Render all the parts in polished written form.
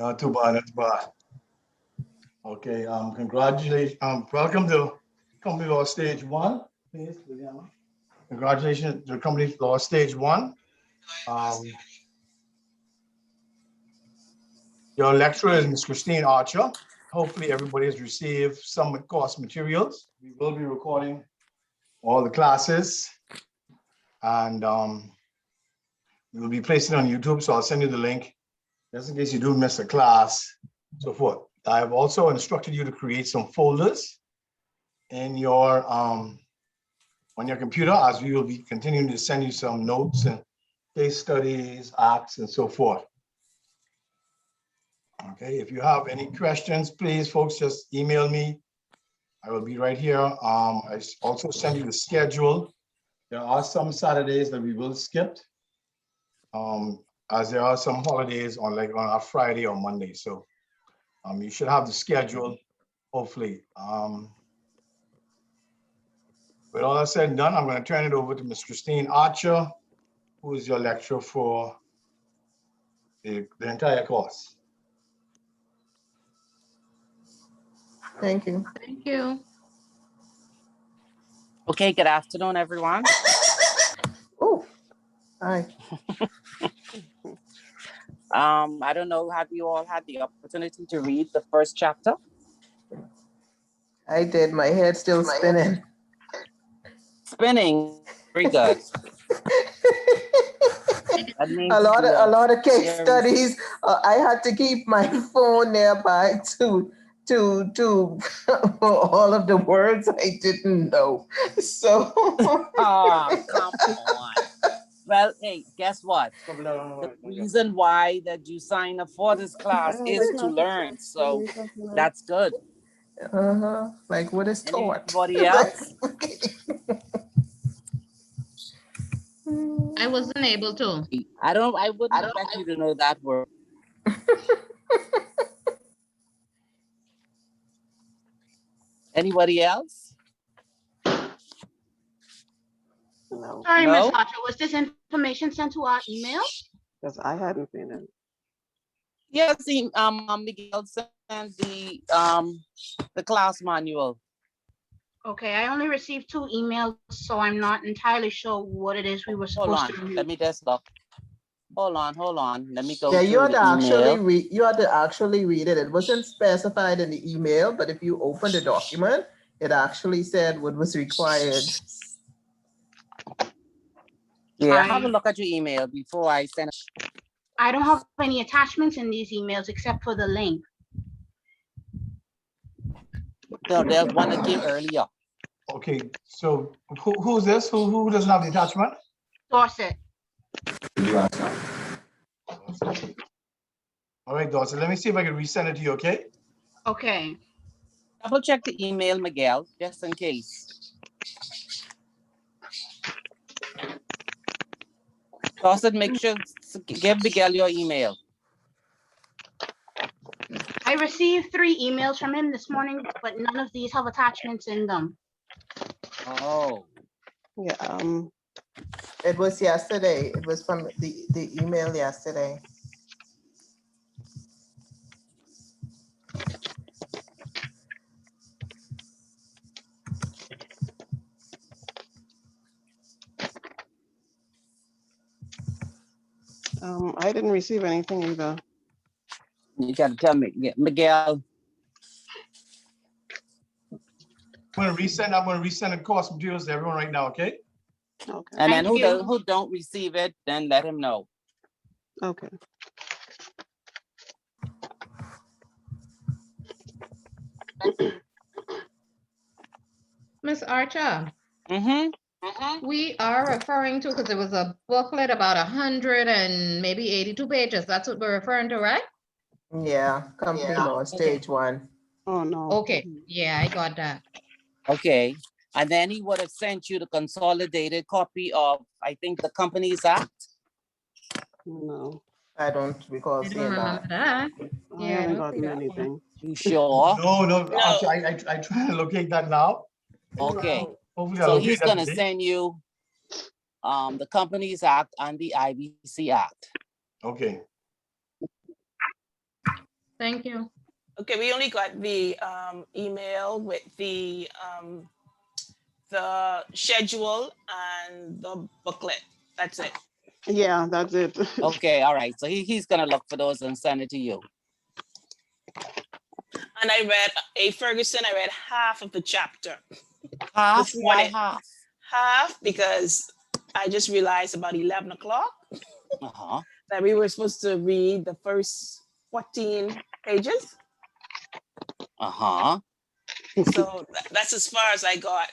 Not too bad, not too bad. Okay, congratulations. Welcome to Company Law Stage 1. Please, Liliana. Congratulations to Company Law Stage 1. Your lecturer is Ms. Christine Archer. Hopefully everybody has received some course materials. We will be recording all the classes and we will be placing it on YouTube. So I'll send you the link just in case you do miss a class, so forth. I have also instructed you to create some folders in your on your computer, as we will be continuing to send you some notes and case studies, acts, and so forth. Okay, if you have any questions, please, folks, just email me. I will be right here. I also send you the schedule. There are some Saturdays that we will skip, as there are some holidays on a Friday or Monday. So you should have the schedule, hopefully. With all that said and done, I'm going to turn it over to Ms. Christine Archer, who is your lecturer for the entire course. Thank you. Thank you. Okay, good afternoon, everyone. Oh, hi. I don't know, have you all had the opportunity to read the first chapter? I did. My head's still spinning. Spinning, very good. A lot of case studies. I had to keep my phone nearby to for all of the words I didn't know. So Oh, come on. Well, hey, guess what? The reason why that you sign up for this class is to learn. So that's good. like what is taught? Anybody else? I wasn't able to. I wouldn't expect you to know that word. Anybody else? No, Sorry, No? Ms. Archer, was this information sent to our email? because I hadn't seen it. Yes, Miguel sent the class manual. Okay, I only received 2 emails, so I'm not entirely sure what it is we were Hold supposed on, to review. let me just look. Hold on. Let me go Yeah, to you had the to actually email. read. You had to actually read it. It wasn't specified in the email, but if you open the document, it actually said what was required. Yeah, have a look at your email before I send it. I don't have any attachments in these emails except for the link. No, there's one that came earlier. Okay, so who's this? Who doesn't have the attachment? Dorset. All right, Dorset, let me see if I can resend it to you, okay? Okay. Double check the email, Miguel, just in case. Dorset, make sure, give Miguel your email. I received 3 emails from him this morning, but none of these have attachments in them. Oh, Yeah, It was yesterday. It was from the email yesterday. I didn't receive anything either. you gotta tell me, Miguel. I'm going to resend the course materials to everyone right now, okay? Okay, And then Thank you. who don't receive it, then let him know. okay. Miss Archer, Mm-hmm. we are referring to, because it was a booklet about 100 and maybe 82 pages. That's what we're referring to, right? Yeah, company law, stage 1. Oh, no. Okay, yeah, I got that. Okay, and then he would have sent you the consolidated copy of, I think, the Companies Act. No, I don't recall I don't seeing remember that. that. I Yeah, I haven't don't see gotten that one. anything. You sure? No, actually, I try to locate that now. Okay, Hopefully I'll so locate he's that gonna today. send you the Companies Act and the IBC Act. Okay. Thank you. Okay, we only got the email with the schedule and the booklet. That's it. Yeah, that's it. Okay, all right. So he's gonna look for those and send it to you. And I read A. Ferguson, I read half of the chapter. Half? This Why morning. half? Half because I just realized about 11 o'clock Uh-huh. that we were supposed to read the first 14 pages. Uh-huh. So that's as far as I got.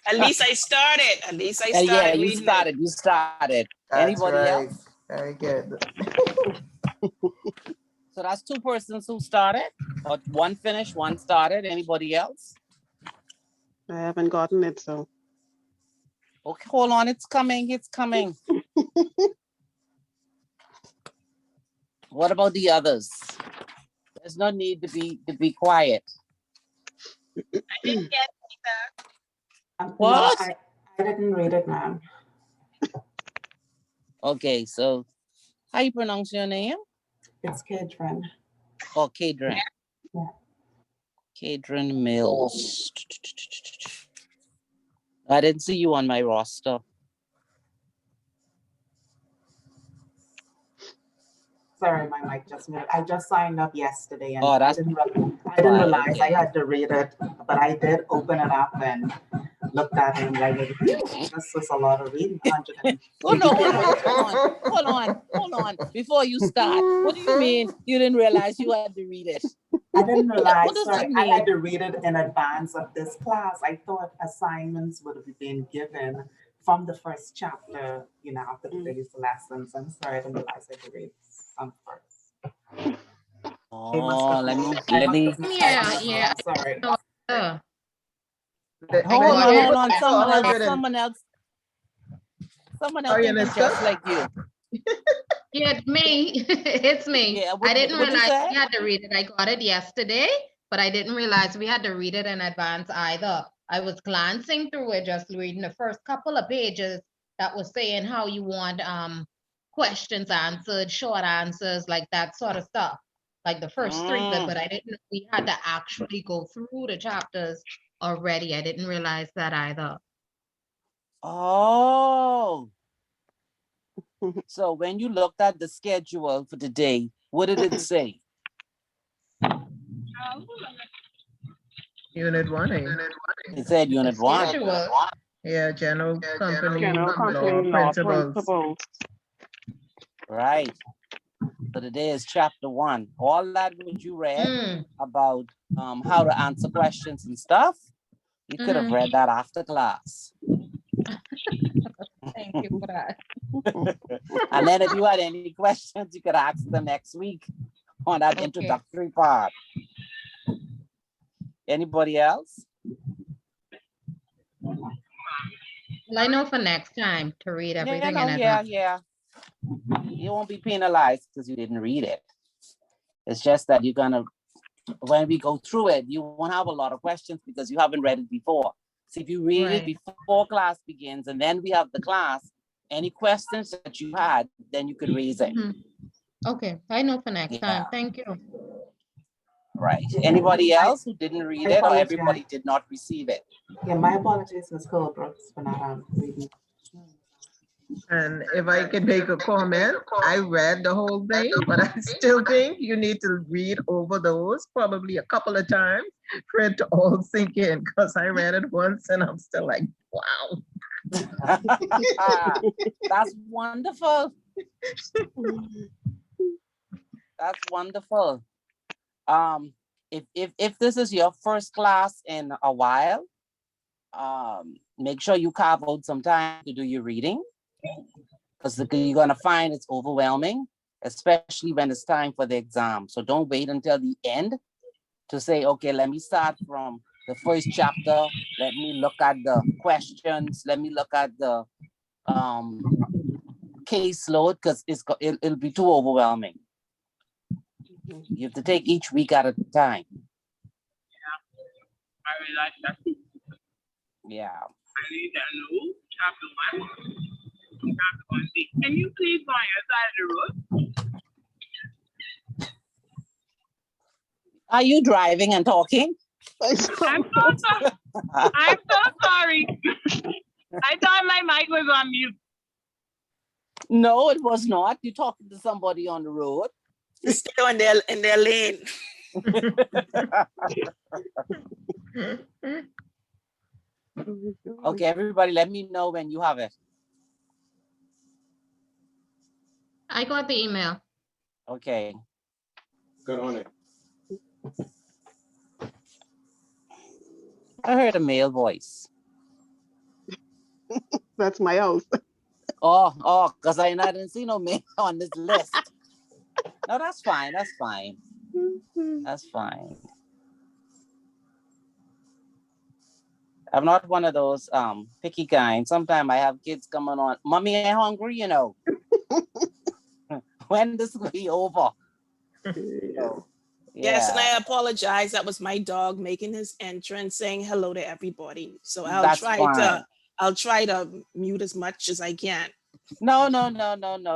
At least I started. At least I started. Yeah, you reading it. started. You started. That's Anybody right. else? Very good. So that's 2 persons who started, or 1 finished, 1 started. Anybody else? I haven't gotten it, so. Okay, hold on. It's coming. It's coming. What about the others? There's no need to be quiet. I didn't get What? No, I didn't read it, ma'am. Okay, so how you pronounce your name? It's Kadrin. Oh, Kadrin. Yeah. Kadrin Mills. I didn't see you on my roster. Sorry, my mic just muted. I just signed up yesterday and Oh, that's I didn't fine, realize okay. I had to read it, but I did open it up and looked at it and I was like, this is a lot of reading. 100 Oh no, hold on. Before you start, what do you mean you didn't realize you had to read it? I didn't realize, What does that sorry, I mean? had to read it in advance of this class. I thought assignments would have been given from the first chapter, after the day's lessons. I'm sorry, I didn't realize I had to read some first. Oh, let me. Yeah. I'm sorry. Uh, Hold got on. it. Someone else Are you thinking Niska? just like you. Yeah, me. It's me. Yeah, I didn't what'd you realize say? we had to read it. I got it yesterday, but I didn't realize we had to read it in advance either. I was glancing through it, just reading the first couple of pages that was saying how you want questions answered, short answers, like that sort of stuff. Like the first 3, but I didn't know we had to actually go through the chapters already. I didn't realize that either. Oh. So when you looked at the schedule for today, what did it say? Unit 1, It said Unit 1. Schedule. Yeah, general company General company law law principles. principles. Right. So today is chapter 1. All that what you read about how to answer questions and stuff, you could have read that after class. Thank you for that. And then if you had any questions, you could ask them next week on that introductory part. Anybody else? Well, I know for next time to read everything in advance. Yeah. You won't be penalized because you didn't read it. It's just that when we go through it, you won't have a lot of questions because you haven't read it before. So if you read it before class begins and then we have the class, any questions that you had, then you could raise it. Okay, I know for next time. Thank you. Right. Anybody else who didn't read it, or everybody did not receive it? Yeah, my apologies, Ms. Colbrooks, for not reading. And if I could make a comment, I read the whole thing, but I still think you need to read over those probably a couple of times for it to all sink in, because I read it once and I'm still like, wow. That's wonderful. That's wonderful. If this is your first class in a while, make sure you carve out some time to do your reading, because you're gonna find it's overwhelming, especially when it's time for the exam. So don't wait until the end to say, okay, let me start from the first chapter. Let me look at the questions. Let me look at the caseload, because it'll be too overwhelming. You have to take each week at a time. I realize that too. Yeah. I need to know chapter 1. Chapter 1. Can you please go on your side of the road? Are you driving and talking? I'm so sorry. I'm so sorry. I thought my mic was on mute. No, it was not. You're talking to somebody on the road. Stay in their lane. Okay, everybody, let me know when you have it. I got the email. Okay. Good on it. I heard a male voice. That's my house. Oh, because I didn't see no male on this list. No, that's fine. That's fine. That's fine. I'm not one of those picky kind. Sometimes I have kids coming on, Mommy, I'm hungry, you know. When this will be over? So, Yes, and yeah, I apologize. That was my dog making his entrance, saying hello to everybody. So that's fine. I'll try to mute as much as I can. No,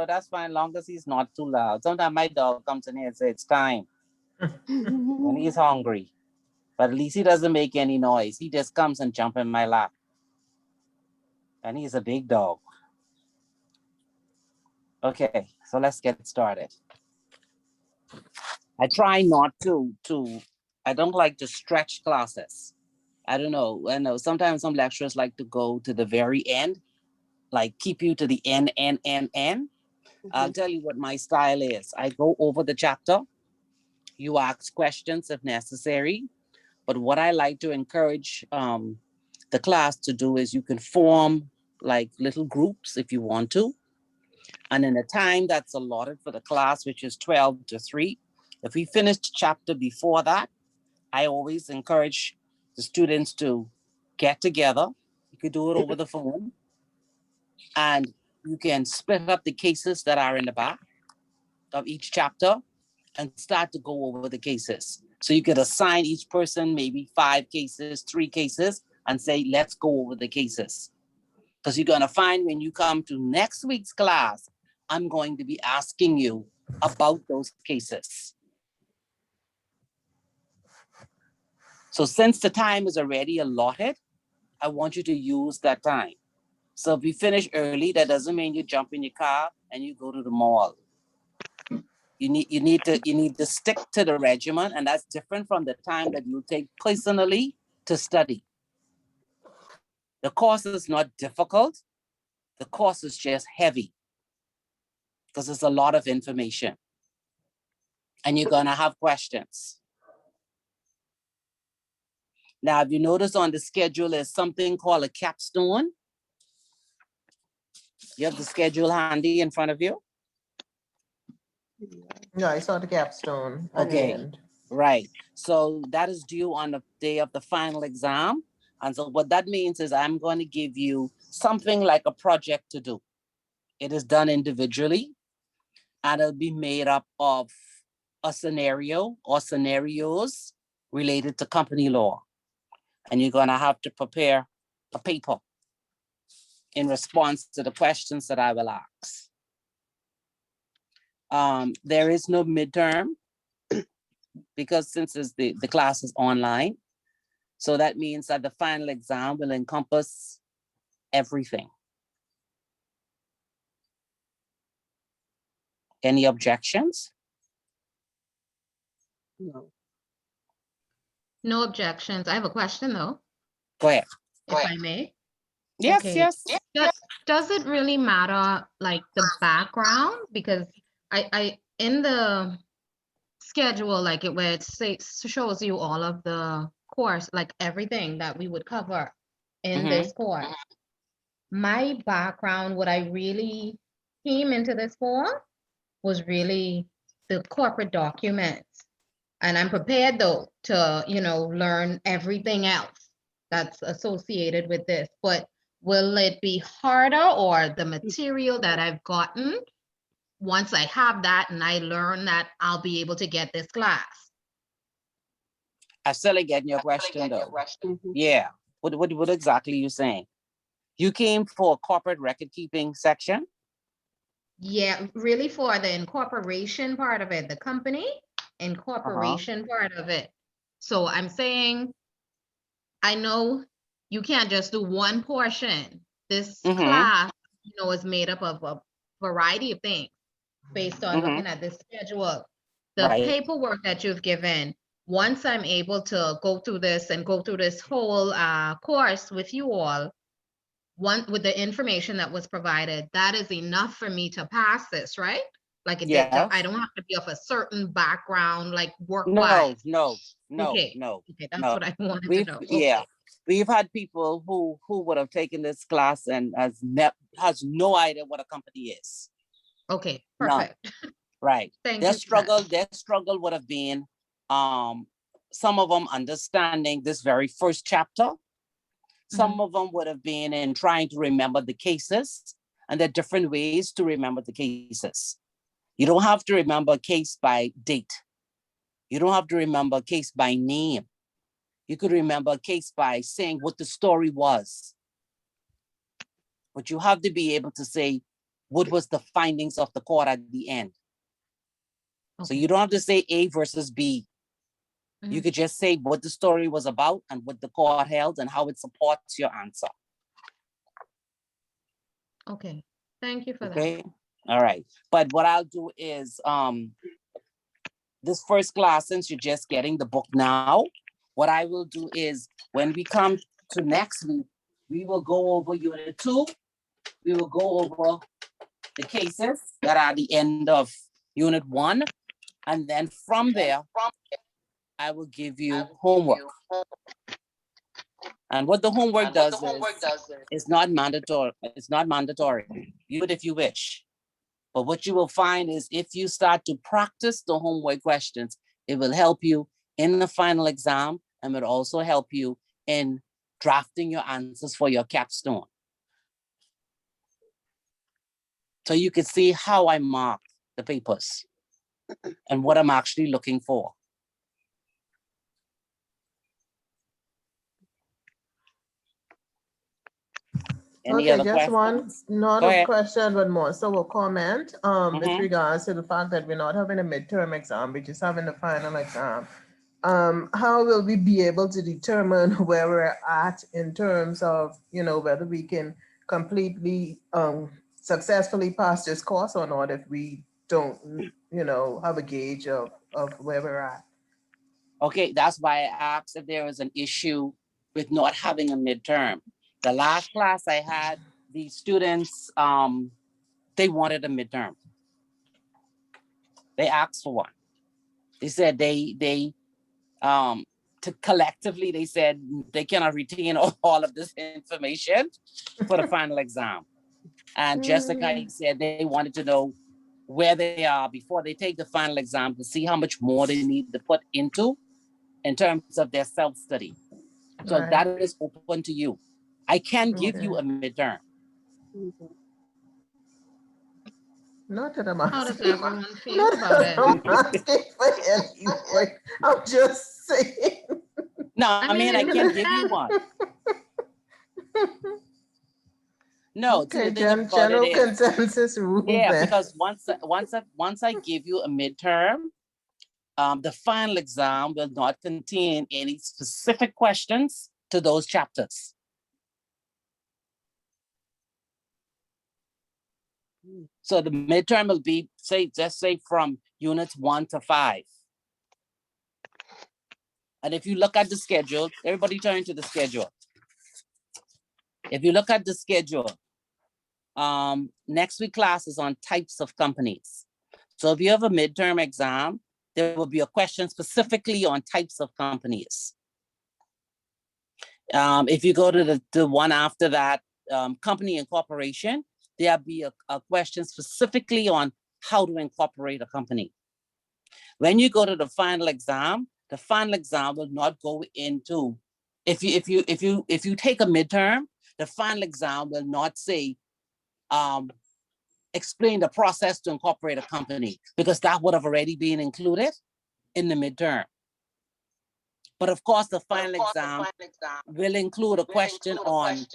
that's fine. Long as he's not too loud. Sometimes my dog comes in here and says it's time when he's hungry. But at least he doesn't make any noise. He just comes and jumps in my lap. And he's a big dog. Okay, so let's get started. I try not to I don't like to stretch classes. I don't know. I know sometimes some lecturers like to go to the very end, like keep you to the end. I'll tell you what my style is. I go over the chapter. You ask questions if necessary. But what I like to encourage the class to do is you can form like little groups if you want to. And in the time that's allotted for the class, which is 12 to 3, if we finish the chapter before that, I always encourage the students to get together. You could do it over the phone. And you can split up the cases that are in the back of each chapter and start to go over the cases. So you could assign each person maybe 5 cases, 3 cases, and say, let's go over the cases. Because you're going to find when you come to next week's class, I'm going to be asking you about those cases. So since the time is already allotted, I want you to use that time. So if we finish early, that doesn't mean you jump in your car and you go to the mall. You need to stick to the regimen, and that's different from the time that you take personally to study. The course is not difficult. The course is just heavy because it's a lot of information. And you're gonna have questions. Now, if you notice on the schedule, there's something called a capstone. You have the schedule handy in front of you? Yeah, I saw the capstone. Okay. Again. Right. So that is due on the day of the final exam. And so what that means is I'm going to give you something like a project to do. It is done individually, and it'll be made up of a scenario or scenarios related to company law. And you're going to have to prepare a paper in response to the questions that I will ask. There is no midterm because since the class is online. So that means that the final exam will encompass everything. Any objections? No. No objections. I have a question though, Go ahead. if I may. Yes, Okay. yes. Does it really matter like the background? Because I in the schedule, like it where it shows you all of the course, like everything that we would cover in this course. My background, what I really came into this for was really the corporate documents. And I'm prepared though to, learn everything else that's associated with this. But will it be harder, or the material that I've gotten, once I have that and I learn that, I'll be able to get this class? I still ain't getting your question though. Yeah. What exactly you saying? You came for a corporate record keeping section? Yeah, really for the incorporation part of it, the company. incorporation part of it. So I'm saying, I know you can't just do one portion. This Mhm. class, is made up of a variety of things based on Mhm. looking at this schedule. The Right. paperwork that you've given, once I'm able to go through this and go through this whole course with you all, with the information that was provided, that is enough for me to pass this, right? Like Yes. I don't have to be of a certain background, like No, work-wise. no, no, Okay. no, Okay, that's no. what I wanted to We've, know. yeah, Okay. we've had people who would have taken this class and has no idea what a company is. Okay, None. perfect. Right. Thank Their you for that. struggle would have been, some of them understanding this very first chapter. Some of them would have been in trying to remember the cases, and there are different ways to remember the cases. You don't have to remember a case by date. You don't have to remember a case by name. You could remember a case by saying what the story was. But you have to be able to say, what was the findings of the court at the end? So you don't have to say A versus B. You could just say what the story was about and what the court held and how it supports your answer. Okay, thank you for that. Okay, all right. But what I'll do is, this first class, since you're just getting the book now, what I will do is when we come to next week, we will go over unit 2. We will go over the cases that are the end of unit 1. And then from there, I will give you homework. And what the homework does is not mandatory. It's not mandatory. You do it if you wish. But what you will find is if you start to practice the homework questions, it will help you in the final exam and will also help you in drafting your answers for your capstone. So you can see how I mark the papers and what I'm actually looking for. Any other just one, questions? not Go a ahead. question, but more so a comment with Mhm. regards to the fact that we're not having a midterm exam, we're just having the final exam. How will we be able to determine where we're at in terms of, whether we can completely successfully pass this course or not if we don't, have a gauge of where we're at? Okay, that's why I asked if there was an issue with not having a midterm. The last class I had, the students, they wanted a midterm. They asked for one. They said collectively, they said they cannot retain all of this information for the final exam. And Jessica said they wanted to know where they are before they take the final exam to see how much more they need to put into in terms of their self-study. So Right. that is open to you. I can give you Okay. a midterm. Not that I'm How does asking. everyone feel Not about that it? I'm asking for anything. I'm just saying. No, I I mean, I mean, can give you one. No, see, Okay, the thing about it general is, consensus rule yeah, then. because once I give you a midterm, the final exam will not contain any specific questions to those chapters. So the midterm will be, just say from units 1 to 5. And if you look at the schedule, everybody turn to the schedule. If you look at the schedule, next week class is on types of companies. So if you have a midterm exam, there will be a question specifically on types of companies. If you go to the one after that, company incorporation, there'll be a question specifically on how to incorporate a company. When you go to the final exam will not go into, if you take a midterm, the final exam will not say, explain the process to incorporate a company, because that would have already been included in the midterm. But of course, the final exam will include a question on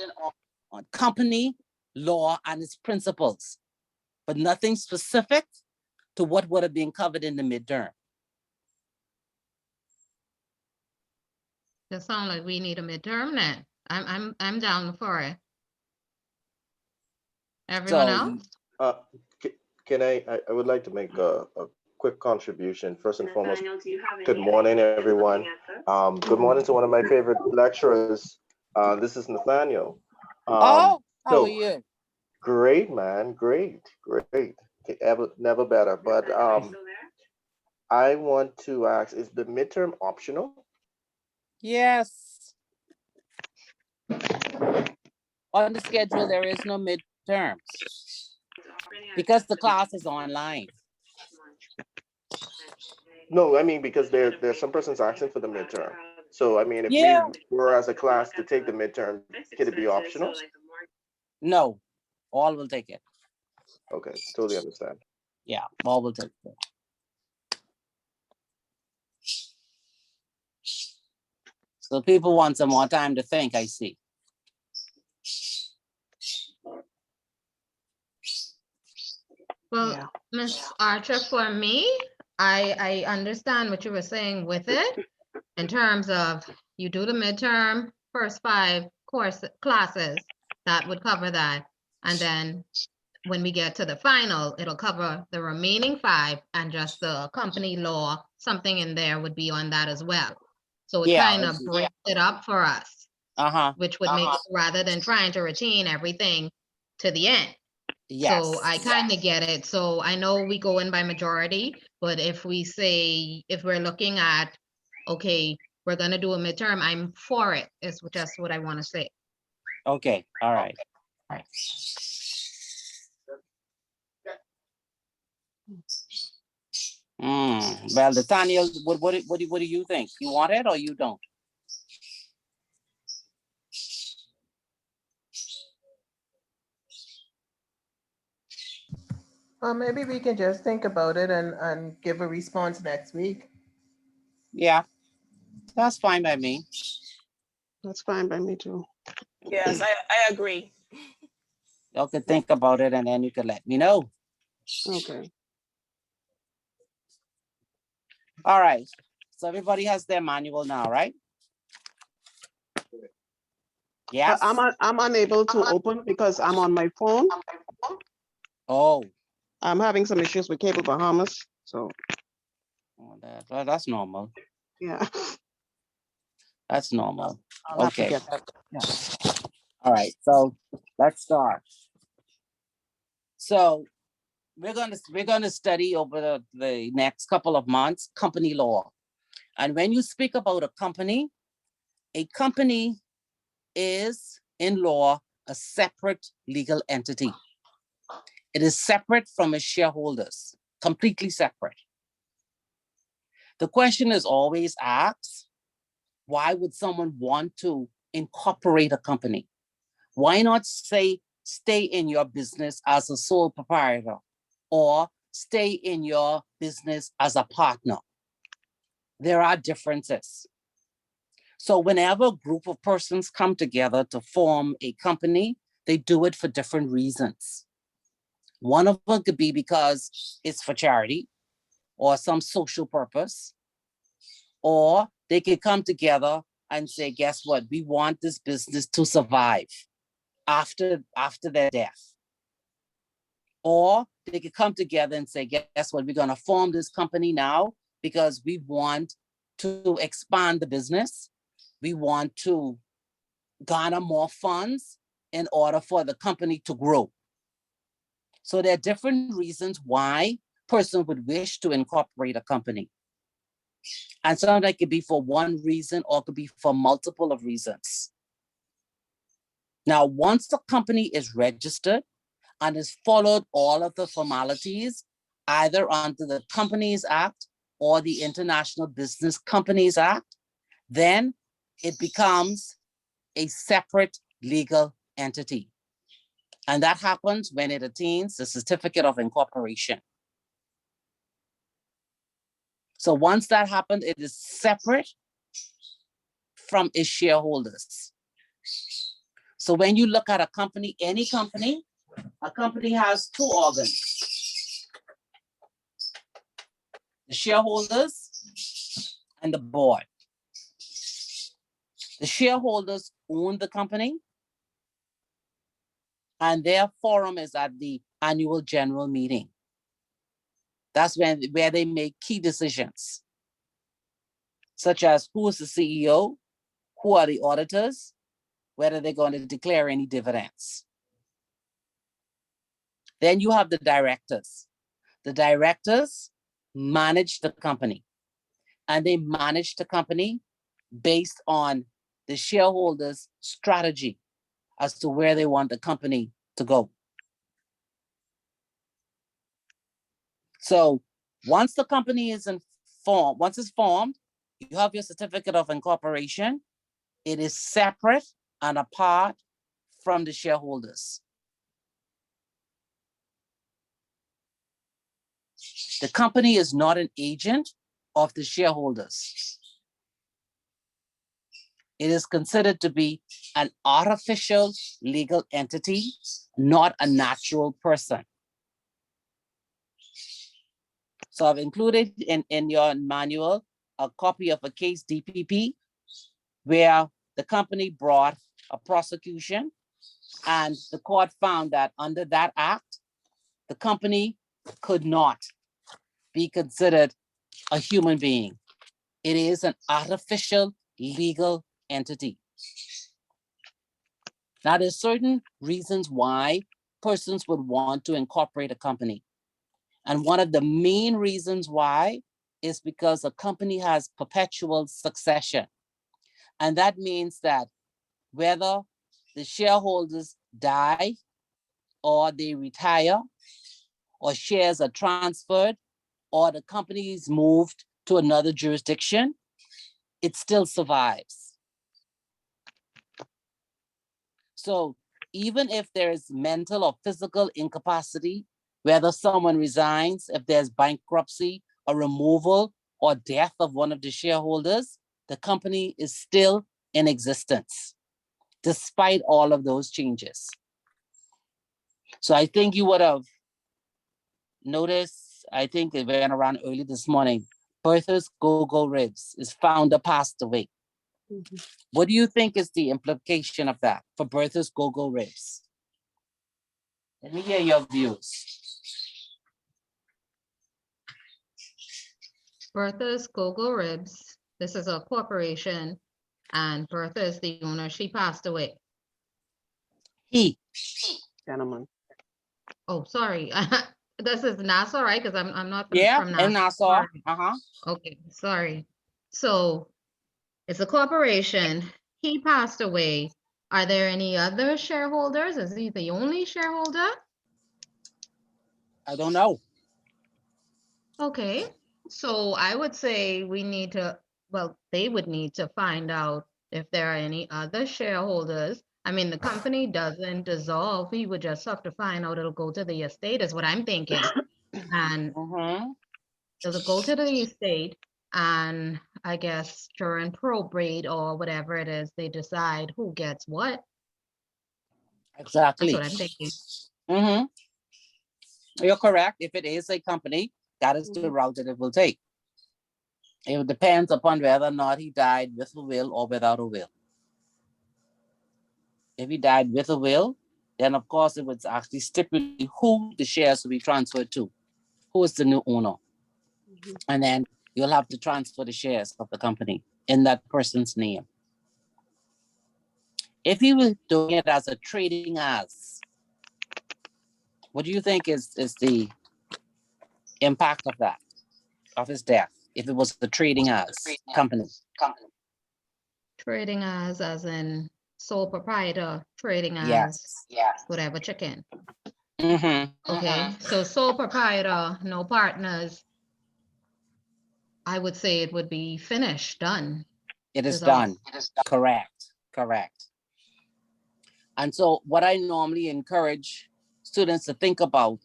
company law and its principles, but nothing specific to what would have been covered in the midterm. Just sound like we need a midterm then. I'm down for it. Everyone So, else? Can I would like to make a quick contribution. First and foremost, good morning, everyone. Good morning to one of my favorite lecturers. This is Nathaniel. oh, how are So you? great, man. Great. Never better. But I want to ask, is the midterm optional? Yes. On the schedule, there is no midterms because the class is online. No, I mean, because there's some persons asking for the midterm. So I mean, if Yeah. we were as a class to take the midterm, could it be optional? No, all will take it. Okay, totally understand. Yeah, all will take it. So people want some more time to think, I see. Well, Yeah. Ms. Archer, for me, I understand what you were saying with it in terms of you do the midterm, first 5 classes, that would cover that. And then when we get to the final, it'll cover the remaining 5 and just the company law, something in there would be on that as well. So it Yeah, kind of breaks it up for us, which would make, rather than trying to retain everything to the end. yes. So I kind of get it. So I know we go in by majority, but if we say, if we're looking at, okay, we're gonna do a midterm, I'm for it, is just what I want to say. Okay, all right. Well, Nathaniel, what do you think? You want it or you don't? Well, maybe we can just think about it and give a response next week. Yeah, that's fine by me. That's fine by me too. Yes, I agree. Y'all could think about it and then you could let me know. Okay. All right. So everybody has their manual now, right? Yes. I'm unable to open because I'm on my phone. Oh, I'm having some issues with Cable Bahamas. So that's normal. yeah. That's normal. I'll have to Okay. get that. Yeah. All right. So let's start. So we're gonna study over the next couple of months company law. And when you speak about a company is in law a separate legal entity. It is separate from its shareholders, completely separate. The question is always asked, why would someone want to incorporate a company? Why not say, stay in your business as a sole proprietor or stay in your business as a partner? There are differences. So whenever a group of persons come together to form a company, they do it for different reasons. One of them could be because it's for charity or some social purpose, or they could come together and say, guess what? We want this business to survive after their death. Or they could come together and say, guess what? We're gonna form this company now because we want to expand the business. We want to garner more funds in order for the company to grow. So there are different reasons why a person would wish to incorporate a company. And sometimes it could be for one reason or it could be for multiple of reasons. Now, once the company is registered and has followed all of the formalities, either under the Companies Act or the International Business Companies Act, then it becomes a separate legal entity. And that happens when it attains the certificate of incorporation. So once that happens, it is separate from its shareholders. So when you look at a company, any company, a company has 2 organs: the shareholders and the board. The shareholders own the company, and their forum is at the annual general meeting. That's where they make key decisions, such as who is the CEO, who are the auditors, whether they're going to declare any dividends. Then you have the directors. The directors manage the company, and they manage the company based on the shareholders' strategy as to where they want the company to go. So once the company is formed, once it's formed, you have your certificate of incorporation. It is separate and apart from the shareholders. The company is not an agent of the shareholders. It is considered to be an artificial legal entity, not a natural person. So I've included in your manual a copy of a case DPP where the company brought a prosecution, and the court found that under that act, the company could not be considered a human being. It is an artificial legal entity. Now, there's certain reasons why persons would want to incorporate a company. And one of the main reasons why is because a company has perpetual succession. And that means that whether the shareholders die or they retire or shares are transferred or the company is moved to another jurisdiction, it still survives. So even if there is mental or physical incapacity, whether someone resigns, if there's bankruptcy or removal or death of one of the shareholders, the company is still in existence, despite all of those changes. So I think you would have noticed, I think it went around early this morning, Bertha's Go-Go Ribs, his founder passed away. Mhm. What do you think is the implication of that for Bertha's Go-Go Ribs? Let me hear your views. Bertha's Go-Go Ribs. This is a corporation, and Bertha is the owner. She passed away. He. Gentlemen. Oh, sorry. This is Nassau, right? Because I'm not Yeah, from in Nassau. Nassau. Sorry. Okay, sorry. So it's a corporation. He passed away. Are there any other shareholders? Is he the only shareholder? I don't know. Okay, so I would say we need to, well, they would need to find out if there are any other shareholders. I mean, the company doesn't dissolve. We would just have to find out. It'll go to the estate is what I'm thinking. And it'll go to the estate, and I guess during probate or whatever it is, they decide who gets what. Exactly. That's what I'm thinking. You're correct. If it is a company, that is the route that it will take. It depends upon whether or not he died with a will or without a will. If he died with a will, then of course it would actually stipulate who the shares will be transferred to, who is the new owner. And then you'll have to transfer the shares of the company in that person's name. If he was doing it as a trading as, what do you think is the impact of that, of his death, if it was the trading as company? Trading as in sole proprietor, trading as whatever chicken. Okay, so sole proprietor, no partners. I would say it would be finished, done. It is Dissolved. done. Correct. And so what I normally encourage students to think about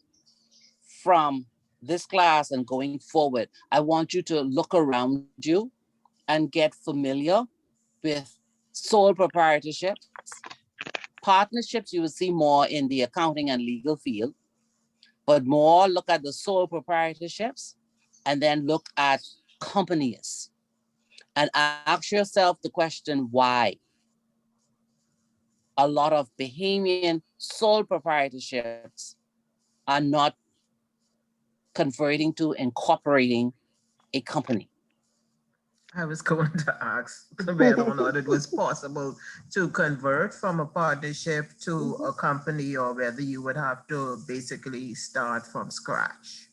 from this class and going forward, I want you to look around you and get familiar with sole proprietorships. Partnerships, you will see more in the accounting and legal field, but more look at the sole proprietorships and then look at companies and ask yourself the question, why? a lot of Bahamian sole proprietorships are not converting to incorporating a company. I was going to ask whether or not it was possible to convert from a partnership to a company, or whether you would have to basically start from scratch.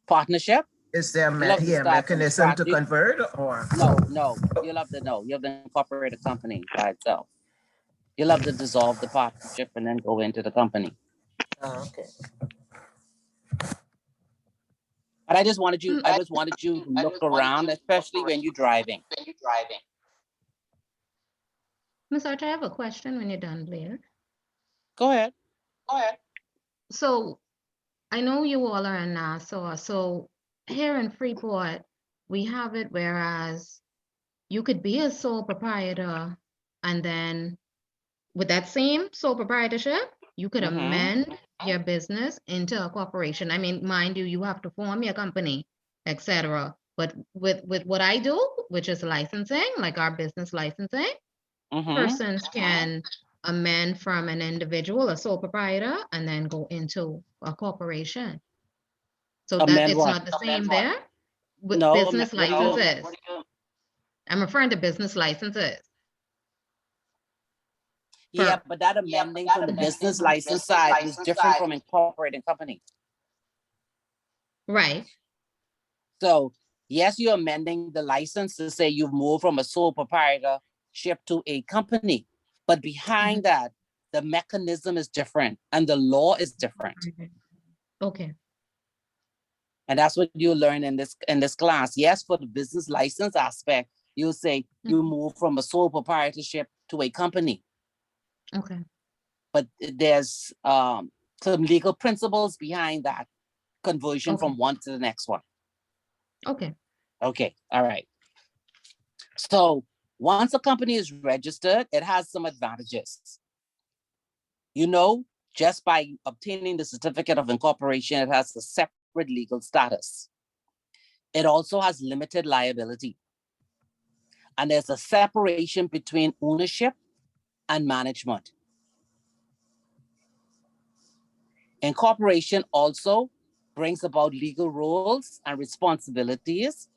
Partnership? Is there You'll have to a start from mechanism to scratch. You- convert, or? No, you'll have to know. You'll have to incorporate a company by itself. You'll have to dissolve the partnership and then go into the company. Oh, okay. But I just wanted you to look around, especially when you're driving. Ms. Archer, I have a question when you're done, Blair. Go ahead. So I know you all are in Nassau, so here in Freeport, we have it whereas you could be a sole proprietor, and then with that same sole proprietorship, you could Mhm. amend your business into a corporation. I mean, mind you, you have to form your company, etc. But with what I do, which is licensing, like our business licensing, Mhm. persons can amend from an individual, a sole proprietor, and then go into a corporation. So that Amend it's what? not the same there with No, business what do you- licenses. I'm referring to business licenses. Yeah, but that amending from the business license side is different from incorporating company. Right. So yes, you're amending the license to say you've moved from a sole proprietorship to a company, but behind that, the mechanism is different and the law is different. Okay. And that's what you learn in this class. Yes, for the business license aspect, you'll say you move from a sole proprietorship to a company. Okay. But there's some legal principles behind that conversion from one to the next one. Okay. Okay, all right. So once a company is registered, it has some advantages. You know, just by obtaining the certificate of incorporation, it has a separate legal status. It also has limited liability. And there's a separation between ownership and management. Incorporation also brings about legal roles and responsibilities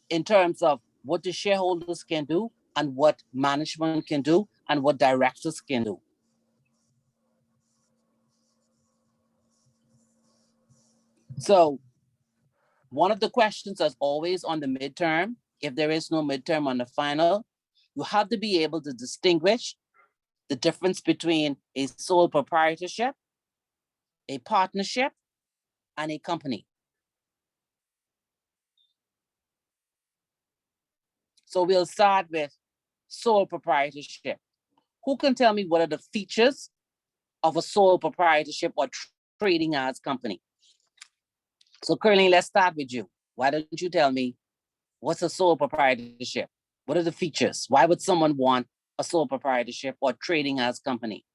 in terms of what the shareholders can do and what management can do and what directors can do. So one of the questions that's always on the midterm, if there is no midterm on the final, you have to be able to distinguish the difference between a sole proprietorship, a partnership, and a company. So we'll start with sole proprietorship. Who can tell me what are the features of a sole proprietorship or trading as company? So Curly, let's start with you. Why don't you tell me what's a sole proprietorship? What are the features? Why would someone want a sole proprietorship or trading as company?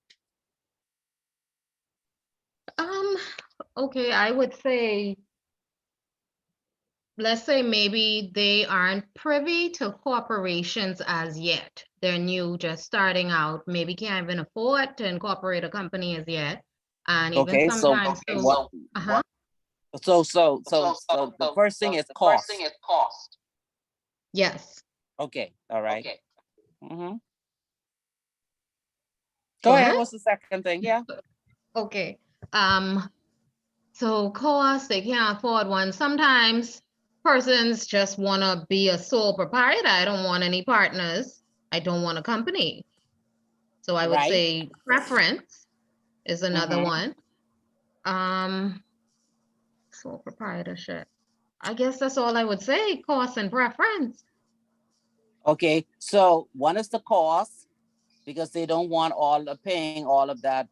Okay, I would say, let's say maybe they aren't privy to corporations as yet. They're new, just starting out, maybe can't even afford to incorporate a company as yet. And even Okay, sometimes, so the first thing is cost. Yes. Okay, all right. Mhm. Go Go ahead. ahead. What's the second thing? Yeah. Okay. So cost, they can't afford one. Sometimes persons just want to be a sole proprietor. I don't want any partners. I don't want a company. So I would Right. say preference is another Mhm. one. Sole proprietorship. I guess that's all I would say, cost and preference. Okay, so one is the cost because they don't want paying all of that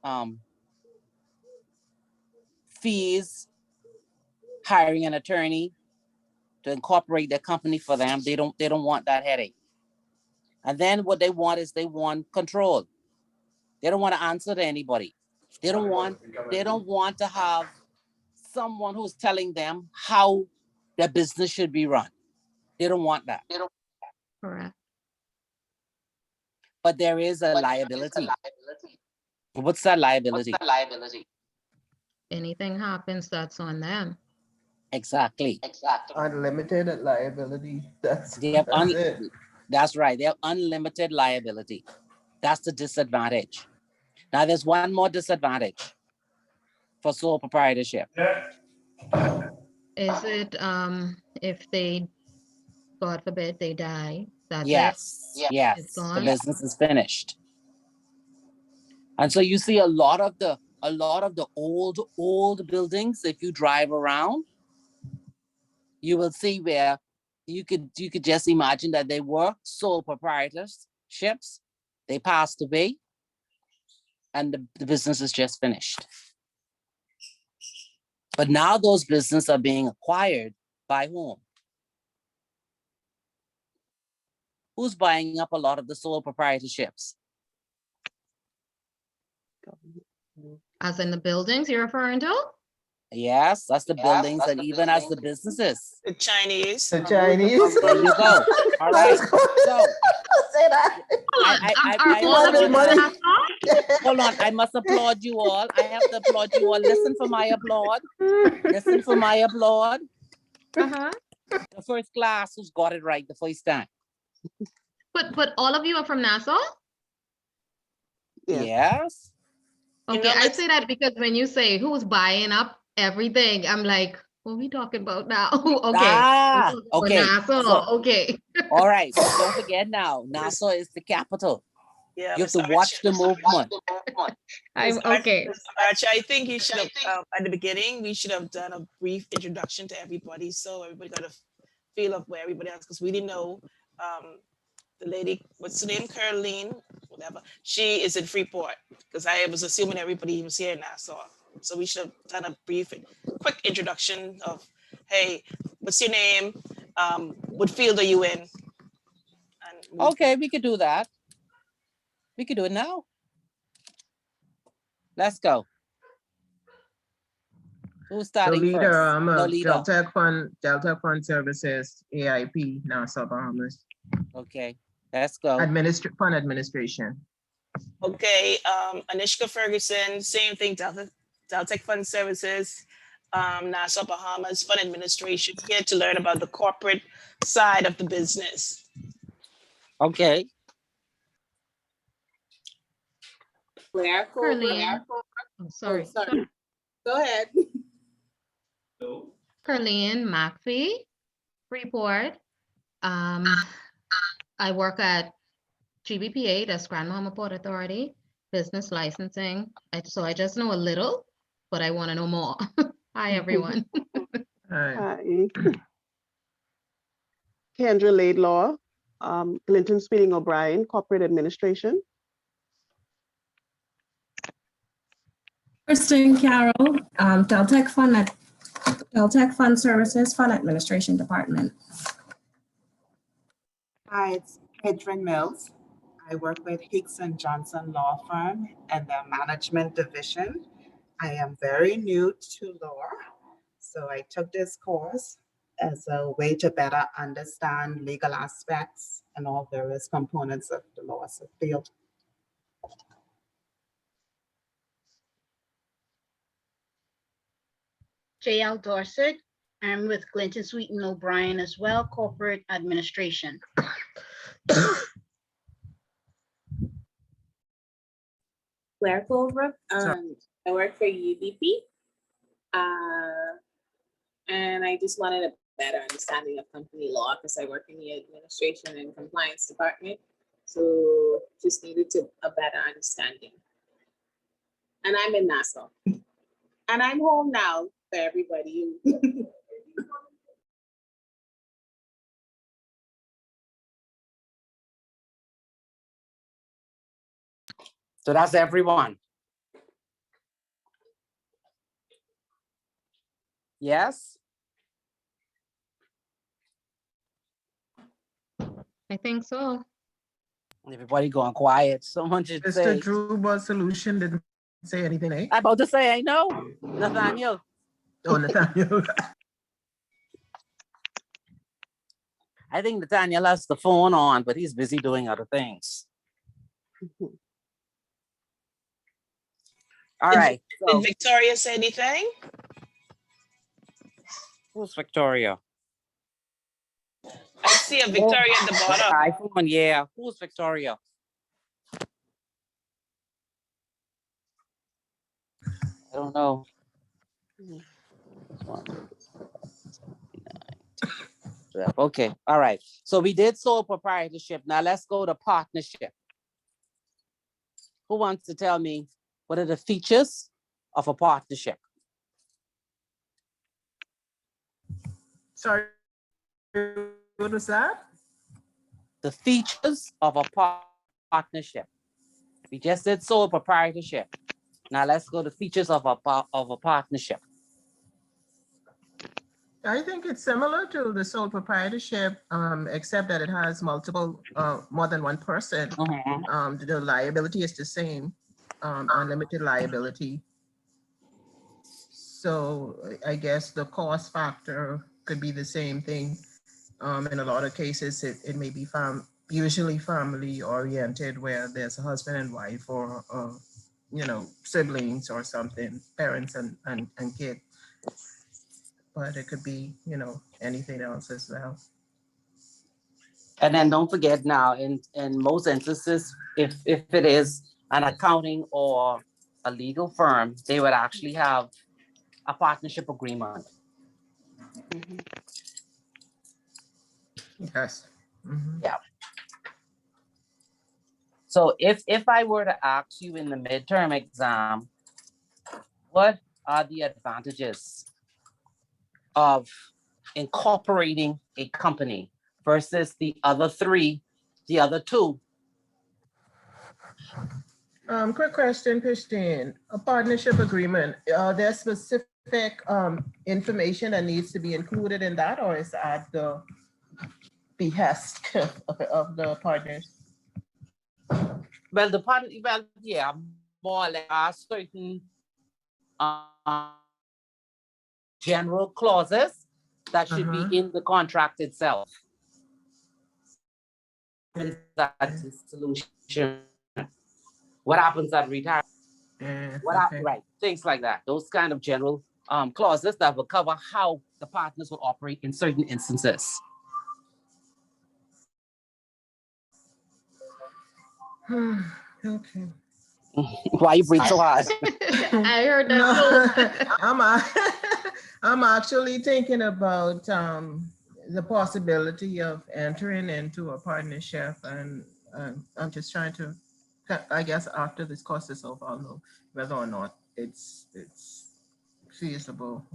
fees, hiring an attorney to incorporate their company for them. They don't want that headache. And then what they want is they want control. They don't want to answer to anybody. They don't want to have someone who's telling them how their business should be run. They don't want that. Correct. but there is a liability. What's that liability? Anything happens, that's on them. Exactly. Unlimited liability. That's They have it. That's right. They have unlimited liability. That's the disadvantage. Now there's one more disadvantage for sole proprietorship. Is it, if they, God forbid, they die, that's it? Yes, It's yes, the gone? business is finished. And so you see a lot of the old buildings, if you drive around, you will see where you could just imagine that they were sole proprietorships. They passed away and the business is just finished. But now those businesses are being acquired by whom? Who's buying up a lot of the sole proprietorships? As in the buildings you're referring to? Yes, that's the buildings and even as the businesses. The Chinese. The Chinese. There you go. All right. So Say that. hold on. I must applaud you all. I have to applaud you all. Listen for my applaud. Listen for my applaud. Uh-huh. The first class who's got it right the first time. But all of you are from Nassau? Yeah. Yes. Okay, I say that because when you say who's buying up everything, I'm like, what are we talking about now? Okay. Ah, we're okay. Nassau, So- okay. All right. So don't forget now, Nassau is the capital. Yeah, You have to Mr. watch the movement. I'm okay. Archie, I think you should have, at the beginning, we should have done a brief introduction to everybody, so everybody got a feel of where everybody else, because we didn't know, the lady, what's her name, Caroline, whatever, she is in Freeport, because I was assuming everybody was here in Nassau. So we should have done a brief, quick introduction of, hey, what's your name? What field are you in? And Okay, we could do that. We could do it now. Let's go. Who's The starting leader, first? The leader. Delta Fund Services, AIP, Nassau, Bahamas. Okay, let's go. Fund administration. Okay, Anishka Ferguson, same thing, Deltec Fund Services, Nassau, Bahamas, Fund Administration, here to learn about the corporate side of the business. Okay. Claire Carlene. Oh, sorry. Go ahead. Carlene McPhee, Freeport. I work at GBPA, that's Grand Bahama Port Authority, business licensing. So I just know a little, but I want to know more. Hi, everyone. Hi. Hi. Kendra Laidlaw, Clinton Speeding O'Brien, Corporate Administration. Kristen Carroll, Deltec Fund Services, Fund Administration Department. Hi, it's Hedren Mills. I work with Hicks and Johnson Law Firm and their management division. I am very new to law, so I took this course as a way to better understand legal aspects and all various components of the law field. JL Dorset. I'm with Clinton Sweeten O'Brien as well, corporate administration. Claire Colebrook. I work for UBP. And I just wanted a better understanding of company law because I work in the administration and compliance department. So just needed a better understanding. And I'm in Nassau. And I'm home now for everybody. So that's everyone. Yes? I think so. Everybody going quiet. Someone should say. Mr. Drew Solution didn't say anything, eh? I'm about to say, I know. Nathaniel. Oh, Nathaniel. I think Nathaniel has the phone on, but he's busy doing other things. All Did- right. Did So Victoria say anything? who's Victoria? I see a Victoria at the bottom. iPhone, yeah. Who's Victoria? I don't know. Okay, all right. So we did sole proprietorship. Now let's go to partnership. Who wants to tell me what are the features of a partnership? Sorry, what was that? The features of a partnership. We just did sole proprietorship. Now let's go to features of a partnership. I think it's similar to the sole proprietorship, except that it has multiple, more than one person. The liability is the same, unlimited liability. So I guess the cost factor could be the same thing. In a lot of cases, it may be usually family oriented, where there's a husband and wife, or siblings or something, parents and kid. But it could be, anything else as well. And then don't forget now, in most instances, if it is an accounting or a legal firm, they would actually have a partnership agreement. Yes. Yeah. So if I were to ask you in the midterm exam, what are the advantages of incorporating a company versus the other two? Quick question, Christine. A partnership agreement, are there specific information that needs to be included in that, or is that the behest of the partners? Well, yeah, more or less certain general clauses that should be in the contract itself. That's the solution. What happens at retirement? Right, things like that. Those kind of general clauses that will cover how the partners will operate in certain instances. Okay. Why you breathe so hard? I heard that. No, I'm actually thinking about the possibility of entering into a partnership, and I'm just trying to, I guess after this course is over, I'll know whether or not it's feasible.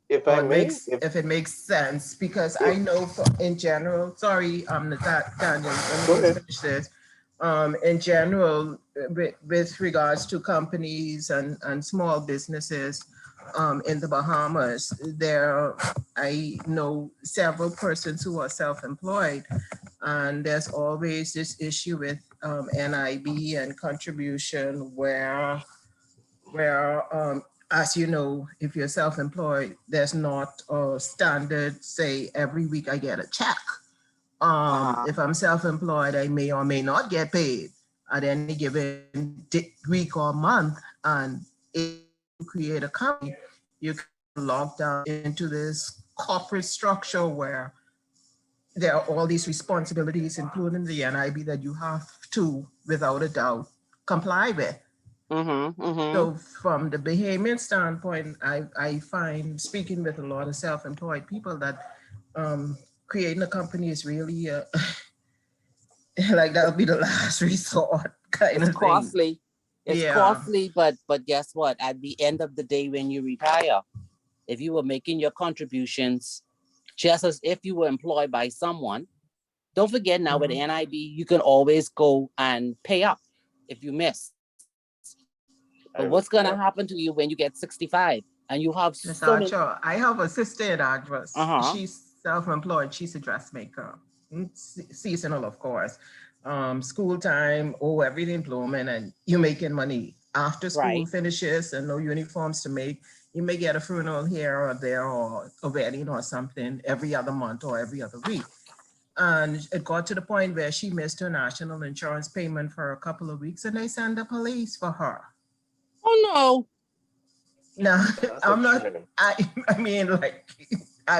If I may, if it makes sense, because I know in general, sorry, Daniel, let me finish this. In general, with regards to companies and small businesses in the Bahamas, I know several persons who are self-employed, and there's always this issue with NIB and contribution where as you know, if you're self-employed, there's not a standard, say every week I get a check. If I'm self-employed, I may or may not get paid at any given week or month. And if you create a company, you can log down into this corporate structure where there are all these responsibilities, including the NIB, that you have to, without a doubt, comply with. So from the Bahamian standpoint, I find, speaking with a lot of self-employed people, that creating a company is really like that'll be the last resort kind of thing. Costly. It's costly, but guess what? At the end of the day, when you retire, if you were making your contributions just as if you were employed by someone, don't forget now with NIB, you can always go and pay up if you miss. But what's going to happen to you when you get 65 and you have so many... I have a sister in Agras. She's self-employed. She's a dressmaker. Seasonal, of course. School time, every employment, and you're making money. After school finishes and no uniforms to make, you may get a funeral here or there, or a wedding or something every other month or every other week. And it got to the point where she missed her national insurance payment for a couple of weeks and they sent the police for her. Oh, No, That's I'm not, extreme. I mean, like,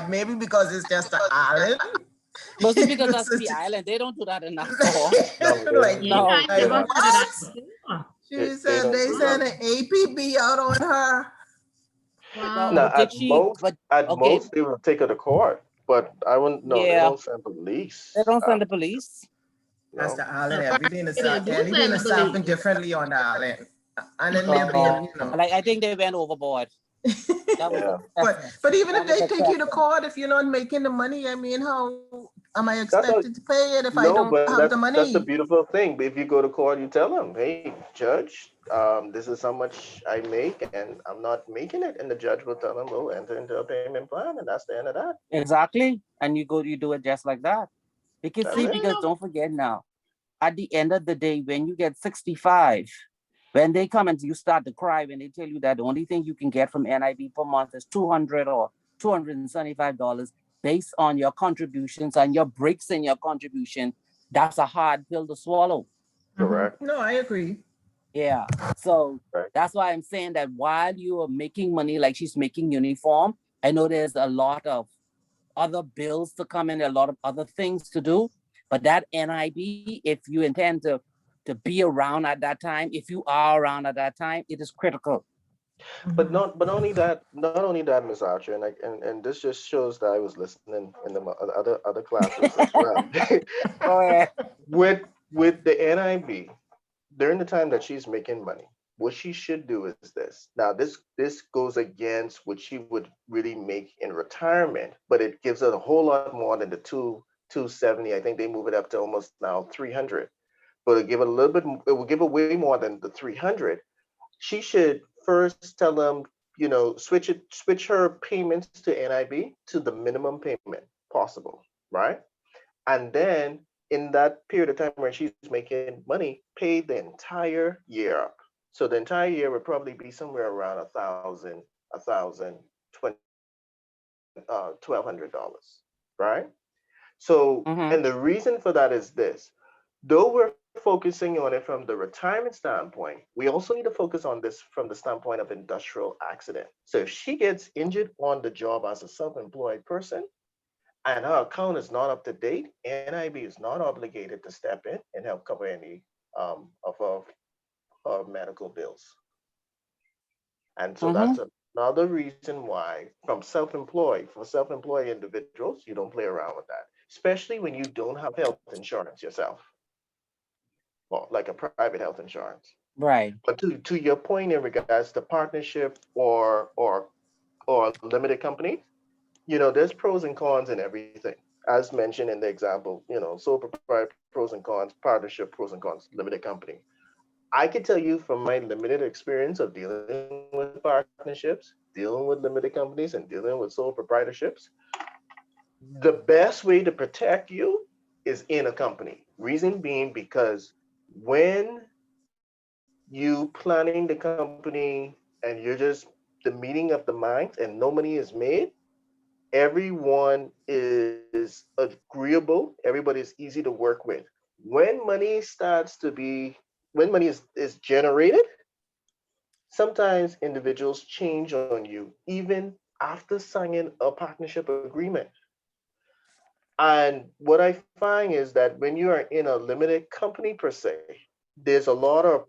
maybe because it's just an island. no. Mostly because It's that's the just- island. They don't do that in Nassau. No, they Like, don't. Yeah, No, I They're never not. heard of that what? before. She They said don't they do sent that. an APB out on her. No, Now, Wow. but did she? But at okay, most, they will take her to court, but I wouldn't, no, they yeah, don't send police. they don't send the police. That's No. the island. They do Everything send is police. happened differently on the island. And it may be, No, you know. like I think they went overboard. That was Yeah. But even that if was they take you to excessive. court, if you're not making the money, I mean, how am I That's all. expected to pay it if I No, don't but have the that's the money? beautiful thing. If you go to court, you tell them, "Hey, judge, this is how much I make, and I'm not making it." And the judge will tell them, "We'll enter into a payment plan," and that's the end of that. Exactly, and you do it just like that. Because That's see, it. because don't forget now, at the end of the day, when you get 65, when they come and you start to cry, when they tell you that the only thing you can get from NIB per month is $200 or $275 based on your contributions and your breaks in your contribution, that's a hard pill to swallow. Correct. No, I agree. Yeah. So Right. that's why I'm saying that while you are making money, like she's making uniform, I know there's a lot of other bills to come in, a lot of other things to do. But that NIB, if you intend to be around at that time, if you are around at that time, it is critical. But not only that, Ms. Archer, and this just shows that I was listening in the other classes as well. Go ahead. With the NIB, during the time that she's making money, what she should do is this. Now, this goes against what she would really make in retirement, but it gives her a whole lot more than the 270. I think they move it up to almost now 300. But it give it a little bit. It will give away more than the 300. She should first tell them, switch her payments to NIB to the minimum payment possible, right? And then in that period of time where she's making money, pay the entire year up. So the entire year would probably be somewhere around $1,200, right? So, and the reason for that is this: though we're focusing on it from the retirement standpoint, we also need to focus on this from the standpoint of industrial accident. So if she gets injured on the job as a self-employed person, and her account is not up to date, NIB is not obligated to step in and help cover any of her medical bills. And so that's another reason why, for self-employed individuals, you don't play around with that, especially when you don't have health insurance yourself, well, like a private health insurance. Right. But to your point in regards to partnership or limited company, there's pros and cons in everything. As mentioned in the example, sole proprietor pros and cons, partnership pros and cons, limited company. I can tell you from my limited experience of dealing with partnerships, dealing with limited companies, and dealing with sole proprietorships, the best way to protect you is in a company. Reason being because when you planning the company and you're just the meeting of the minds and no money is made, everyone is agreeable, everybody is easy to work with. When money is generated, sometimes individuals change on you even after signing a partnership agreement. And what I find is that when you are in a limited company per se, there's a lot of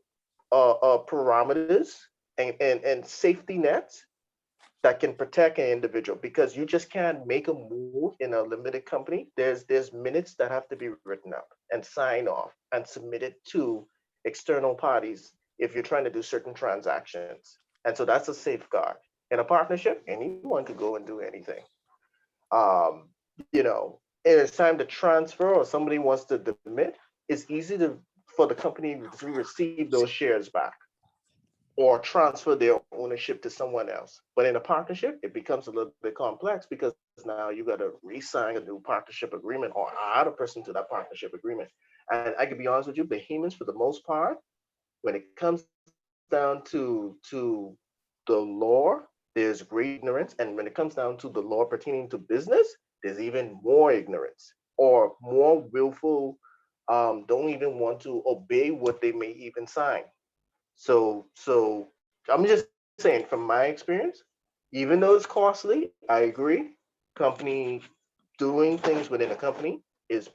parameters and safety nets that can protect an individual, because you just can't make a move in a limited company. There's minutes that have to be written up and signed off and submitted to external parties if you're trying to do certain transactions. And so that's a safeguard. In a partnership, anyone could go and do anything. And it's time to transfer or somebody wants to demit, it's easy for the company to receive those shares back or transfer their ownership to someone else. But in a partnership, it becomes a little bit complex because now you got to re-sign a new partnership agreement or add a person to that partnership agreement. And I can be honest with you, Bahamians, for the most part, when it comes down to the law, there's great ignorance. And when it comes down to the law pertaining to business, there's even more ignorance. or more willful, don't even want to obey what they may even sign. So I'm just saying from my experience, even though it's costly, I agree. Company doing things within a company is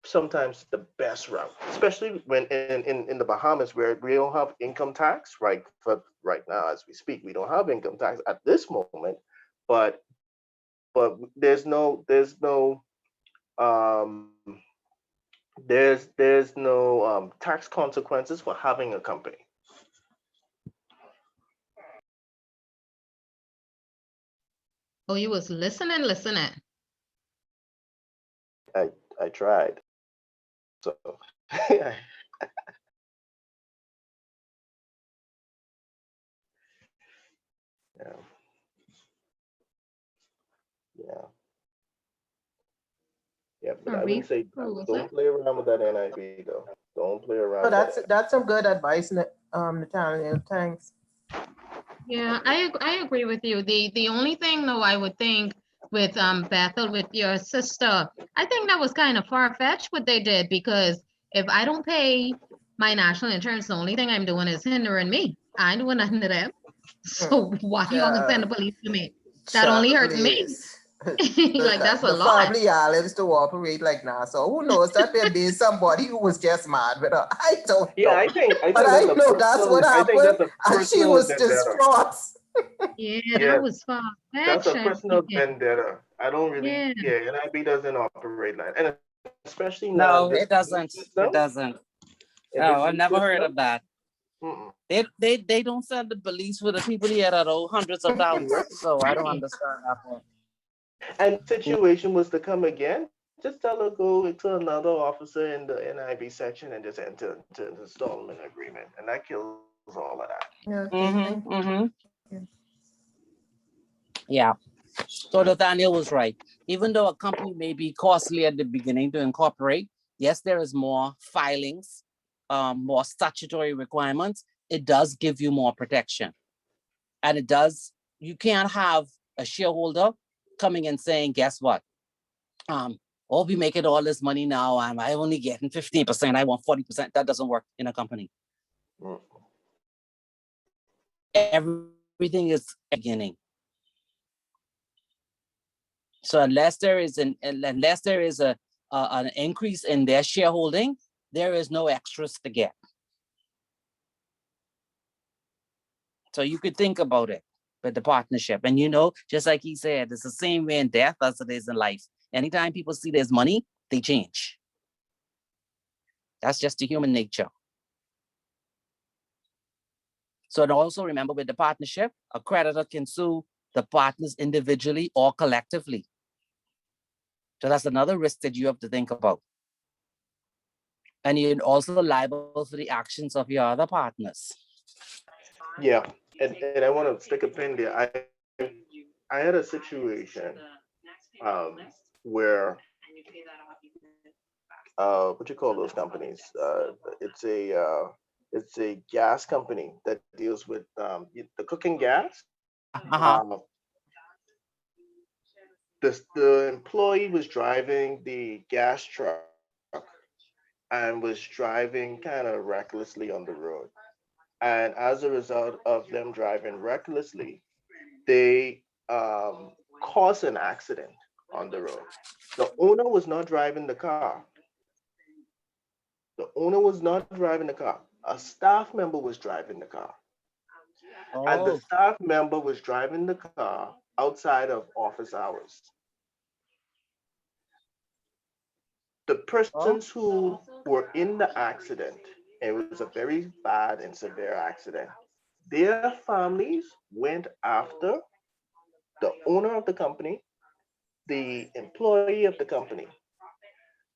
sometimes the best route, especially when in the Bahamas where we don't have income tax, right? For right now, as we speak, we don't have income tax at this moment, but um there's no tax consequences for having a company. Oh, you was listening. I tried. So yeah. Yeah, but I wouldn't say don't play around with that NIV though. Don't play around So with that. that's some good advice, Natalia. Thanks. Yeah, I agree with you. The only thing though I would think with Bethel with your sister, I think that was kind of far-fetched what they did, because if I don't pay my national insurance, the only thing I'm doing is hindering me. I ain't doing nothing to them. So why you gonna send the police to me? That only hurt me. Like that's a The lot. family olives to operate like now. So who knows? That may be somebody who was just mad with her. I don't know. I think But I know that's what I think happened. that's a And she personal was vendetta. distraught. Yeah, Yeah, that was far-fetched. that's a personal vendetta. I don't really, Yeah. NIB doesn't operate like, and especially now No, this it doesn't. system. It doesn't. In No, this I've new never heard system, of that. They don't send the police for the people here that owe hundreds of thousands. So I don't understand that one. and the situation was to come again, just tell her go to another officer in the NIB section and just enter into an installment agreement, and that kills all of that. Yeah. So Nathaniel was right. Even though a company may be costly at the beginning to incorporate, yes, there is more filings, more statutory requirements. It does give you more protection. And it does, you can't have a shareholder coming and saying, guess what? Oh, we making all this money now and I only getting 15%, I want 40%. That doesn't work in a company. Everything is beginning. So unless there is an increase in their shareholding, there is no extras to get. So you could think about it with the partnership. And just like he said, it's the same way in death as it is in life. Anytime people see there's money, they change. That's just the human nature. So and also remember with the partnership, a creditor can sue the partners individually or collectively. So that's another risk that you have to think about. And you're also liable for the actions of your other partners. Yeah, and I want to stick a pin there. I had a situation where what you call those companies? It's a gas company that deals with the cooking gas. The employee was driving the gas truck and was driving kind of recklessly on the road. And as a result of them driving recklessly, they caused an accident on the road. The owner was not driving the car. The owner was not driving the car. A staff member was driving the car. And the staff member was driving the car outside of office hours. The persons who were in the accident, it was a very bad and severe accident, their families went after the owner of the company, the employee of the company.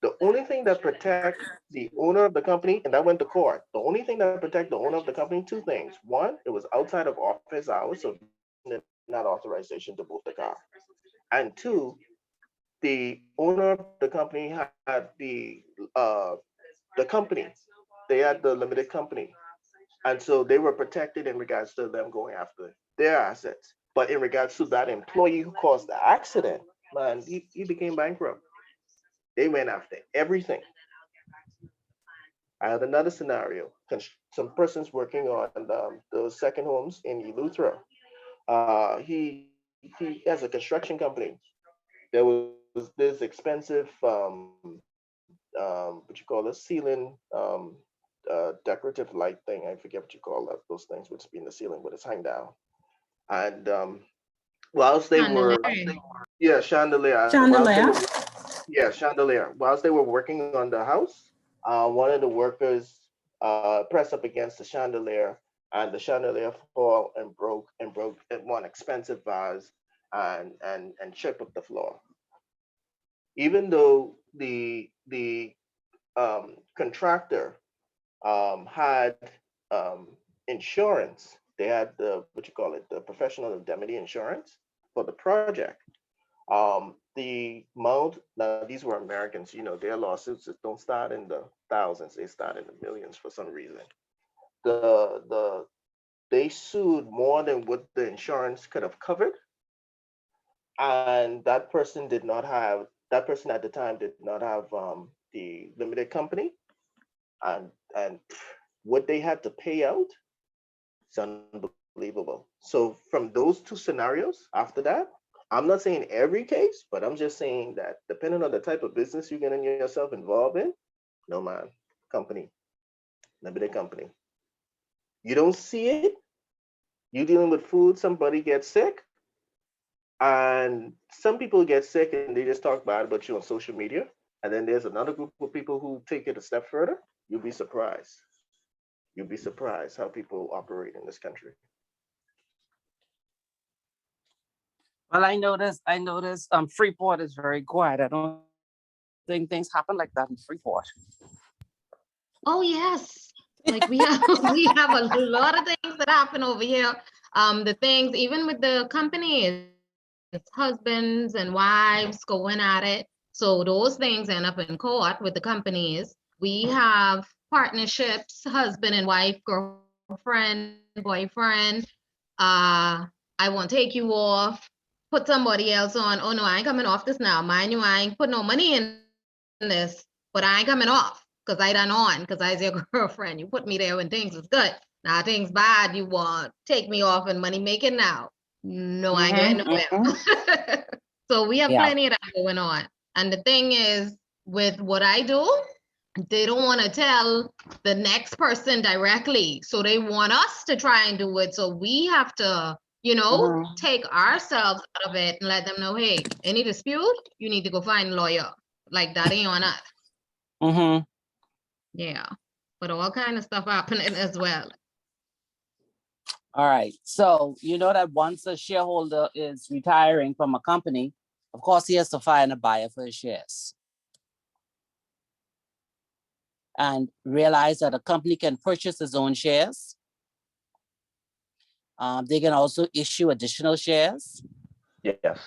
The only thing that protect the owner of the company, and that went to court, the only thing that protect the owner of the company, two things. One, it was outside of office hours, so not authorization to move the car. And two, the owner of the company had the company. They had the limited company. And so they were protected in regards to them going after their assets. But in regards to that employee who caused the accident, man, he became bankrupt. They went after everything. I had another scenario. Some persons working on the second homes in Eleuthera. He has a construction company. There was this expensive what you call a ceiling decorative light thing. I forget what you call that. Those things which be in the ceiling, but it's hang down. And whilst they were, yeah, chandelier. Chandelier. Yeah, chandelier. Whilst they were working on the house, one of the workers pressed up against the chandelier, and the chandelier fall and broke at one expensive vase and chipped up the floor. Even though the contractor had insurance, they had the what you call it, the professional indemnity insurance for the project. The amount, now these were Americans, you know, their lawsuits don't start in the thousands, they start in the millions for some reason. They sued more than what the insurance could have covered. And that person at the time did not have the limited company. And what they had to pay out, it's unbelievable. So from those two scenarios, after that, I'm not saying every case, but I'm just saying that depending on the type of business you're getting yourself involved in, no man, company, limited company. You don't see it. You're dealing with food, somebody gets sick, and some people get sick and they just talk bad about you on social media. And then there's another group of people who take it a step further. You'll be surprised. You'll be surprised how people operate in this country. Well, I noticed Freeport is very quiet. I don't think things happen like that in Freeport. Oh, yes. Like we have a lot of things that happen over here. The things, even with the companies, husbands and wives going at it. So those things end up in court with the companies. We have partnerships, husband and wife, girlfriend, boyfriend. I won't take you off. Put somebody else on. Oh no, I ain't coming off this now. Mind you, I ain't put no money in this, but I ain't coming off because I done on because I's your girlfriend. You put me there when things is good. Now things bad, you want take me off and money making now. No, I ain't going nowhere. So we have plenty of that going on. And the thing is, with what I do, they don't want to tell the next person directly. So they want us to try and do it. So we have to, you know, take ourselves out of it and let them know, hey, any dispute, you need to go find a lawyer. Like that ain't on us. Yeah. But all kind of stuff happening as well. All right. So you know that once a shareholder is retiring from a company, of course, he has to find a buyer for his shares. And realize that a company can purchase its own shares. They can also issue additional shares. Yes.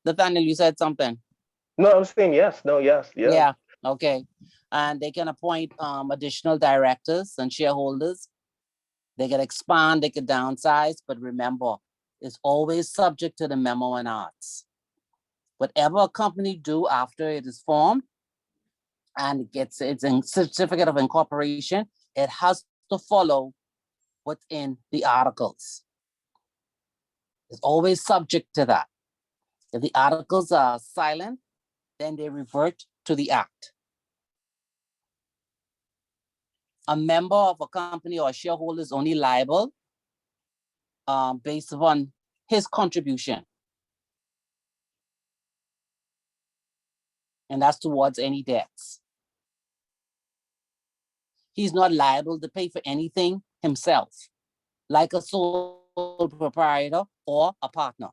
Nathaniel, you said something. No, I'm saying yes. No, yes. Yeah. Yeah. Okay. And they can appoint additional directors and shareholders. They can expand, they can downsize, but remember, it's always subject to the memo and arts. Whatever a company do after it is formed and it gets its certificate of incorporation, it has to follow what's in the articles. It's always subject to that. If the articles are silent, then they revert to the act. A member of a company or a shareholder is only liable based upon his contribution. And that's towards any debts. He's not liable to pay for anything himself, like a sole proprietor or a partner.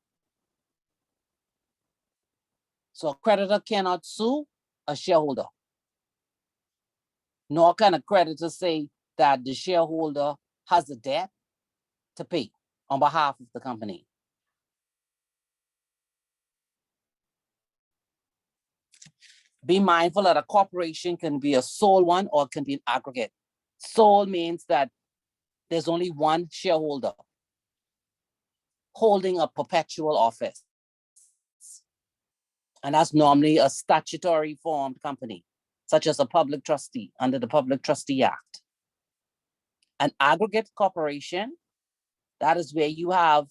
So a creditor cannot sue a shareholder, nor can a creditor say that the shareholder has a debt to pay on behalf of the company. Be mindful that a corporation can be a sole one or it can be an aggregate. Sole means that there's only one shareholder holding a perpetual office. And that's normally a statutory formed company, such as a public trustee under the Public Trustee Act. An aggregate corporation, that is where you have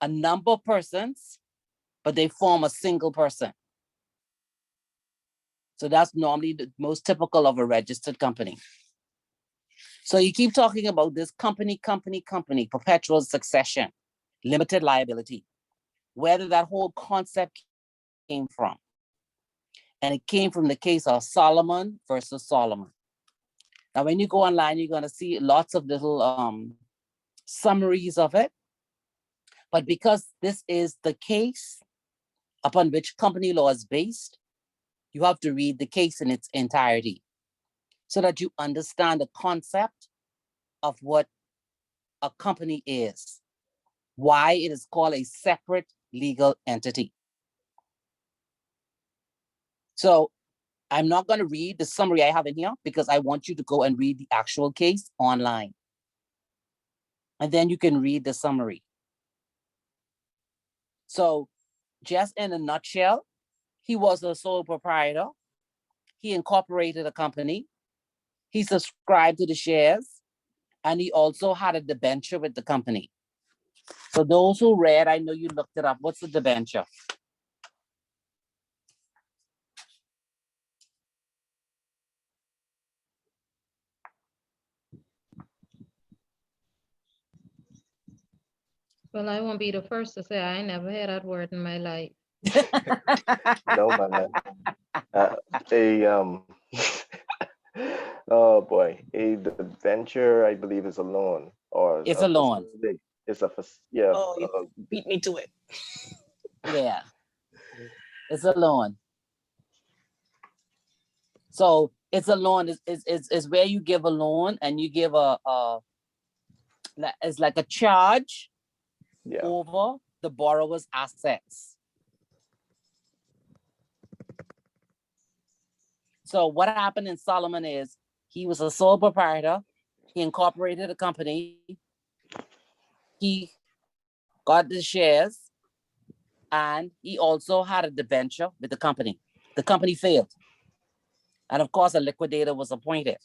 a number of persons, but they form a single person. So that's normally the most typical of a registered company. So you keep talking about this company, perpetual succession, limited liability, whether that whole concept came from. And it came from the case of Solomon versus Solomon. Now, when you go online, you're gonna see lots of little summaries of it. But because this is the case upon which company law is based, you have to read the case in its entirety so that you understand the concept of what a company is, why it is called a separate legal entity. So I'm not going to read the summary I have in here because I want you to go and read the actual case online. And then you can read the summary. So just in a nutshell, he was a sole proprietor. He incorporated a company. He subscribed to the shares, and he also had a debenture with the company. So those who read, I know you looked it up. What's the debenture? Well, I won't be the first to say I never heard that word in my life. No, my man. Oh boy, a debenture, I believe, is a loan or It's a loan. facility. It's a yeah. Oh, you beat me to it. Yeah, it's a loan. So it's a loan. It's where you give a loan and you give it's like a charge over the borrower's assets. So what happened in Solomon is he was a sole proprietor. He incorporated a company. He got the shares and he also had a debenture with the company. The company failed. And of course, a liquidator was appointed.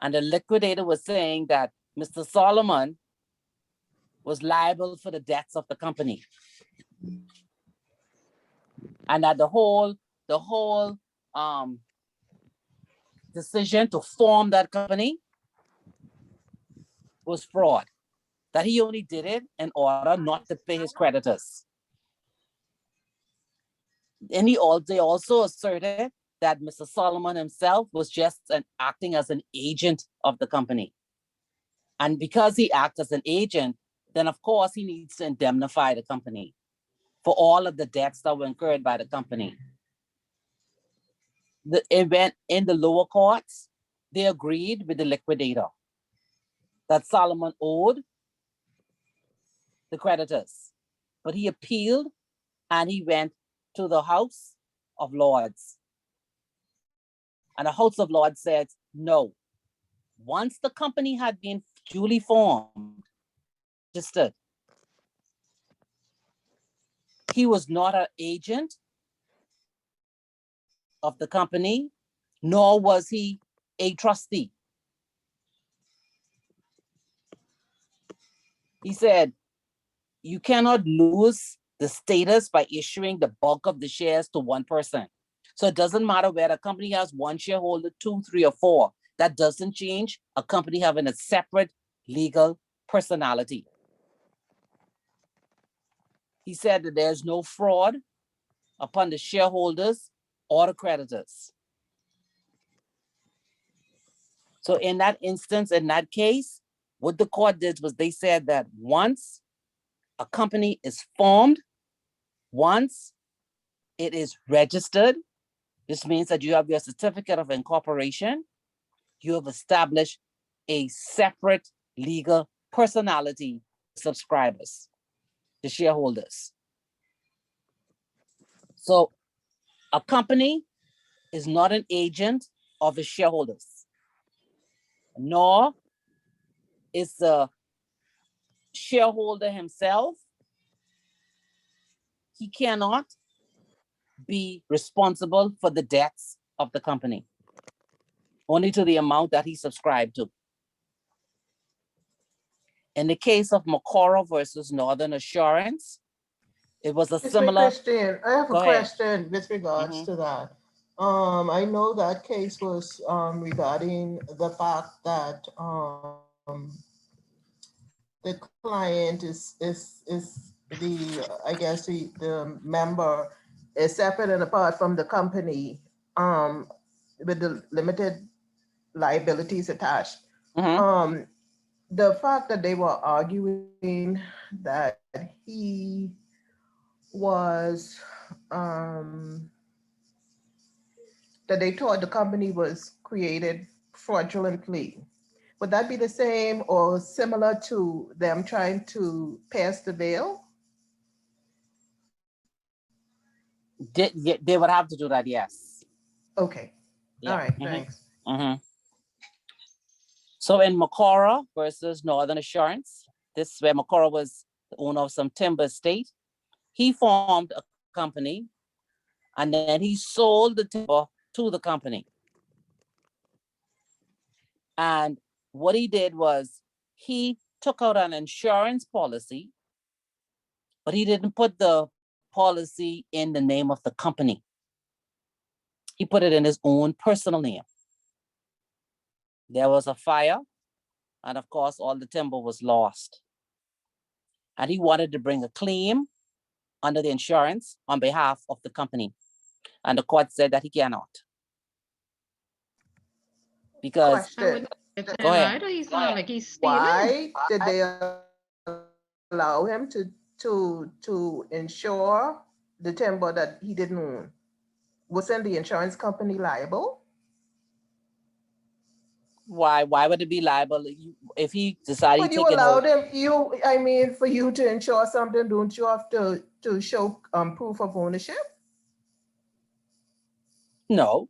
And the liquidator was saying that Mr. Solomon was liable for the debts of the company. And that the whole decision to form that company was fraud. That he only did it in order not to pay his creditors. And they also asserted that Mr. Solomon himself was just acting as an agent of the company. And because he acts as an agent, then of course he needs to indemnify the company for all of the debts that were incurred by the company. The event in the lower courts, they agreed with the liquidator that Solomon owed the creditors, but he appealed and he went to the House of Lords. And the House of Lords said, no, once the company had been duly formed, registered, he was not an agent of the company, nor was he a trustee. He said, you cannot lose the status by issuing the bulk of the shares to one person. So it doesn't matter whether a company has one shareholder, 2, 3, or 4. That doesn't change a company having a separate legal personality. He said that there's no fraud upon the shareholders or the creditors. So in that instance, in that case, what the court did was they said that once a company is formed, once it is registered, this means that you have your certificate of incorporation, you have established a separate legal personality subscribers, the shareholders. So a company is not an agent of the shareholders, nor is the shareholder himself. He cannot be responsible for the debts of the company, only to the amount that he subscribed to. In the case of Macora versus Northern Assurance, it was a Excuse me, similar. Christine, I have a Go ahead. question with regards Mhm. to that. I know that case was regarding the fact that the client is the, I guess the member is separate and apart from the company with the limited liabilities attached. Mhm. The fact that they were arguing that he was that they thought the company was created fraudulently. Would that be the same or similar to them trying to pass the veil? They would have to do that, yes. Okay. Yeah. All right, Mhm. thanks. Mhm. So in Macora versus Northern Assurance, this is where Macora was the owner of some timber estate. He formed a company and then he sold the timber to the company. And what he did was he took out an insurance policy, but he didn't put the policy in the name of the company. He put it in his own personal name. There was a fire, and of course, all the timber was lost. And he wanted to bring a claim under the insurance on behalf of the company. And the court said that he cannot. Because, Question. go ahead. Like he's stealing. Why did they allow him to insure the timber that he didn't own? Wasn't the insurance company liable? Why would it be liable if he decided When to you take it allow out? them, I mean, for you to insure something, don't you have to show proof of ownership? No,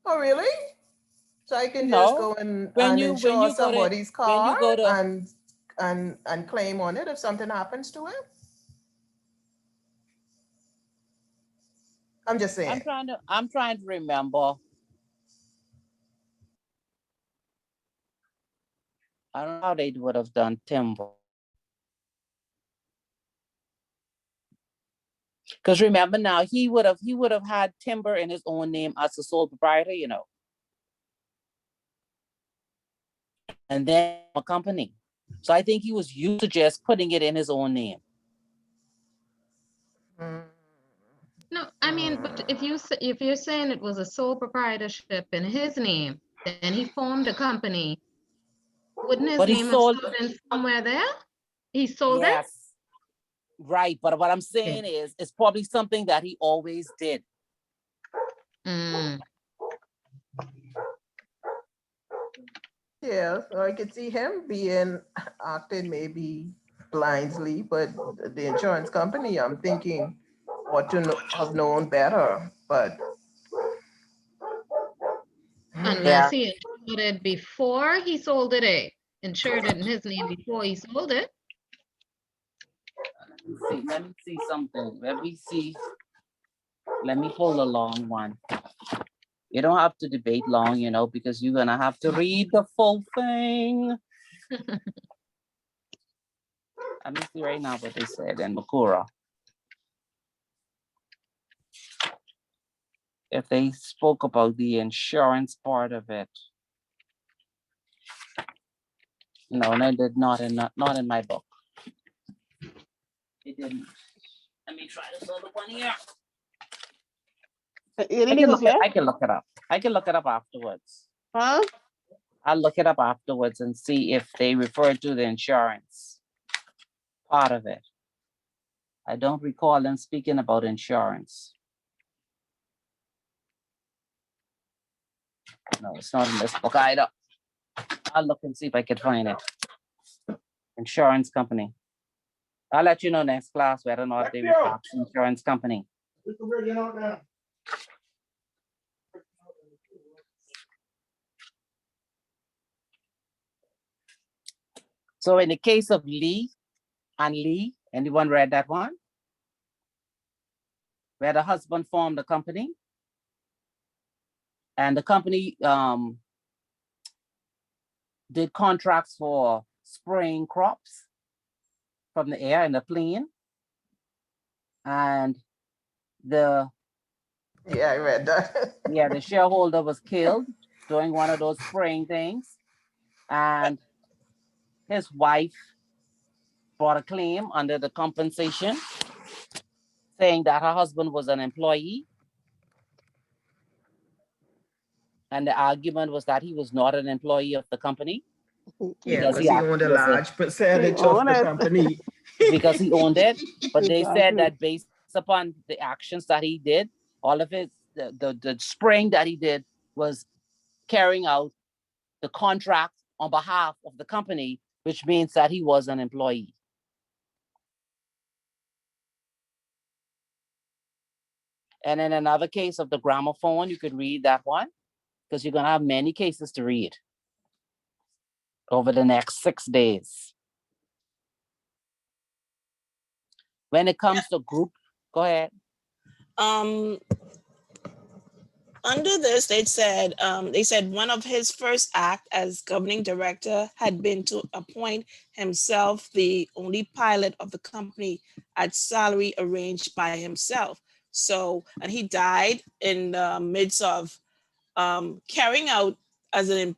Oh, really? So I can just no. go and When you insure go to somebody's car go to and claim on it if something happens to it? I'm just saying. I'm trying to remember. I don't know how they would have done timber. Because remember now, he would have had timber in his own name as a sole proprietor, you know. And then a company. So I think he was used to just putting it in his own name. No, I mean, but if you're saying it was a sole proprietorship in his name, then he formed a company. Wouldn't his But he name have sold. still been somewhere there? He sold it? Yes. Right. But what I'm saying is, it's probably something that he always did. Yeah, so I could see him being acting maybe blindly, but the insurance company, I'm thinking, ought to have known better, but. Unless he insured it before he sold it, insured it in his name before he sold it. Let me see something. Let me see. Let me pull a long one. You don't have to debate long, you know, because you're gonna have to read the full thing. Let me see right now what they said in Macora. If they spoke about the insurance part of it. No, they did not in my book. It didn't. Let me try this other one here. I can look it up. I can look it up afterwards. Huh? I'll look it up afterwards and see if they refer to the insurance part of it. I don't recall them speaking about insurance. No, it's not in this book either. I'll look and see if I can find it. Insurance company. I'll let you know next class whether or not they refer to insurance company. So in the case of Lee and Lee, anyone read that one? where the husband formed a company. And the company did contracts for spraying crops from the air in the plane. And the Yeah, I read that. yeah, the shareholder was killed doing one of those spraying things. And his wife brought a claim under the compensation, saying that her husband was an employee. And the argument was that he was not an employee of the company. Yeah, because he actually owned a was large percentage He of owned the it. company. because he owned it. But they said Exactly. that based upon the actions that he did, all of it, the spraying that he did was carrying out the contract on behalf of the company, which means that he was an employee. And in another case of the gramophone, you could read that one because you're gonna have many cases to read over the next 6 days. When it comes to group, go ahead. Under this, they said one of his first act as governing director had been to appoint himself the only pilot of the company at salary arranged by himself. So, and he died in the midst of carrying out as an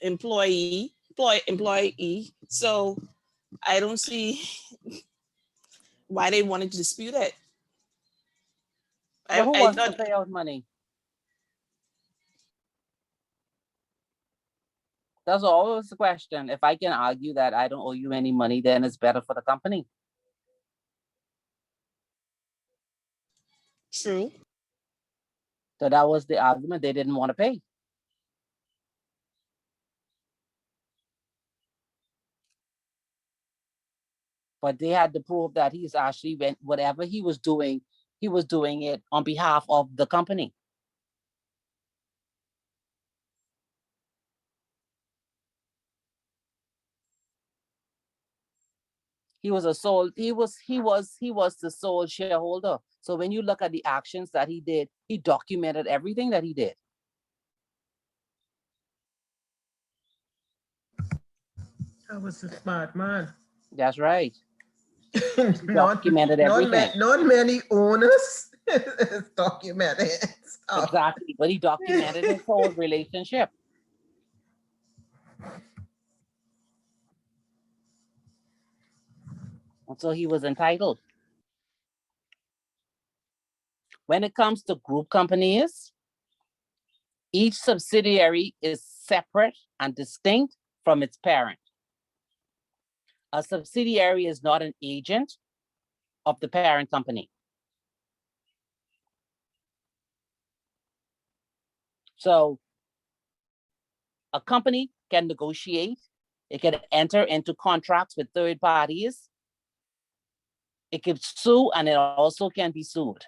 employee. So I don't see why they wanted to dispute it. But who I wants to thought pay out money? That's always the question. If I can argue that I don't owe you any money, then it's better for the company. true. So that was the argument. They didn't want to pay. But they had to prove that he's actually whatever he was doing it on behalf of the company. He was the sole shareholder. So when you look at the actions that he did, he documented everything that he did. I was a smart man. That's right. Not Documented everything. not many owners documented stuff. Exactly, but he documented his whole relationship. And so he was entitled. When it comes to group companies, each subsidiary is separate and distinct from its parent. A subsidiary is not an agent of the parent company. So a company can negotiate, it can enter into contracts with third parties, it can sue, and it also can be sued.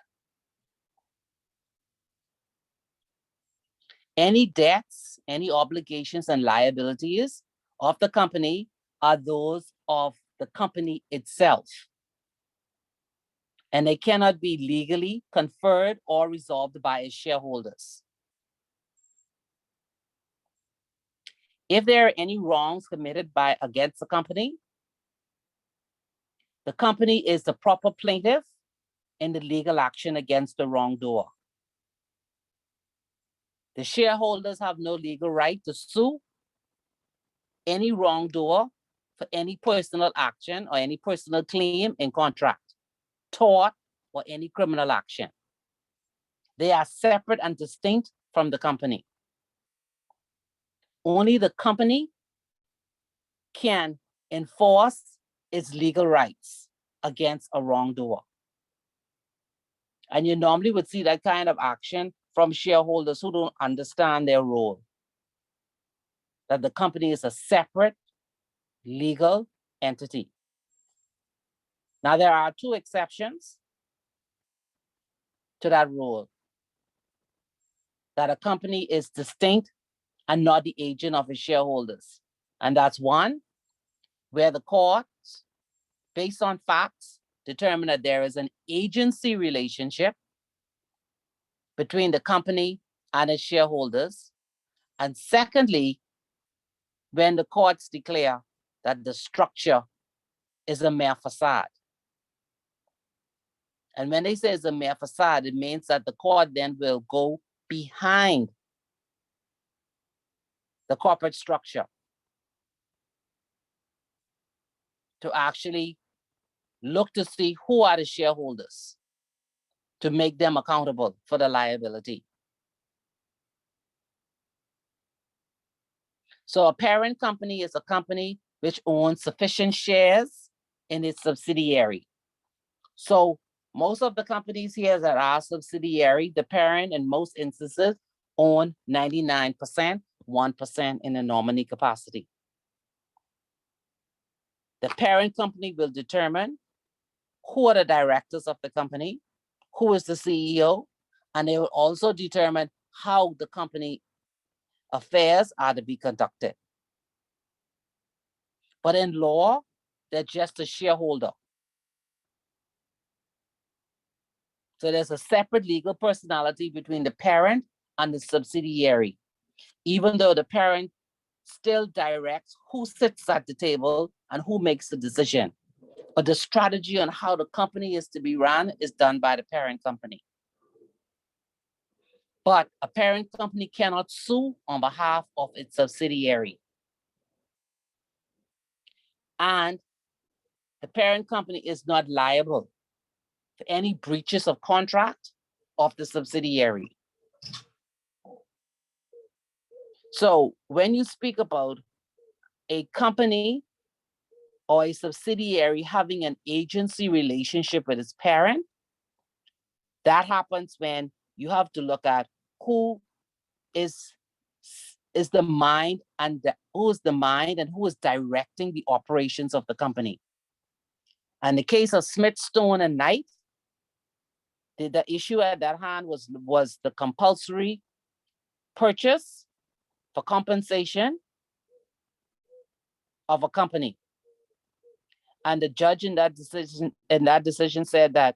Any debts, any obligations and liabilities of the company are those of the company itself. And they cannot be legally conferred or resolved by its shareholders. If there are any wrongs committed against the company is the proper plaintiff in the legal action against the wrongdoer. The shareholders have no legal right to sue any wrongdoer for any personal action or any personal claim in contract, tort, or any criminal action. They are separate and distinct from the company. Only the company can enforce its legal rights against a wrongdoer. And you normally would see that kind of action from shareholders who don't understand their role. That the company is a separate legal entity. Now, there are two exceptions to that rule. That a company is distinct and not the agent of its shareholders. And that's one, where the courts, based on facts, determine that there is an agency relationship between the company and its shareholders. And secondly, when the courts declare that the structure is a mere facade. And when they say it's a mere facade, it means that the court then will go behind the corporate structure to actually look to see who are the shareholders to make them accountable for the liability. So a parent company is a company which owns sufficient shares in its subsidiary. So most of the companies here that are subsidiary, the parent in most instances own 99%, 1% in a nominee capacity. The parent company will determine who are the directors of the company, who is the CEO, and they will also determine how the company affairs are to be conducted. But in law, they're just a shareholder. So there's a separate legal personality between the parent and the subsidiary, even though the parent still directs who sits at the table and who makes the decision. But the strategy on how the company is to be run is done by the parent company. But a parent company cannot sue on behalf of its subsidiary. And the parent company is not liable for any breaches of contract of the subsidiary. So when you speak about a company or a subsidiary having an agency relationship with its parent, that happens when you have to look at who is the mind and who is the mind and who is directing the operations of the company. And the case of Smith, Stone, and Knight, the issue at that hand was the compulsory purchase for compensation of a company. And the judge in that decision said that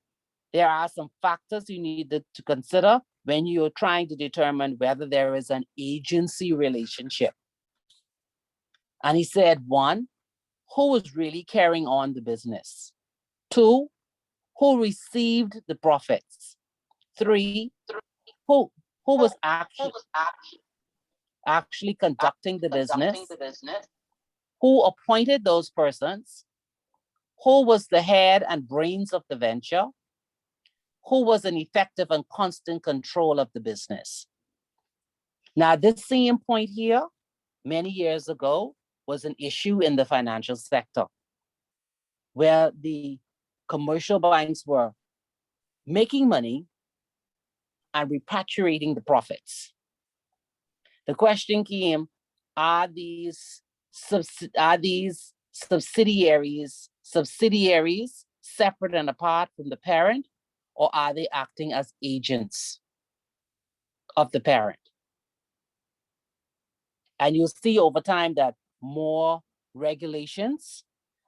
there are some factors you needed to consider when you're trying to determine whether there is an agency relationship. And he said, 1, who was really carrying on the business? 2, who received the profits? 3, who was actually conducting the business? Who appointed those persons? Who was the head and brains of the venture? Who was an effective and constant control of the business? Now, this same point here, many years ago, was an issue in the financial sector, where the commercial banks were making money and repatriating the profits. The question came, are these subsidiaries separate and apart from the parent, or are they acting as agents of the parent? And you'll see over time that more regulations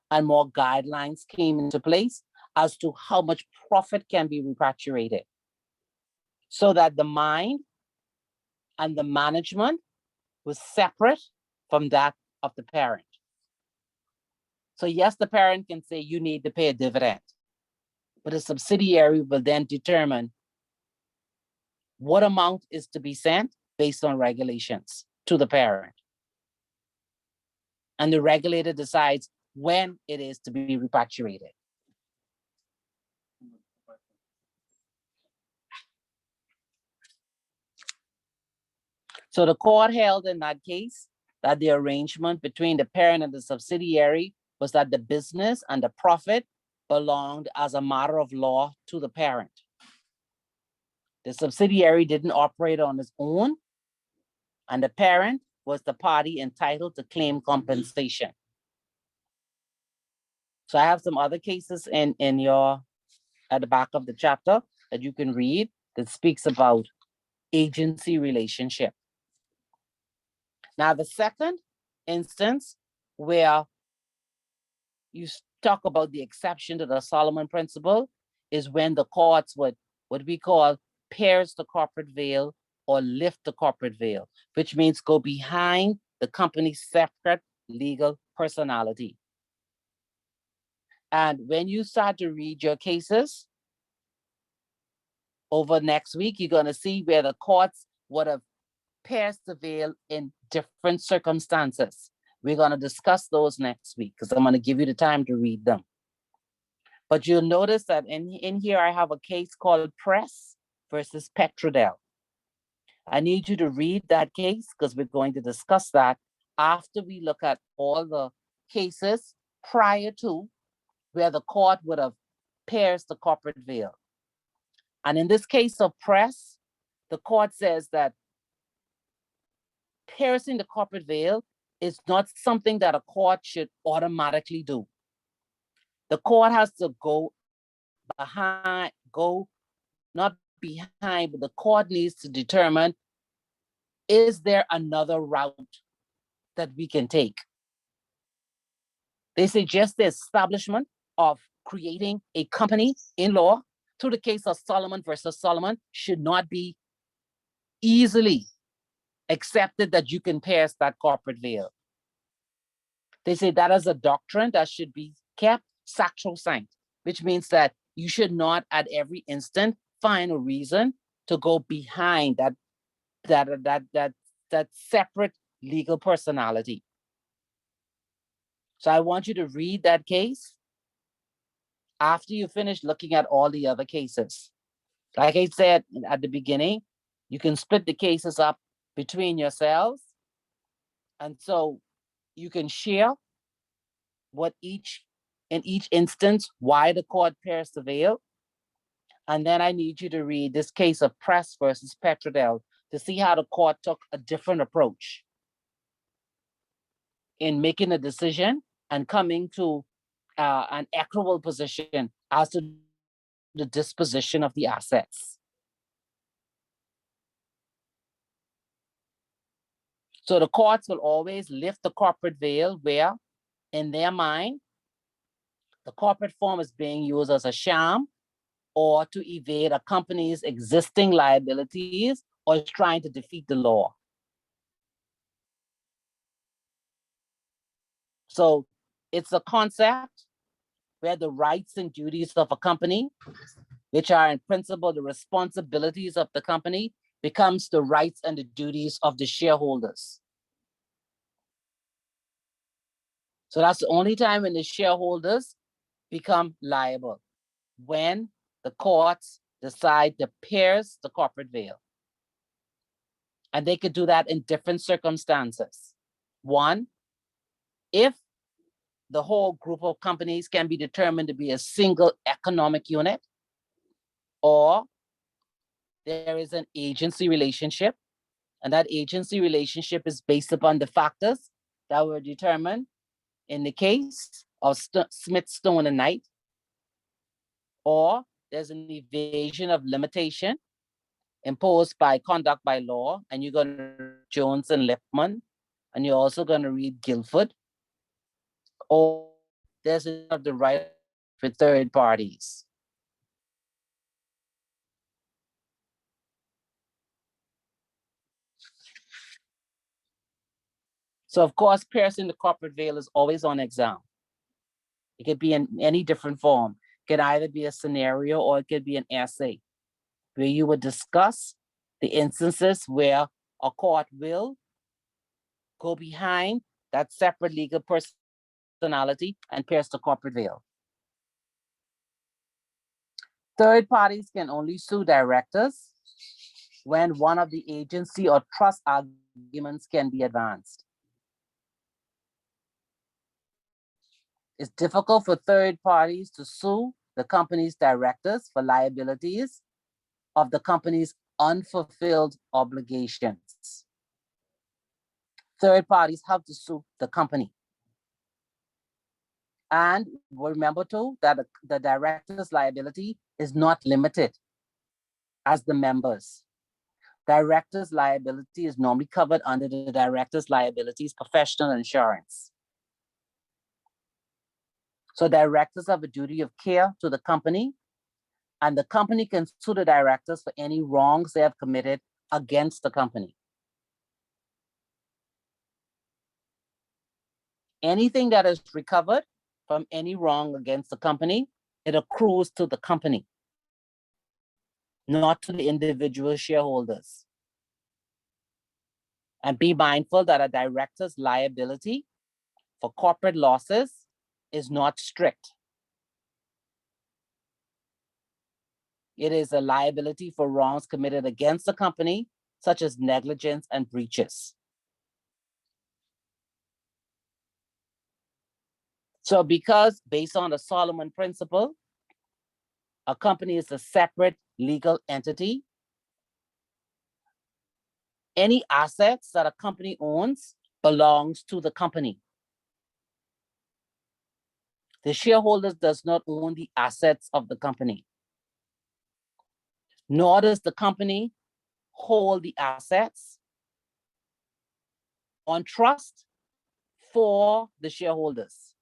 and more guidelines came into place as to how much profit can be repatriated, so that the mind and the management was separate from that of the parent. So yes, the parent can say you need to pay a dividend, but a subsidiary will then determine what amount is to be sent based on regulations to the parent. And the regulator decides when it is to be repatriated. So the court held in that case that the arrangement between the parent and the subsidiary was that the business and the profit belonged as a matter of law to the parent. The subsidiary didn't operate on its own, and the parent was the party entitled to claim compensation. So I have some other cases at the back of the chapter that you can read that speaks about agency relationship. Now, the second instance where you talk about the exception to the Solomon principle is when the courts would, what we call, pierce the corporate veil or lift the corporate veil, which means go behind the company's separate legal personality. And when you start to read your cases over next week, you're going to see where the courts would have pierced the veil in different circumstances. We're going to discuss those next week because I'm going to give you the time to read them. But you'll notice that in here, I have a case called Press versus Petrodel. I need you to read that case because we're going to discuss that after we look at all the cases prior to where the court would have pierced the corporate veil. And in this case of Press, the court says that piercing the corporate veil is not something that a court should automatically do. The court has to go not behind, but the court needs to determine, is there another route that we can take? They suggest the establishment of creating a company in law through the case of Solomon versus Solomon should not be easily accepted that you can pierce that corporate veil. They say that is a doctrine that should be kept sacrosanct, which means that you should not at every instant find a reason to go behind that separate legal personality. So I want you to read that case after you finish looking at all the other cases. Like I said at the beginning, you can split the cases up between yourselves. And so you can share what in each instance, why the court pierced the veil. And then I need you to read this case of Press versus Petrodel to see how the court took a different approach in making a decision and coming to an equitable position as to the disposition of the assets. So the courts will always lift the corporate veil where, in their mind, the corporate form is being used as a sham or to evade a company's existing liabilities or is trying to defeat the law. So it's a concept where the rights and duties of a company, which are in principle the responsibilities of the company, becomes the rights and the duties of the shareholders. So that's the only time when the shareholders become liable, when the courts decide to pierce the corporate veil. And they could do that in different circumstances. One, if the whole group of companies can be determined to be a single economic unit, or there is an agency relationship, and that agency relationship is based upon the factors that were determined in the case of Smith, Stone, and Knight, or there's an evasion of limitation imposed by conduct by law, and you're going to read Jones and Lipman, and you're also going to read Guilford, or there's the right for third parties. So of course, piercing the corporate veil is always on exam. It could be in any different form. It could either be a scenario or it could be an essay where you would discuss the instances where a court will go behind that separate legal personality and pierce the corporate veil. Third parties can only sue directors when one of the agency or trust arguments can be advanced. It's difficult for third parties to sue the company's directors for liabilities of the company's unfulfilled obligations. Third parties have to sue the company. And remember too, that the director's liability is not limited as the members. Director's liability is normally covered under the director's liabilities professional insurance. So directors have a duty of care to the company, And the company can sue the directors for any wrongs they have committed against the company. Anything that is recovered from any wrong against the company, it accrues to the company, not to the individual shareholders. And be mindful that a director's liability for corporate losses is not strict. It is a liability for wrongs committed against the company, such as negligence and breaches. So because based on the Solomon principle, a company is a separate legal entity, any assets that a company owns belongs to the company. The shareholders does not own the assets of the company, nor does the company hold the assets on trust for the shareholders.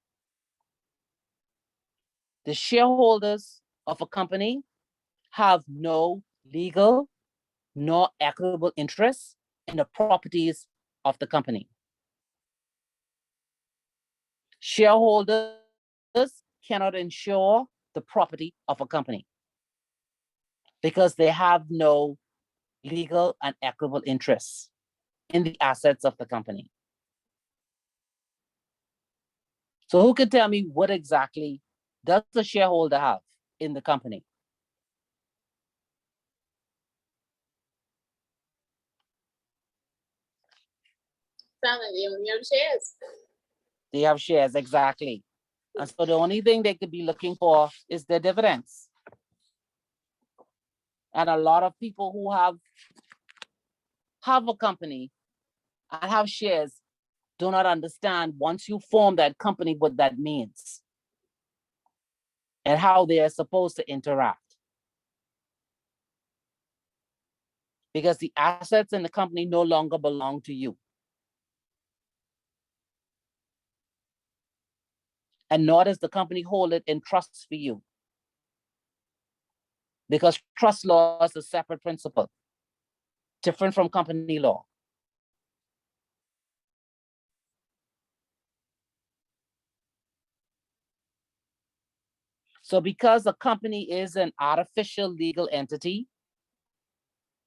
The shareholders of a company have no legal nor equitable interest in the properties of the company. Shareholders cannot insure the property of a company because they have no legal and equitable interests in the assets of the company. So who can tell me what exactly does the shareholder have in the company? Sound like they only have shares. They have shares, exactly. And so the only thing they could be looking for is their dividends. And a lot of people who have a company and have shares do not understand once you form that company what that means and how they are supposed to interact. Because the assets in the company no longer belong to you. And nor does the company hold it in trust for you. Because trust law is a separate principle, different from company law. So because a company is an artificial legal entity,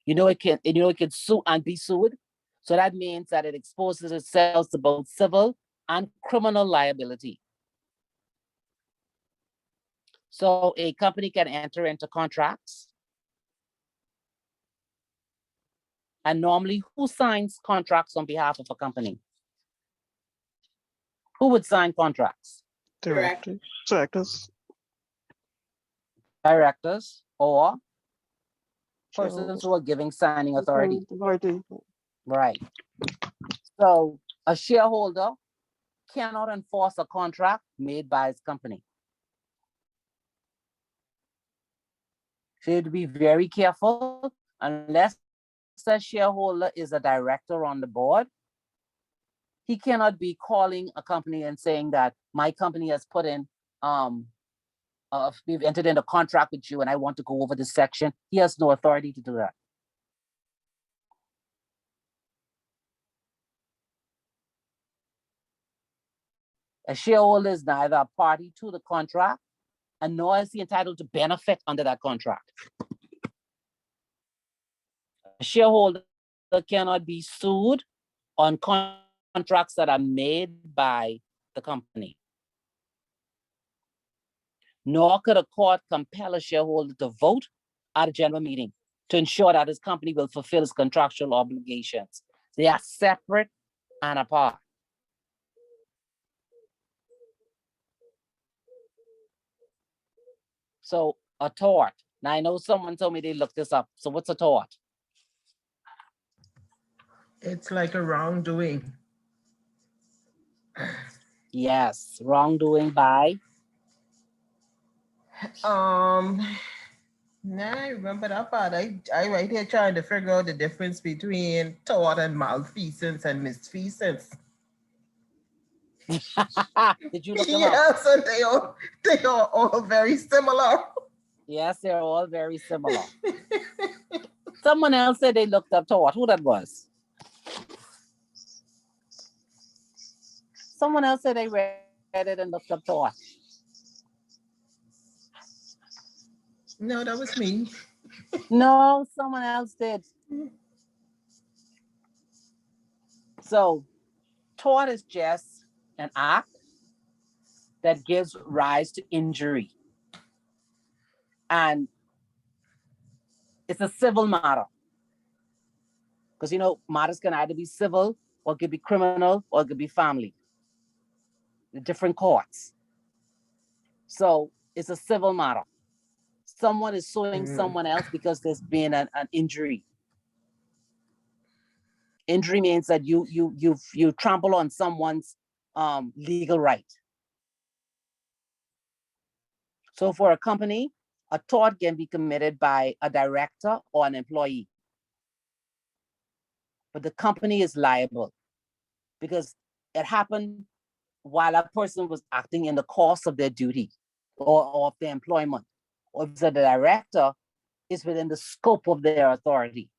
it can sue and be sued. So that means that it exposes itself to both civil and criminal liability. So a company can enter into contracts. And normally, who signs contracts on behalf of a company? Who would sign contracts? Directors. Directors or persons who are giving signing authority. Right. So a shareholder cannot enforce a contract made by his company. So you have to be very careful unless the shareholder is a director on the board. He cannot be calling a company and saying that my company has put in, we've entered into a contract with you and I want to go over this section. He has no authority to do that. A shareholder is neither a party to the contract and nor is he entitled to benefit under that contract. A shareholder cannot be sued on contracts that are made by the company. Nor could a court compel a shareholder to vote at a general meeting to ensure that his company will fulfill its contractual obligations. They are separate and apart. So a tort. Now I know someone told me they looked this up. So what's a tort? It's like a wrongdoing. Yes, wrongdoing by? Now I remember that part. I right here trying to figure out the difference between tort and malfeasance and misfeasance. Did you look them up? Yes, and they are all very similar. Yes, they're all very similar. Someone else said they looked up tort. Who that was? Someone else said they read it and looked up tort. No, that was me. No, someone else did. So tort is just an act that gives rise to injury. And it's a civil matter. Because you know, matters can either be civil, or it could be criminal, or it could be family. The different courts. So it's a civil matter. Someone is suing someone else because there's been an injury. Injury means that you trample on someone's legal right. So for a company, a tort can be committed by a director or an employee. But the company is liable because it happened while a person was acting in the course of their duty or of their employment. Or if the director is within the scope of their authority.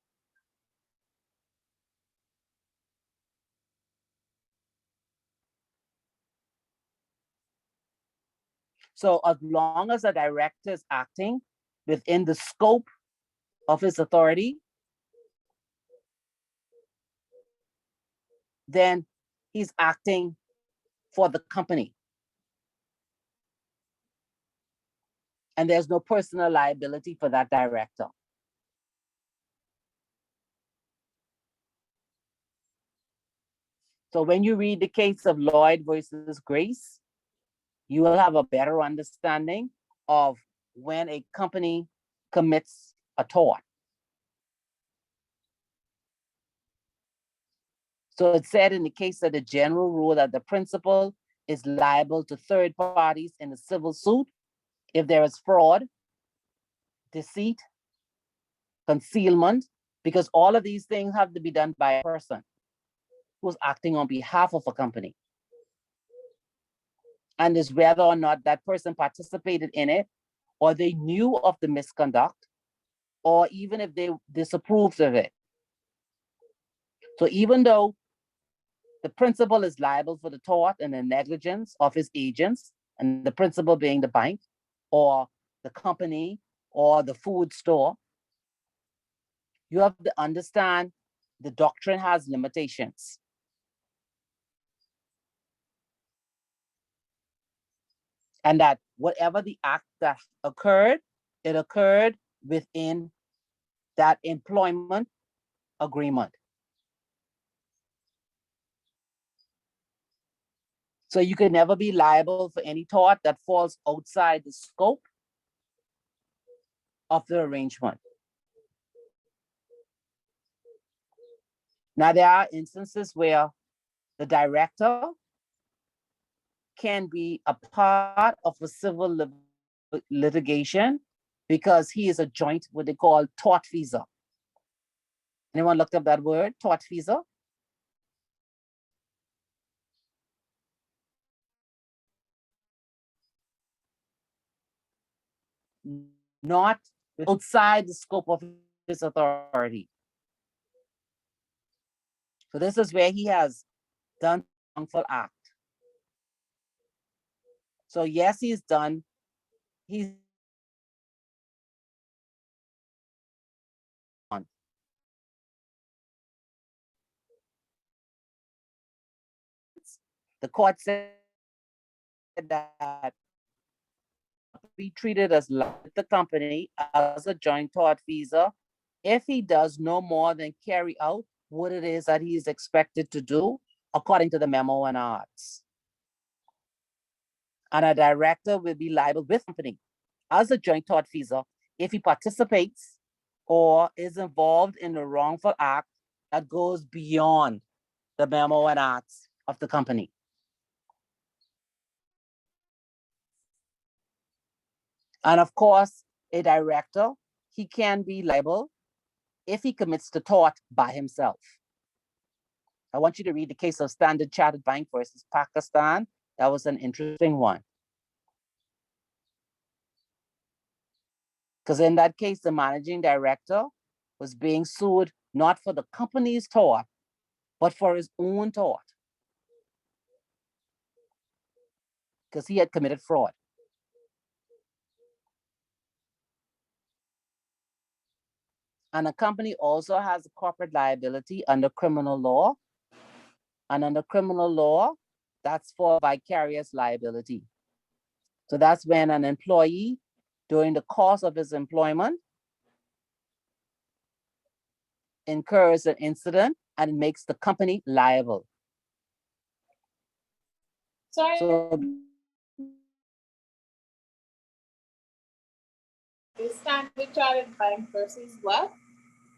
So as long as a director is acting within the scope of his authority, then he's acting for the company. And there's no personal liability for that director. So when you read the case of Lloyd versus Grace, you will have a better understanding of when a company commits a tort. So it said in the case of the general rule that the principal is liable to third parties in a civil suit if there is fraud, deceit, concealment, because all of these things have to be done by a person who's acting on behalf of a company. And is whether or not that person participated in it, or they knew of the misconduct, or even if they disapproved of it. So even though the principal is liable for the tort and the negligence of his agents, and the principal being the bank, or the company, or the food store, you have to understand the doctrine has limitations. And that whatever the act that occurred, it occurred within that employment agreement. So you can never be liable for any tort that falls outside the scope of the arrangement. Now, there are instances where the director can be a part of a civil litigation because he is a joint, what they call tortfeasor. Anyone looked up that word, tortfeasor? Not outside the scope of his authority. So this is where he has done wrongful act. So yes, he's on. The court said that be treated as like the company as a joint tortfeasor if he does no more than carry out what it is that he is expected to do according to the memo and arts. And a director will be liable with company as a joint tortfeasor if he participates or is involved in a wrongful act that goes beyond the memo and arts of the company. And of course, a director, he can be liable if he commits the tort by himself. I want you to read the case of Standard Chartered Bank versus Pakistan. That was an interesting one. Because in that case, the managing director was being sued not for the company's tort, but for his own tort. Because he had committed fraud. And a company also has a corporate liability under criminal law. And under criminal law, that's for vicarious liability. So that's when an employee, during the course of his employment, incurs an incident and makes the company liable. Sorry. So The Standard Chartered Bank versus what?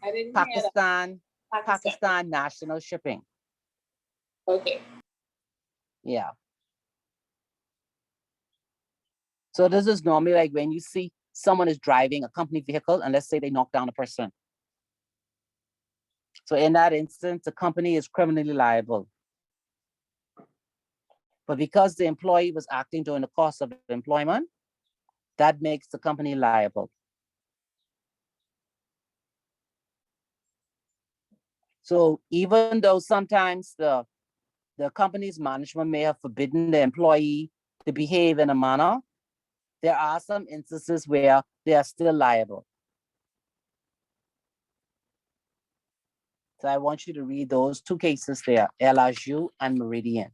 I didn't hear that. Pakistan National Shipping. Okay. Yeah. So this is normally like when you see someone is driving a company vehicle and let's say they knock down a person. So in that instance, the company is criminally liable. But because the employee was acting during the course of employment, that makes the company liable. So even though sometimes the company's management may have forbidden the employee to behave in a manner, there are some instances where they are still liable. So I want you to read those two cases there, LRU and Meridian.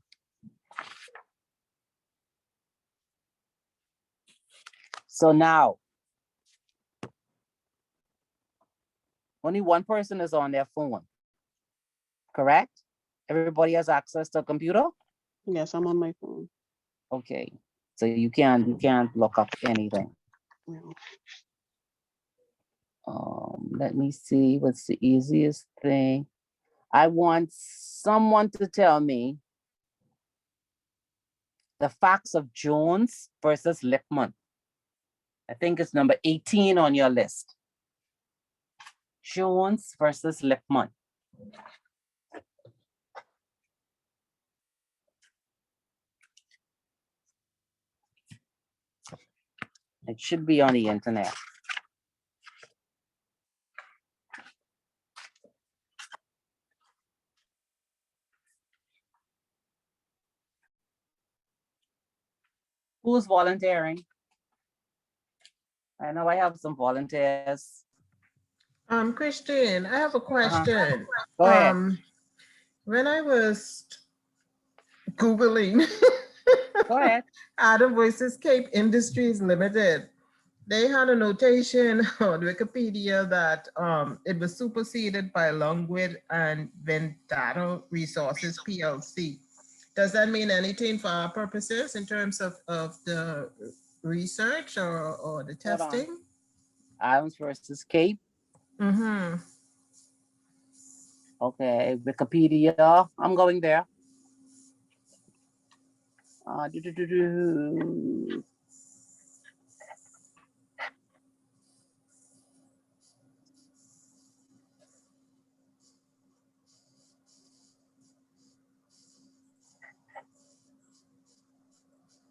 So now, only one person is on their phone, correct? Everybody has access to a computer? Yes, I'm on my phone. Okay, so you can't look up anything. No. Let me see, what's the easiest thing? I want someone to tell me the facts of Jones versus Lippman. I think it's number 18 on your list. Jones versus Lippman. It should be on the internet. Who's volunteering? I know I have some volunteers. Christine, I have a question. Go ahead. When I was Googling Go ahead. Adam Voices Cape Industries Limited, they had a notation on Wikipedia that it was superseded by Longwood and Ventata Resources PLC. Does that mean anything for our purposes in terms of the research or the testing? Adams versus Cape. Mm-hmm. Okay, Wikipedia. I'm going there.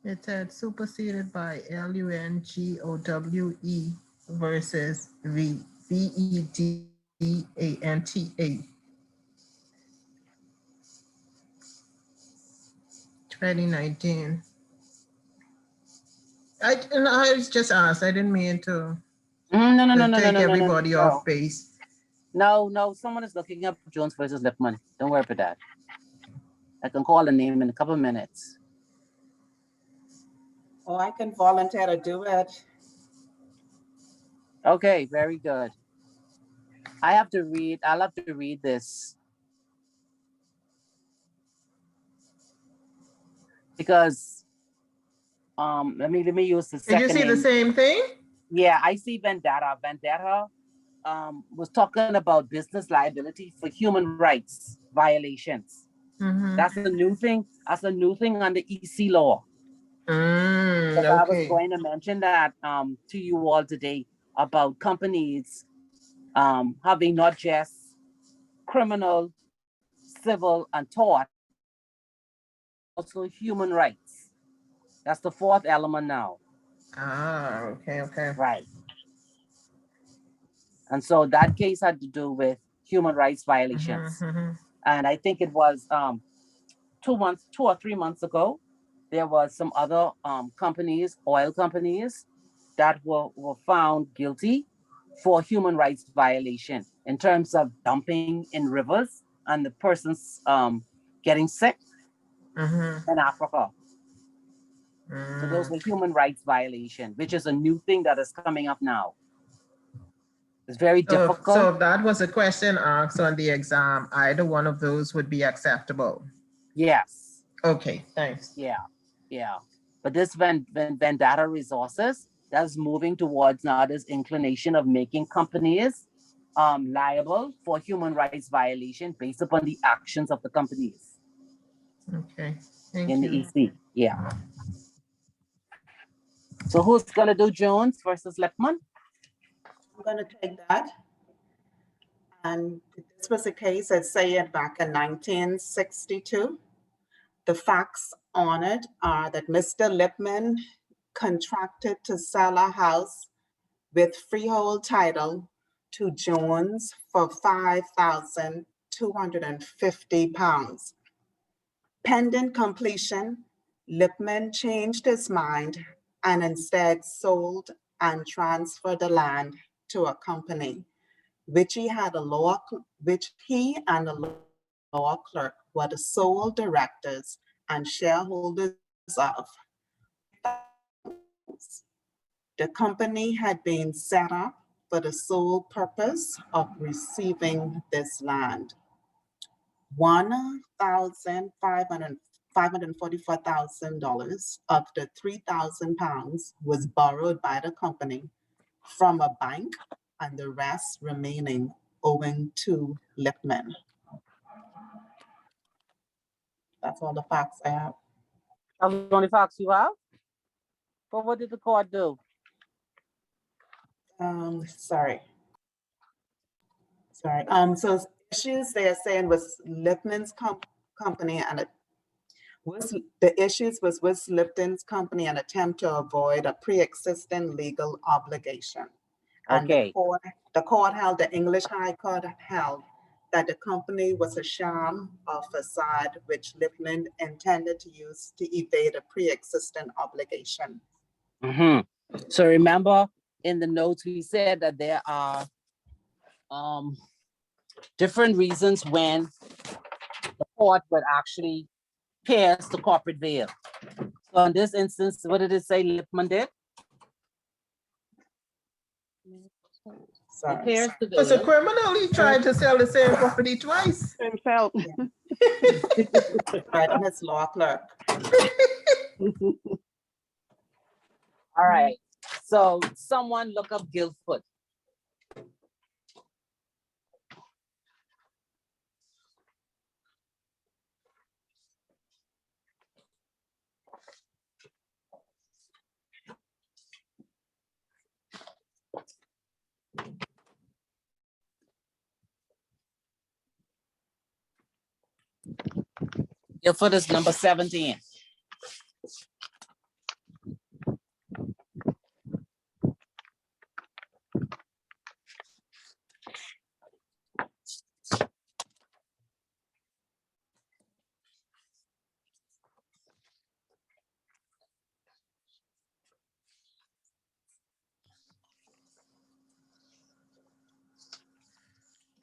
It said superseded by LUNGOWE versus VEDANTA. 2019. I was just asked. I didn't mean to. No, take everybody off base. No, someone is looking up Jones versus Lippman. Don't worry about that. I can call the name in a couple of minutes. Oh, I can volunteer to do it. Okay, very good. I'll have to read this. Because let me use the second. Did you see the same thing? Yeah, I see Vendetta. Vendetta was talking about business liability for human rights violations. Mm-hmm. That's a new thing. That's a new thing under EC law. Okay. I was going to mention that to you all today about companies having not just criminal, civil, and tort, also human rights. That's the fourth element now. Ah, okay. Right. And so that case had to do with human rights violations. And I think it was 2 or 3 months ago, there was some other companies, oil companies, that were found guilty for human rights violation in terms of dumping in rivers and the person's getting sick in Africa. So those were human rights violation, which is a new thing that is coming up now. It's very difficult. So if that was a question asked on the exam, either one of those would be acceptable. Yes. Okay, thanks. Yeah. But this Vendetta Resources, that's moving towards now this inclination of making companies liable for human rights violation based upon the actions of the companies. Okay, thank in you. the EC. Yeah. So who's gonna do Jones versus Lippman? I'm going to take that. And this was a case, I say it back in 1962. The facts on it are that Mr. Lippman contracted to sell a house with freehold title to Jones for £5,250. Pending completion, Lippman changed his mind and instead sold and transferred the land to a company, which he and the law clerk were the sole directors and shareholders of. The company had been set up for the sole purpose of receiving this land. $1,544,000 of the £3,000 was borrowed by the company from a bank, and the rest remaining owing to Lippman. That's all the facts I have. That's the only facts you have? But what did the court do? Sorry. So issues they're saying was Lippman's company and the issues was with Lipton's company an attempt to avoid a pre-existing legal obligation. And Okay. the court held, the English High Court held that the company was a sham or facade which Lippman intended to use to evade a pre-existing obligation. So remember in the notes, we said that there are different reasons when the court would actually pierce the corporate veil. So in this instance, what did it say Lippman did? It pierced the As a veil. criminal, he tried to sell the same property twice. Himself. Right on his law clerk. All right. So someone look up Guildford. Guildford is number 17.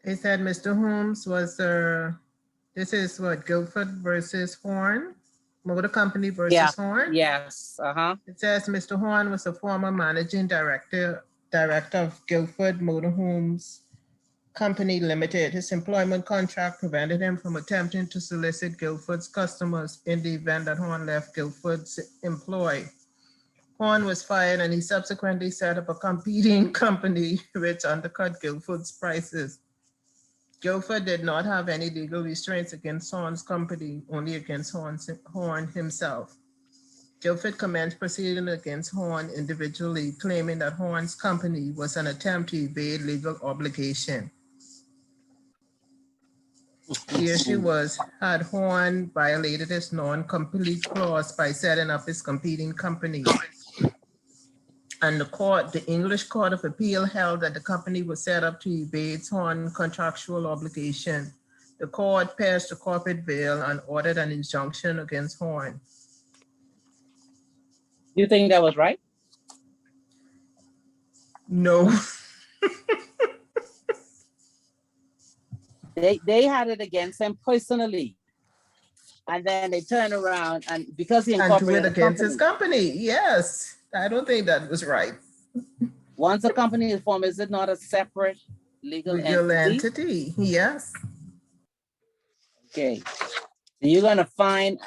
They said Mr. Holmes was, this is what, Guildford versus Horn? Motor Company versus Horn? Yes. It says Mr. Horn was a former managing director of Guildford Motorhomes Company Limited. His employment contract prevented him from attempting to solicit Guildford's customers in the event that Horn left Guildford's employ. Horn was fired and he subsequently set up a competing company which undercut Guildford's prices. Guildford did not have any legal restraints against Horn's company, only against Horn himself. Guildford commenced proceedings against Horn individually, claiming that Horn's company was an attempt to evade legal obligation. The issue was, had Horn violated his non-compete clause by setting up his competing company? And the English Court of Appeal held that the company was set up to evade Horn contractual obligation. The court passed the corporate veil and ordered an injunction against Horn. You think that was right? No. They had it against him personally. And then they turn around and because he And do it incorporated a against his company. company, yes. I don't think that was right. Once a company is formed, is it not a separate legal entity? Yes. Okay. You're gonna find,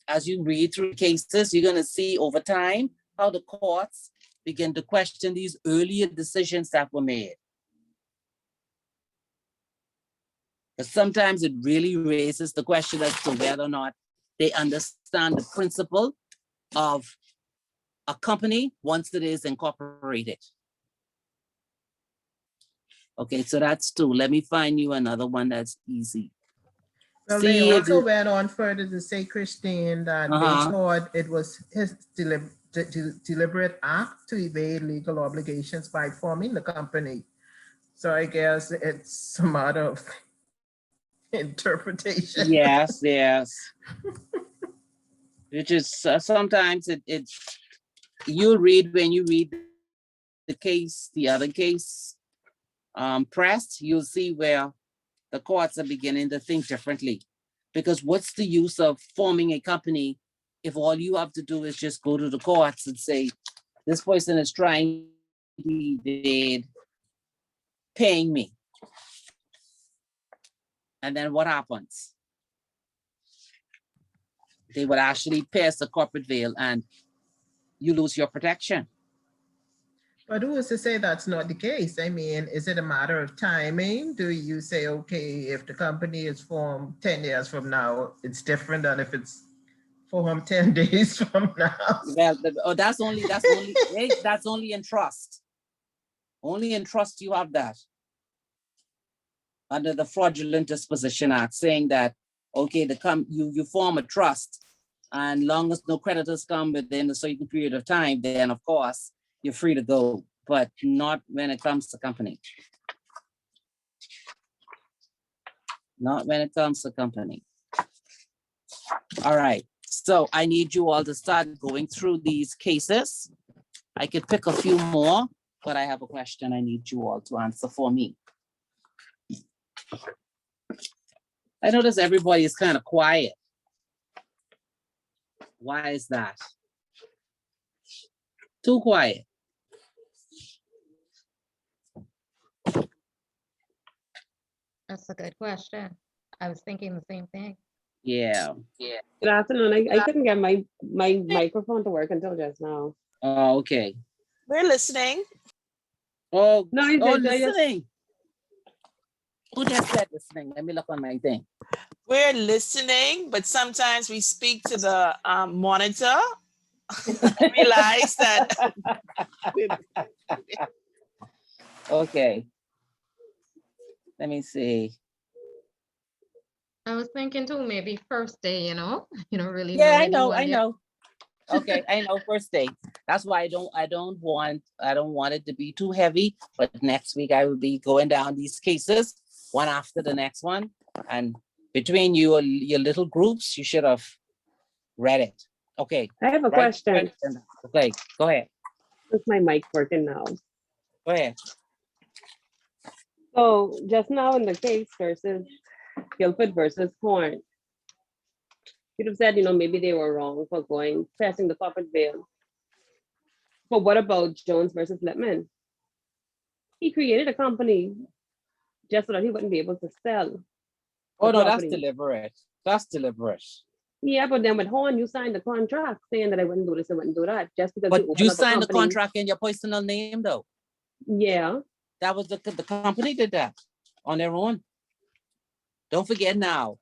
as you read through cases, you're gonna see over time how the courts begin to question these earlier decisions that were made. But sometimes it really raises the question as to whether or not they understand the principle of a company once it is incorporated. Okay, so that's two. Let me find you another one that's easy. Well, See they if also it- went on further to say, Christine, that they thought it was his deliberate act to evade legal obligations by forming the company. So I guess it's a matter of interpretation. Yes. Which is sometimes you'll read when you read the other case pressed, you'll see where the courts are beginning to think differently. Because what's the use of forming a company if all you have to do is just go to the courts and say, this person is trying to evade paying me. And then what happens? They would actually pierce the corporate veil and you lose your protection. But who is to say that's not the case? I mean, is it a matter of timing? Do you say, okay, if the company is formed 10 years from now, it's different than if it's formed 10 days from now? Well, that's only in trust. Only in trust you have that. Under the Fraudulent Disposition Act, saying that, okay, you form a trust, and long as no creditors come within a certain period of time, then of course, you're free to go, but not when it comes to company. Not when it comes to company. All right, so I need you all to start going through these cases. I could pick a few more, but I have a question I need you all to answer for me. I notice everybody is kind of quiet. Why is that? Too quiet. That's a good question. I was thinking the same thing. Yeah. Good afternoon. I couldn't get my microphone to work until just now. Oh, okay. We're listening. Oh, No, listening. Who just said listening? Let me look on my thing. We're listening, but sometimes we speak to the monitor. Realize that. Okay. Let me see. I was thinking too, maybe first day, you know really. Yeah, I anyone yet. know. Okay, I know first day. That's why I don't want it to be too heavy, but next week I will be going down these cases one after the next one. And between your little groups, you should have read it. Okay. I have a question. Okay, go ahead. Is my mic working now? Go ahead. So just now in the case versus Guilford versus Horn, you'd have said, maybe they were wrong for pressing the corporate veil. But what about Jones versus Lippman? He created a company just so that he wouldn't be able to sell. Oh, no, that's deliberate. That's deliberate. Yeah, but then with Horn, you signed the contract saying that I wouldn't do this, I wouldn't do that. Just because But you opened up a signed the company. contract in your personal name, though. Yeah. That was the company did that on their own. Don't forget now.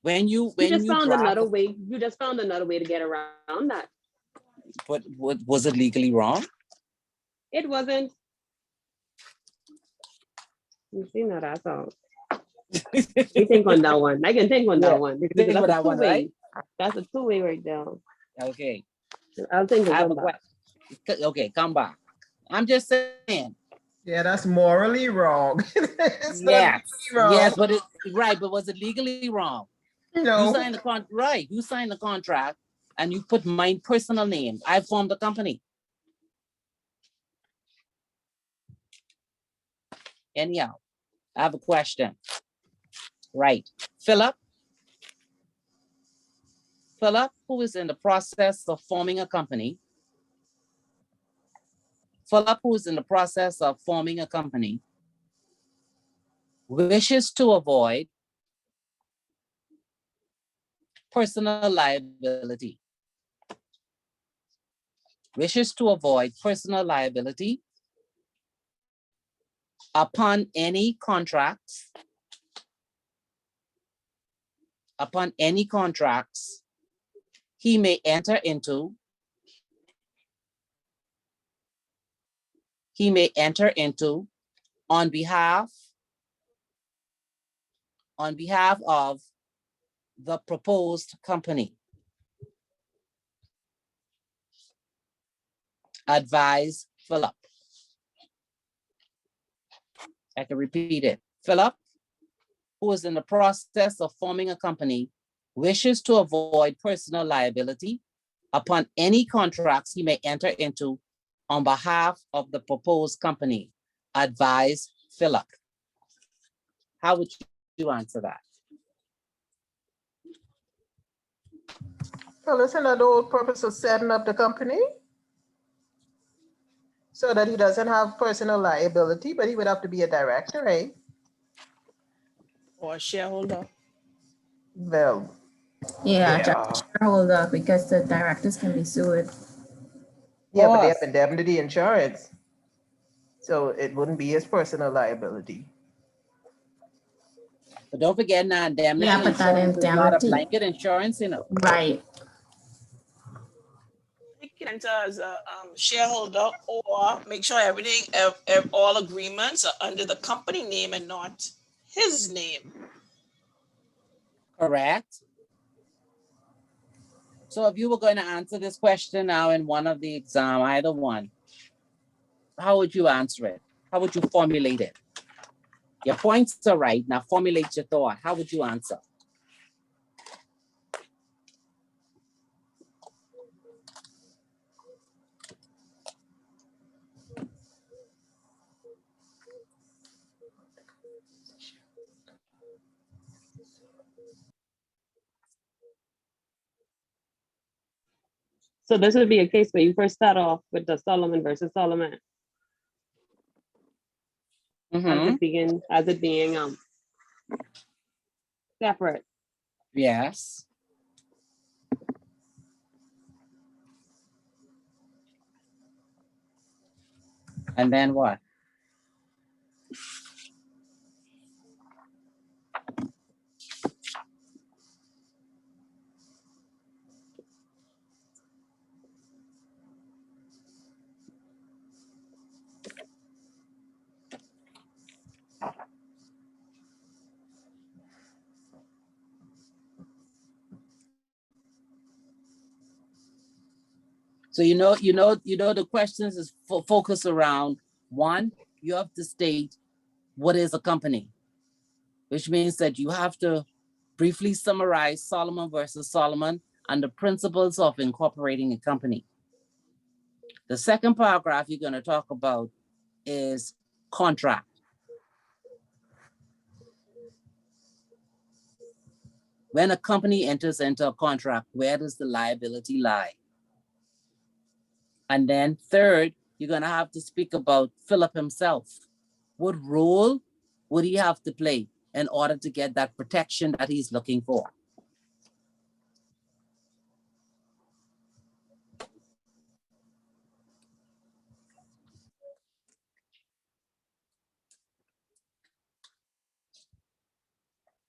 You just found another way to get around that. But was it legally wrong? It wasn't. You see, no, that's all. You think on that one. I can think on that one. Think on that one, right? That's a two-way right there. Okay. I'll think I of have a them back. question. Okay, come back. I'm just saying, Yeah, that's morally wrong. It's not yes, legally yes, wrong. but it, right, but was it legally wrong? You No, signed the right, you signed the contract and you put my personal name. I formed the company. Anyhow, I have a question. Right, Philip, who is in the process of forming a company. Philip, who is in the process of forming a company, wishes to avoid personal liability. Wishes to avoid personal liability upon any contracts, he may enter into on behalf of the proposed company. Advise Philip. I can repeat it. Philip, who is in the process of forming a company, wishes to avoid personal liability upon any contracts he may enter into on behalf of the proposed company. Advise Philip. How would you answer that? well, isn't that the whole purpose of setting up the company? So that he doesn't have personal liability, but he would have to be a director, eh? Or shareholder. Well, Yeah, just Yeah. shareholder, because the directors can be sued. yeah, but they have course. indemnity insurance. So it wouldn't be his personal liability. But don't forget now, indemnity Yeah, but that insurance is not a indemnity, blanket insurance, you know. right? He can enter as a shareholder, or make sure everything, all agreements are under the company name and not his name. Correct. So if you were going to answer this question now in one of the exam, either one, how would you answer it? How would you formulate it? Your points are right. Now formulate your thought. How would you answer? So this would be a case where you first start off with the Solomon versus Solomon Mhm. as it being separate. Yes. And then what? So the questions is focus around one, you have to state what is a company, which means that you have to briefly summarize Solomon versus Solomon and the principles of incorporating a company. The second paragraph you're going to talk about is contract. When a company enters into a contract, where does the liability lie? And then third, you're going to have to speak about Philip himself. What role would he have to play in order to get that protection that he's looking for?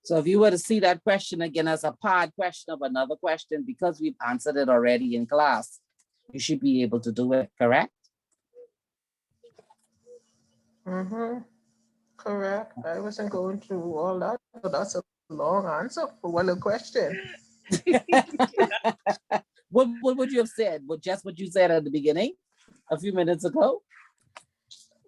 So if you were to see that question again as a part question of another question, because we've answered it already in class, you should be able to do it, correct? Mm-hmm. Correct. I wasn't going through all that, but that's a long answer for one little question. What would you have said? Just what you said at the beginning, a few minutes ago?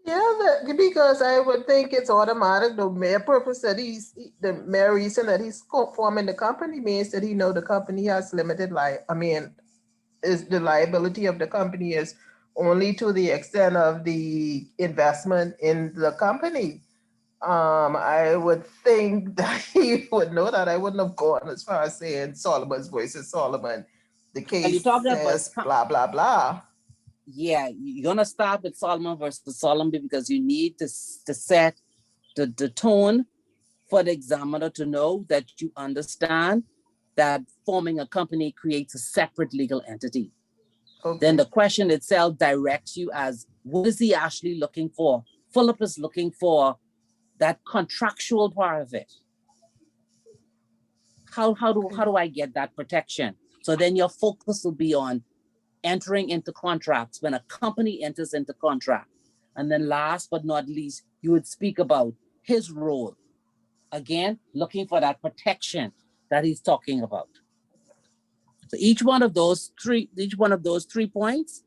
Yeah, because I would think it's automatic. The mere purpose that the mere reason that he's forming the company means that he know the company has limited is the liability of the company is only to the extent of the investment in the company. I would think that he would know that. I wouldn't have gone as far as saying Solomon's versus Solomon. The case says blah, blah, blah. Yeah, you're gonna start with Solomon versus Solomon because you need to set the tone for the examiner to know that you understand that forming a company creates a separate legal entity. Okay. Then the question itself directs you as, what is he actually looking for? Philip is looking for that contractual part of it. How do I get that protection? So then your focus will be on entering into contracts when a company enters into contract. And then last but not least, you would speak about his role. Again, looking for that protection that he's talking about. So each one of those three points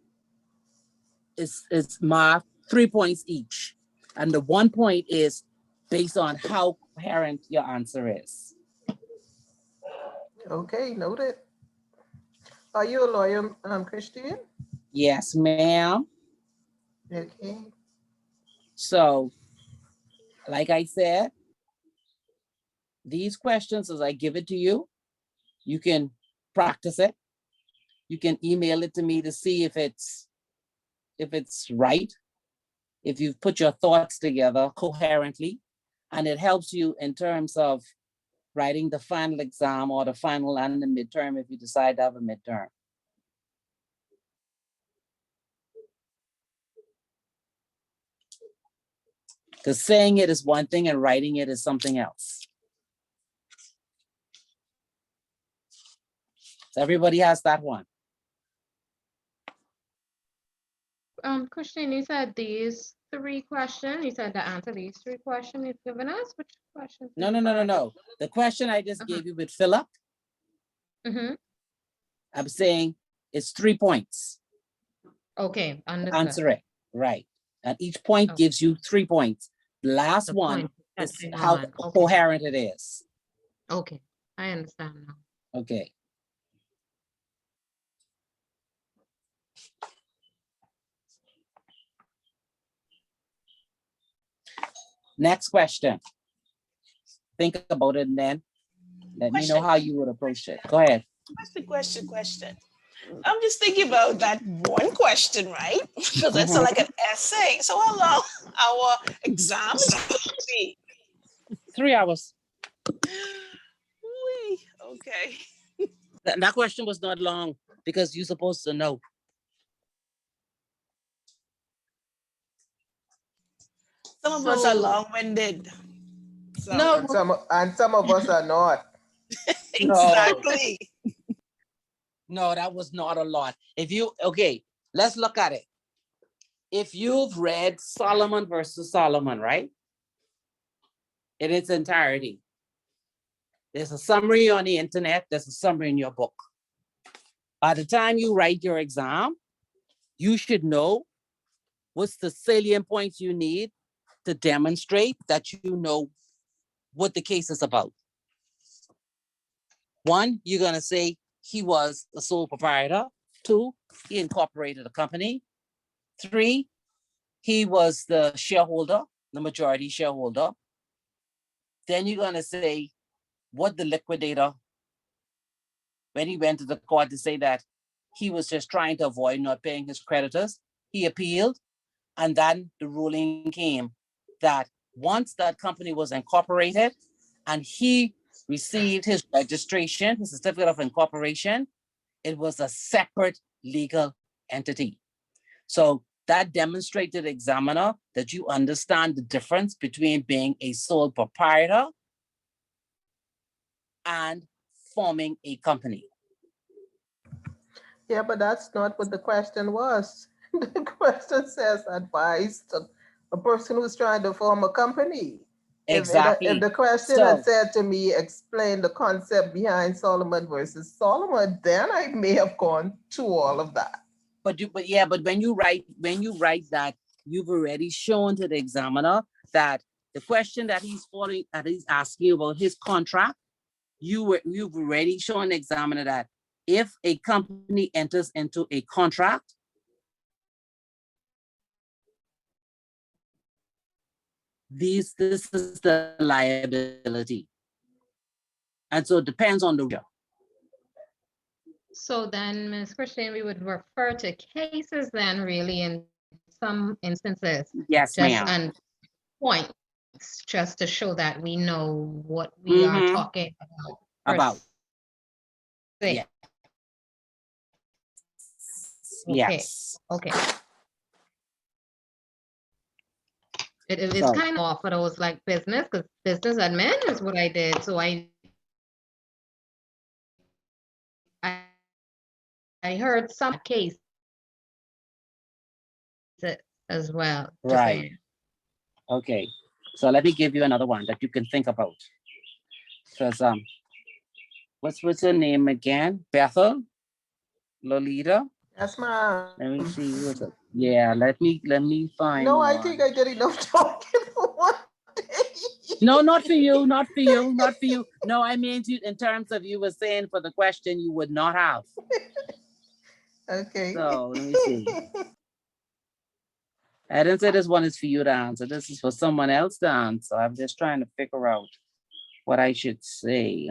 is marked 3 points each. And the 1 point is based on how coherent your answer is. Okay, noted. Are you a lawyer, Christine? Yes, ma'am. Okay. So, like I said, these questions, as I give it to you, you can practice it. You can email it to me to see if it's right, if you've put your thoughts together coherently, and it helps you in terms of writing the final exam or the final and the midterm if you decide to have a midterm. Because saying it is one thing and writing it is something else. So everybody has that one. Christine, you said these 3 questions. You said to answer these 3 questions you've given us. Which questions? No. The question I just gave you with Philip, I'm saying it's 3 points. Okay, understood. Answer it, right. And each point gives you 3 points. The last one is how coherent it is. Okay, I understand now. Okay. Next question. Think about it and then let me know how you would approach it. Go ahead. Question. I'm just thinking about that one question, right? Because that's like an essay. So how long our exam is going to be? 3 hours. Okay. That question was not long because you're supposed to know. Some of us are long-winded. So. No, and some of us are not. Exactly. No, that was not a lot. Okay, let's look at it. If you've read Solomon versus Solomon, right? In its entirety. There's a summary on the internet, there's a summary in your book. By the time you write your exam, you should know what's the salient points you need to demonstrate that you know what the case is about. 1, you're gonna say he was a sole proprietor. 2, he incorporated a company. 3, he was the shareholder, the majority shareholder. Then you're gonna say what the liquidator, when he went to the court to say that he was just trying to avoid not paying his creditors, he appealed, and then the ruling came that once that company was incorporated and he received his registration, his certificate of incorporation, it was a separate legal entity. So that demonstrated to the examiner that you understand the difference between being a sole proprietor and forming a company. Yeah, but that's not what the question was. The question says advice to a person who's trying to form a company. Exactly. If the question So- had said to me, explain the concept behind Solomon versus Solomon, then I may have gone to all of that. But when you write that, you've already shown to the examiner that the question that he's asking about his contract, you've already shown the examiner that if a company enters into a contract, this is the liability. And so it depends on the. So then, Ms. Christian, we would refer to cases then really in some instances. Yes, Just ma'am. and points, just to show that we know what we are Mhm. talking about. About. se. Yeah. Okay. Yes. Okay. It's So- kind of off for those like business, because business admin is what I did. So I heard some case as well. just Right. saying. Okay. So let me give you another one that you can think about. Because what's her name again? Bethel? Lolita? That's my. Let me see. What's it? Yeah, let me find. No, I one. think I did enough talking for one day. No, not for you, not for you, not for you. No, I mean you in terms of you were saying for the question you would not have. Okay. So let me see. I didn't say this one is for you to answer. This is for someone else to answer. I'm just trying to figure out what I should say.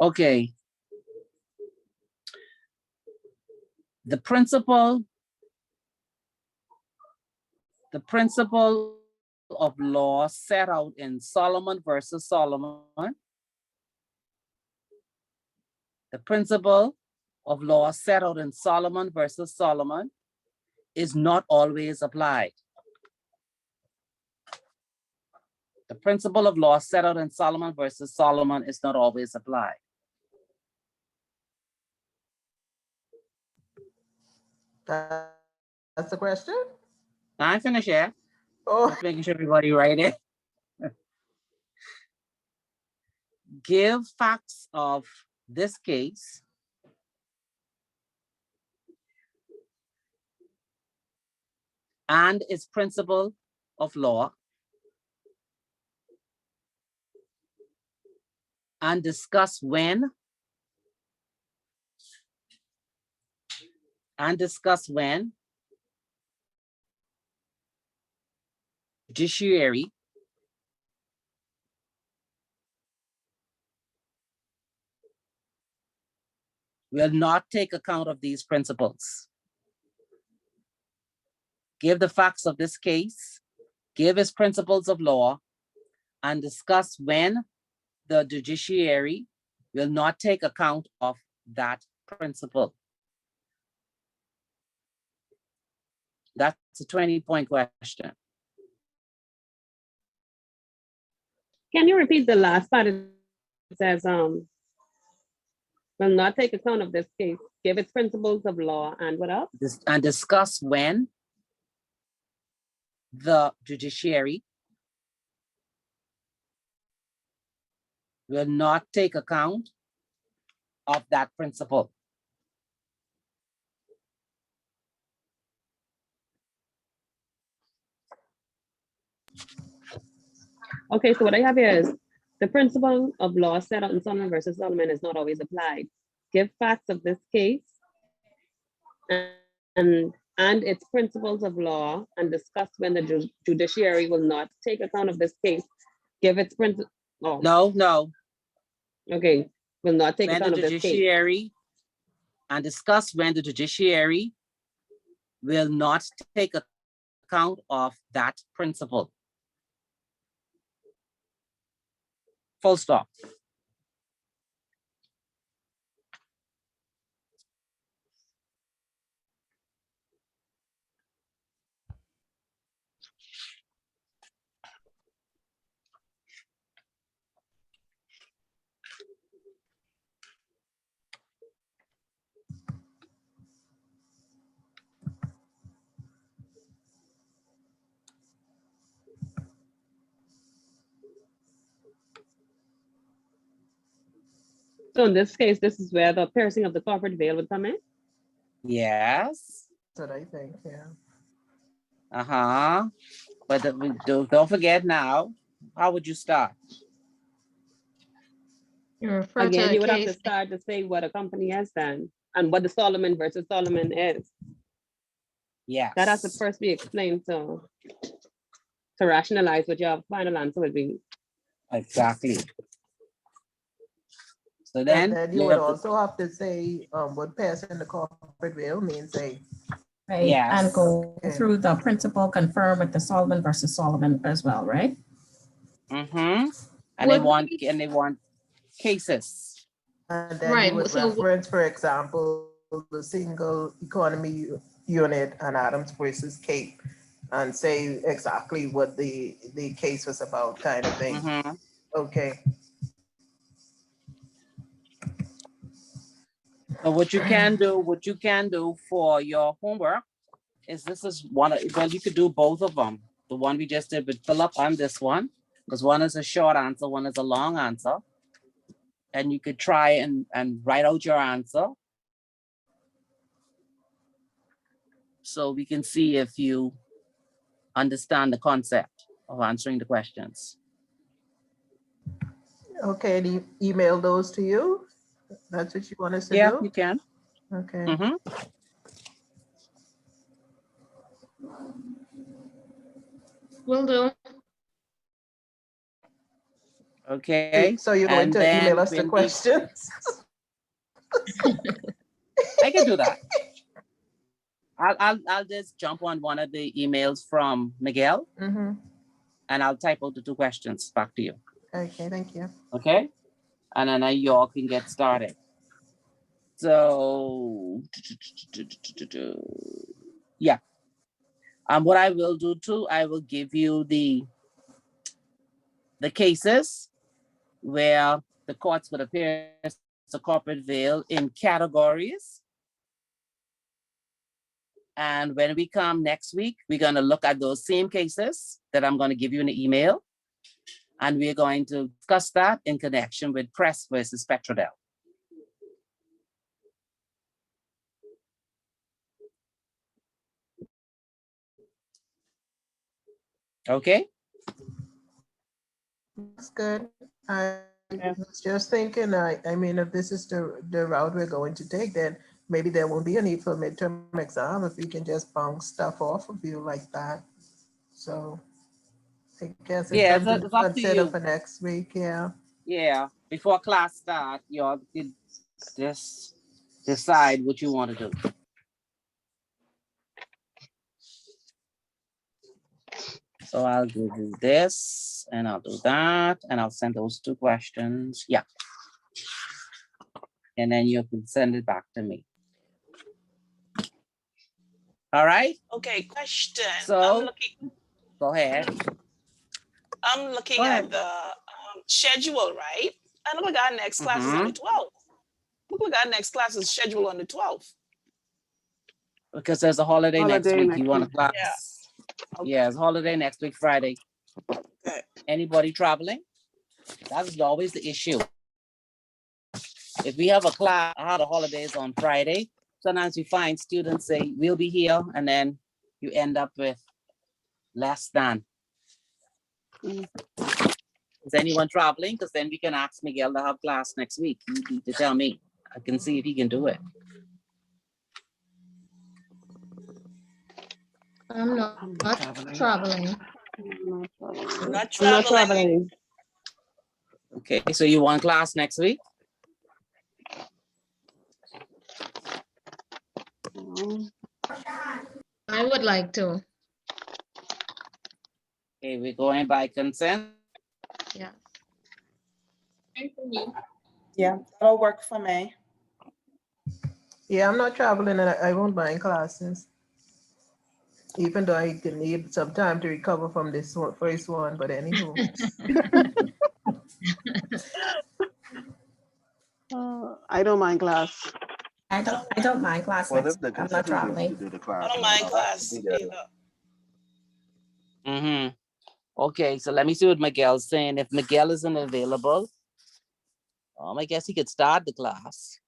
Okay. The principle of law set out in Solomon versus Solomon. The principle of law set out in Solomon versus Solomon is not always applied. The principle of law set out in Solomon versus Solomon is not always applied. That's the question? I finished yet. Oh. Just making sure everybody write it. Give facts of this case and its principle of law and discuss when judiciary will not take account of these principles. Give the facts of this case, give its principles of law, and discuss when the judiciary will not take account of that principle. That's a 20-point question. Can you repeat the last part? It says, will not take account of this case, give its principles of law and what else? And discuss when the judiciary will not take account of that principle. Okay, so what I have here is the principle of law set out in Solomon versus Solomon is not always applied. Give facts of this case and its principles of law and discuss when the judiciary will not take account of this case. Give its principle. Oh. No. Okay, will not take When account the of this case. judiciary and discuss when the judiciary will not take account of that principle. Full stop. So in this case, this is where the piercing of the corporate veil would come in? Yes. That's what I think, yeah. Uh-huh. But don't forget now, how would you start? You refer to Again, a you would have to case. start to say what a company has done and what the Solomon versus Solomon is. Yes. That has to first be explained to rationalize what your final answer would be. Exactly. So And then then you you would have to- also have to say, what passing the corporate veil means, say. Right, Yes. and go Okay. through the principle, confirm with the Solomon versus Solomon as well, right? Mm-hmm. And Would they want cases. And then Right, you would so- reference, for example, the single economy unit and Adams versus Cape, and say exactly what the case was about, kind of thing. Mm-hmm. Okay. So what you can do for your homework is well, you could do both of them. The one we just did with Philip and this one, because one is a short answer, one is a long answer. And you could try and write out your answer. So we can see if you understand the concept of answering the questions. Okay, and email those to you? That's what you want us to Yeah, do? you can. Okay. Mm-hmm. Will do. Okay. So you're going and to then email us the when we- questions? I can do that. I'll just jump on one of the emails from Miguel Mm-hmm. and I'll type out the 2 questions back to you. Okay, thank you. Okay? And then you all can get started. So, yeah. What I will do too, I will give you the cases where the courts would appear as a corporate veil in categories. And when we come next week, we're going to look at those same cases that I'm going to give you in the email. And we're going to discuss that in connection with Press versus Petrodel. Okay? That's good. I was just thinking, I mean, if this is the route we're going to take, then maybe there won't be a need for midterm exam if we can just bounce stuff off of you like that. So I guess it's Yeah, something it's to up to consider you. for next week, yeah. Yeah, before class start, you all can just decide what you want to do. So I'll give you this and I'll do that and I'll send those 2 questions. Yeah. And then you can send it back to me. All right, Okay, question. So- go ahead. I'm looking Go ahead. at the schedule, right? And look like our next class is on the 12th. Look like our next class is scheduled on the 12th. Because there's a holiday next Holiday week. You next want to week. class? Yeah. Yeah, it's holiday next week, Friday. Okay. Anybody traveling? That's always the issue. If we have a class, how the holidays on Friday, sometimes we find students say, we'll be here, and then you end up with less than. Is anyone traveling? Because then we can ask Miguel to have class next week. You need to tell me. I can see if he can do it. I'm not traveling. I'm not I'm not traveling. traveling. Okay, so you want class next week? I would like to. Okay, we're going by consent. Yeah. Yeah, that'll work for me. Yeah, I'm not traveling and I won't mind classes. Even though I can need some time to recover from this first one, but anywho. I don't mind class. I don't mind class Well, next if the week. I'm not consent is traveling. to do the I class. don't mind class either. Okay, so let me see what Miguel's saying. If Miguel isn't available, I guess he could start the class.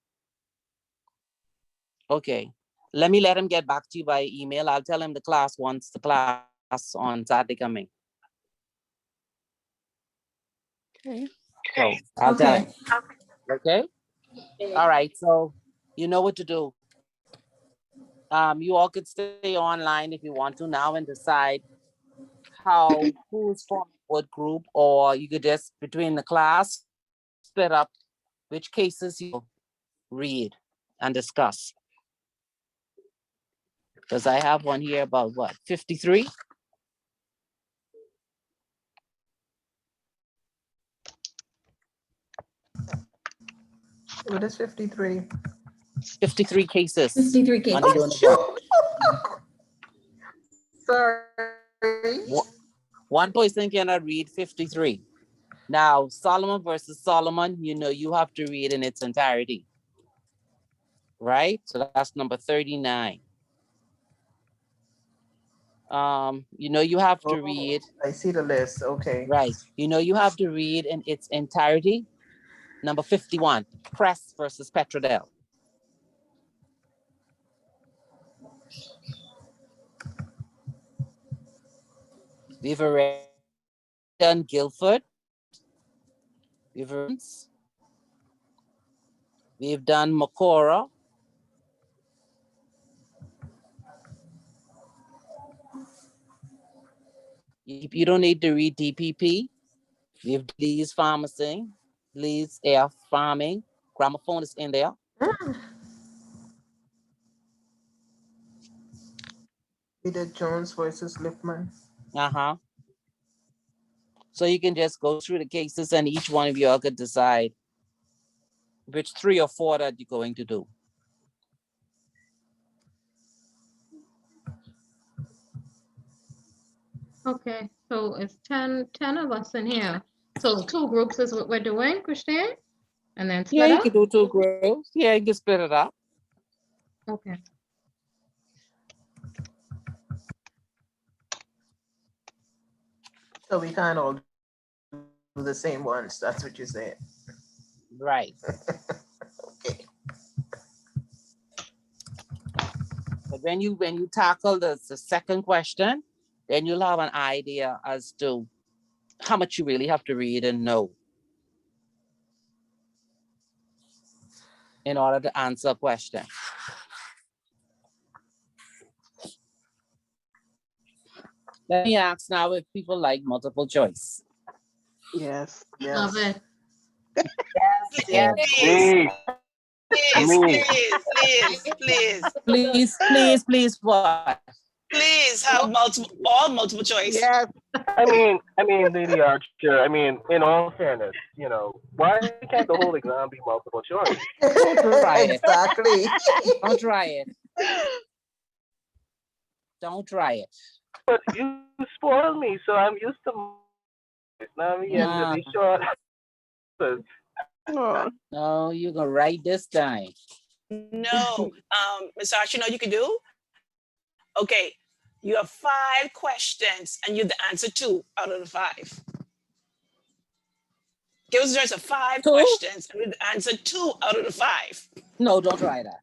Okay, let him get back to you by email. I'll tell him the class once the class on Saturday coming. Okay. So I'll tell him. Okay. Okay. All right. So you know what to do. You all could stay online if you want to now and decide who's forming what group, or you could just between the class split up which cases you read and discuss. Because I have one here about what, 53? What is 53? 53 cases. 53 cases. Monday on the block. Sorry. One person cannot read 53. Now, Solomon versus Solomon, you know, you have to read in its entirety. Right? So that's number 39. You know, you have to read. I see the list. Okay. Right. You know, you have to read in its entirety. Number 51, Press versus Petrodel. We've already done Guilford. We've done Makora. You don't need to read DPP. We've Lee's Pharmacy, Lee's Air Farming. Gramophone is in there. We did Jones versus Lipman. Uh-huh. So you can just go through the cases and each one of you all could decide which 3 or 4 that you're going to do. Okay, so it's 10 of us in here. So 2 groups is what we're doing, Christine? And then Yeah, split you up? can do 2 groups. Yeah, you can split it up. Okay. So we can't all do the same ones. That's what you're saying. Right. Okay. But when you tackle the second question, then you'll have an idea as to how much you really have to read and know in order to answer a question. Let me ask now if people like multiple choice. Yes. Love it. Yes. Please, Please, what? Please have multiple choice. Yes. I mean, Lady Archer, in all fairness, why can't the whole exam be multiple choice? Don't try it. Exactly. Don't try it. Don't try it. But you spoiled me, so I'm used to it. Now I'm to be sure. No, you gonna write this time. No, Ms. Archer, you know what you can do? Okay, you have 5 questions and you have to answer 2 out of the 5. Give us just 5 questions and we have to answer 2 out of the 5. No, don't try that.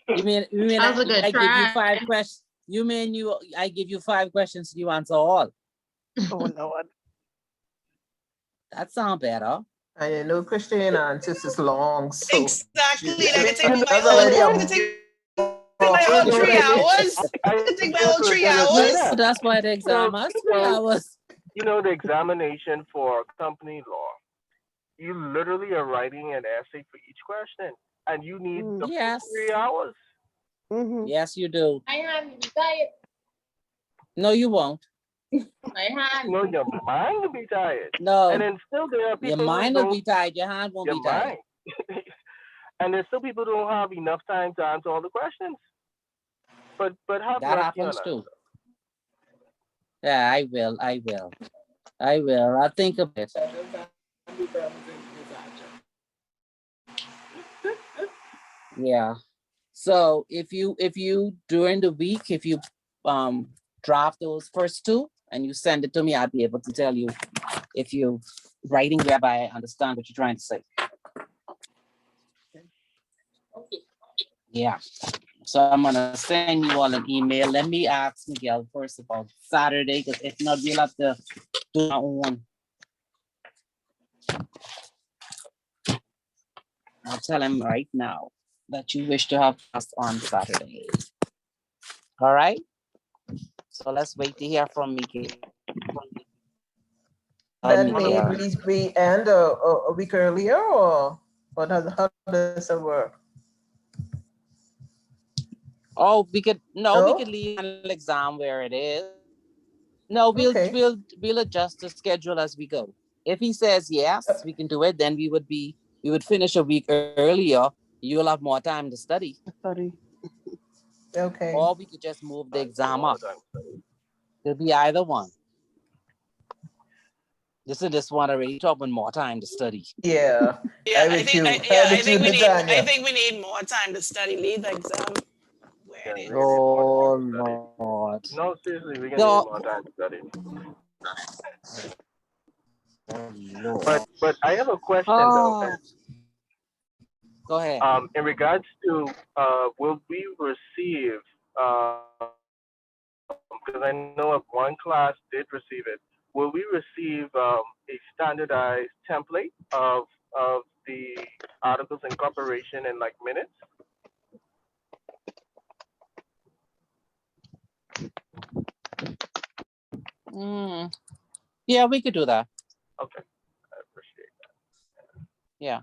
You mean That was a good I give you try. 5 questions? You mean I give you 5 questions, you answer all? Oh, Lord. That sounds better. I know Christian answers is long, so. Exactly. That can take my That's whole, already that a- can take my whole 3 hours. That can take my whole 3 hours. So that's why the exam has 3 hours. The examination for company law, you literally are writing an essay for each question, and you need the full Yes. 3 hours. Mm-hmm. Yes, you do. My hand is tired. No, you won't. My hand. No, your mind will be tired. No. And then still there are people Your mind who will don't, be tired. Your hand won't your be tired. mind. And there's still people who don't have enough time to answer all the questions. But have That mercy happens on us. too. Yeah, I will. I'll think of it. Yeah. So if you during the week, if you draft those first 2 and you send it to me, I'll be able to tell you if you writing whereby I understand what you're trying to say. Yeah. So I'm gonna send you all an email. Let me ask Miguel first about Saturday, because if not, we'll have to do our own. I'll tell him right now that you wish to have us on Saturday. All right? So let's wait to hear from Miguel. That may be end a week earlier, or how does it work? Oh, we could we could leave an exam where it is. No, we'll adjust the schedule as we go. If he says yes, we can do it, then we would finish a week earlier. You'll have more time to study. Okay. Or we could just move the exam up. It'll be either one. This one already talking more time to study. Yeah. Yeah, I think we need more time to study. Leave the exam where it is. Oh Lord. No, seriously, we're gonna need more time to study. But I have a question though. Go ahead. In regards to will we receive because I know of one class did receive it. Will we receive a standardized template of the articles of incorporation in like minutes? Yeah, we could do that. Okay, I appreciate that. Yeah.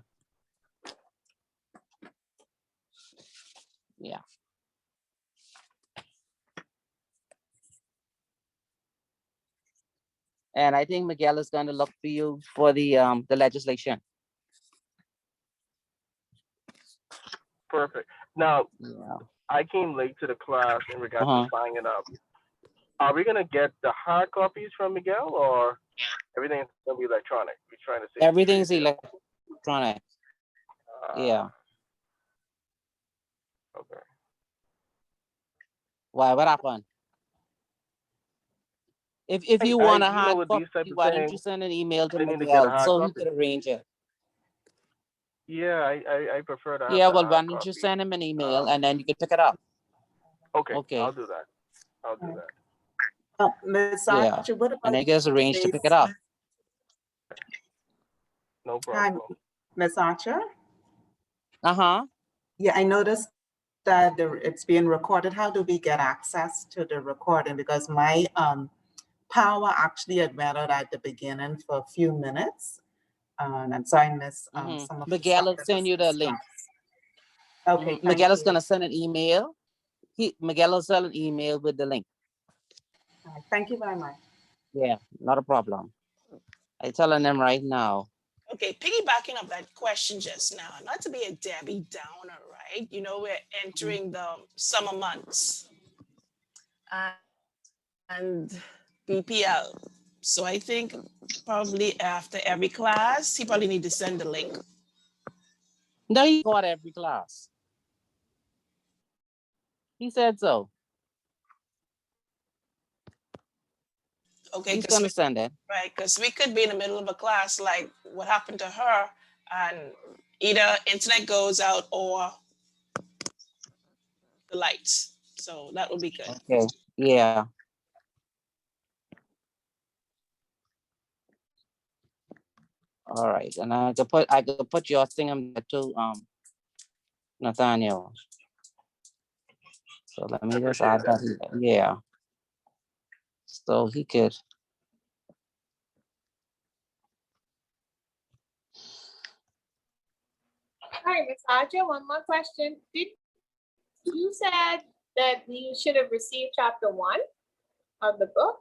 Yeah. And I think Miguel is going to look for you for the legislation. Perfect. Now, I came late to the class in regards to signing up. Are we gonna get the hard copies from Miguel, or everything's gonna be electronic? We're trying to say everything's electronic. Yeah. Okay. Why? What happened? If you want a hard copy, why don't you send an email to Miguel so he could arrange it? Yeah, I prefer to have Yeah, the well, hard why don't copy. you send him an email and then you can pick it up? Okay. I'll do that. I'll do that. Ms. Yeah. Archer, what about And then just arrange to pick it up. No problem. Hi, Ms. Archer? Uh-huh. Yeah, I noticed that it's being recorded. How do we get access to the recording? Because my power actually had went out at the beginning for a few minutes. And so I missed some of Miguel the will send you the link. Okay, Miguel is gonna send an email. Miguel will send an email with the link. Thank you very much. Yeah, not a problem. I'm telling them right now. Okay, piggybacking up that question just now, not to be a Debbie Downer, right? You know, we're entering the summer months and BPL. So I think probably after every class, he probably need to send the link. No, he got every class. He said so. Okay, he's gonna send it. Right, because we could be in the middle of a class like what happened to her, and either internet goes out or the lights. So that would be good. Okay. Yeah. All right, and I could put your thing on there too, Nathaniel. So let me just add that here. Yeah. So he could. Hi, Ms. Archer, one more question. You said that you should have received chapter 1 of the book?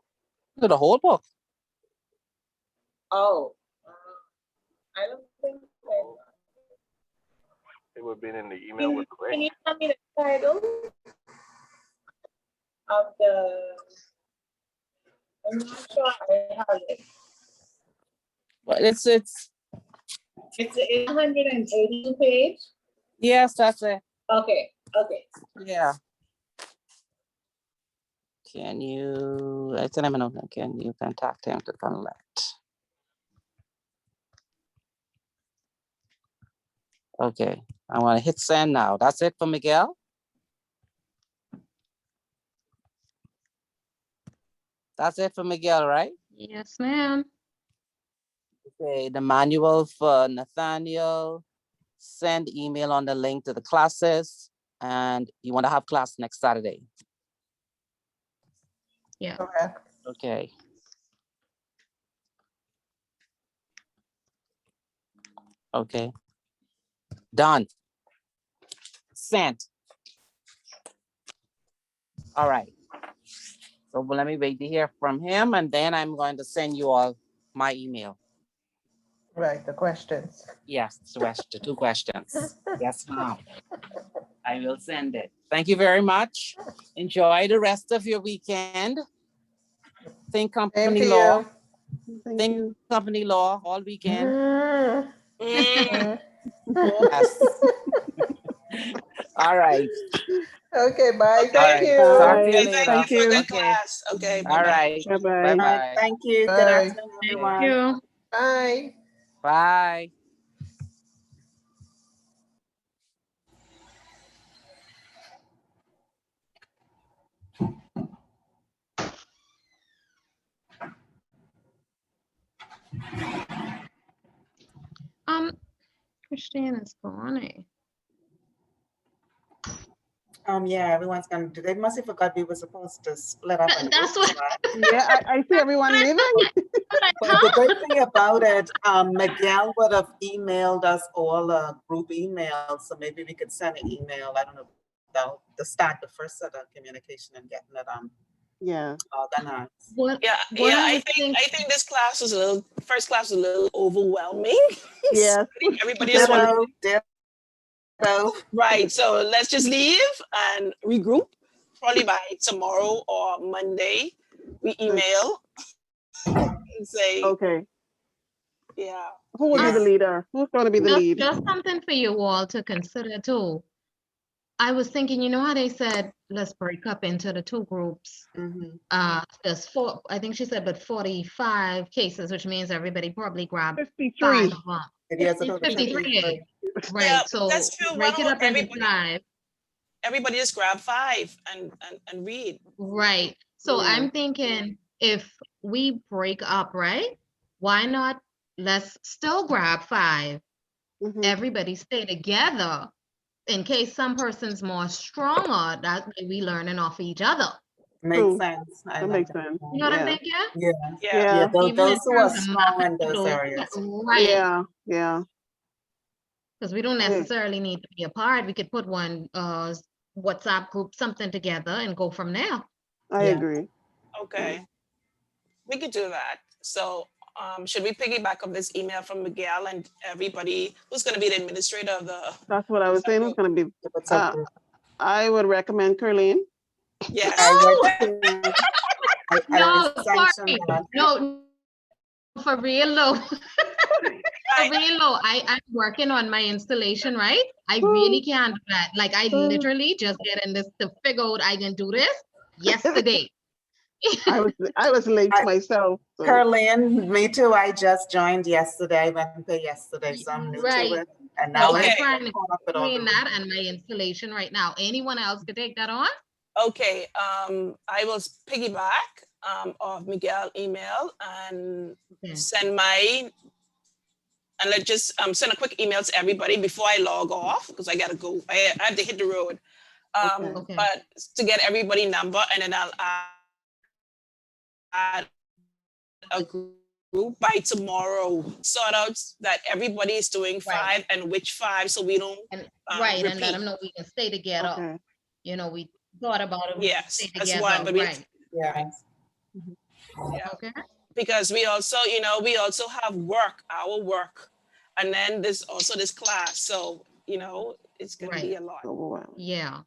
The whole book. Oh, I don't think so. It would have been in the email with the Can link. you tell me the title of the, I'm not sure I have it. But it's It's 182 page? yes, that's it. Okay, okay. Yeah. Can you, I sent him a note. Can you contact him to collect? Okay, I want to hit send now. That's it for Miguel? That's it for Miguel, right? Yes, ma'am. Okay, the manual for Nathaniel. Send email on the link to the classes, and you want to have class next Saturday. Yeah. Correct. Okay. Okay. Done. Sent. All right. So let me wait to hear from him, and then I'm going to send you all my email. Right, the questions. Yes, the 2 questions. Yes, ma'am. I will send it. Thank you very much. Enjoy the rest of your weekend. Think Same company to law. you. Think company law all weekend. Mm. Yes. All right. Okay, bye. Thank Okay. you. Talk to you Okay, later. thank you for a good Okay. class. Okay, All bye-bye. right. Bye-bye. Bye-bye. Thank you. Good Bye. afternoon, Thank everyone. you. Bye. Bye. Christine is gone. Eh? Yeah, everyone's gonna do, they must have forgot we were supposed to split up in That's groups, what. right? Yeah, I see everyone leaving. But the great thing about it, Miguel would have emailed us all a group email, so maybe we could send an email, I don't know, about the start, the first set of communication and getting it Yeah. organized. What? Yeah, What yeah. I I was think this class was first class was a little overwhelming. Yes. I think everybody just wanted right. So let's just leave and regroup. Probably by tomorrow or Monday, we email and say, Okay. yeah. Who will be the leader? Who's going to be the lead? Just something for you all to consider too. I was thinking, you know how they said, let's break up into the 2 groups. There's 4, I think she said, but 45 cases, which means everybody probably grabbed 5 of them. It is about 53. Right. Yeah, So that's true. Why break it don't up into 5. everybody just grab 5 and read. Right. So Yeah. I'm thinking if we break up, right? Why not let's still grab 5. Everybody stay together in case some person's more stronger. That way we learning off each other. Makes sense. That makes sense. You know what I'm thinking? Yeah. Yeah. Those who are strong in those areas. Right. Yeah. Yeah. Because we don't necessarily need to be apart. We could put one WhatsApp group, something together and go from there. I agree. Okay. We could do that. So should we piggyback on this email from Miguel and everybody who's going to be the administrator of the... That's what I was saying. Who's going to be? I would recommend Curleen. Yes. No, sorry. No, for real though. For real though, I'm working on my installation, right? I really can't do that. Like I literally just getting this to figure out I can do this yesterday. I was late myself. So. Curleen, me too. I just joined yesterday, Wednesday yesterday, so I'm new to it. And now I'm I'm trying to caught up with all explain the that and my installation right now. Anyone else could take that on? Okay, I will piggyback of Miguel email and send my, and let's just send a quick email to everybody before I log off because I gotta go. I have to hit the road. But to get everybody number, and then I'll add a group by tomorrow. Sort out that everybody is doing 5 and which 5, so we don't Right, repeat. and let them know we can stay together. You know, we thought about it. Yes, stay that's together. one. But we, right. Yeah. Yeah. Okay. Because we also, we also have our work, and then there's also this class. So, it's gonna be a lot. Yeah.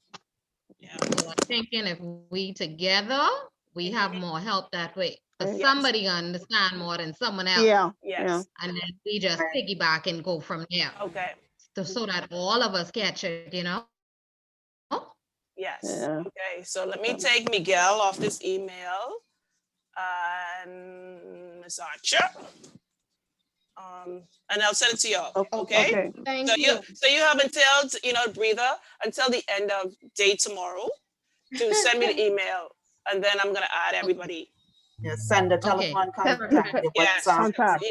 So I'm thinking if we together, we have more help that way. But somebody understand more than someone else. Yeah. Yes. And then we just piggyback and go from there. Okay. So that all of us catch it, Yes. Yeah. Okay. So let me take Miguel off this email and Ms. Archer. And I'll send it to you. Okay. Thank so you. you have until, breather, until the end of day tomorrow to send me the email, and then I'm gonna add everybody. Yeah, send a Okay. telephone contact, your Yes, WhatsApp. Contact.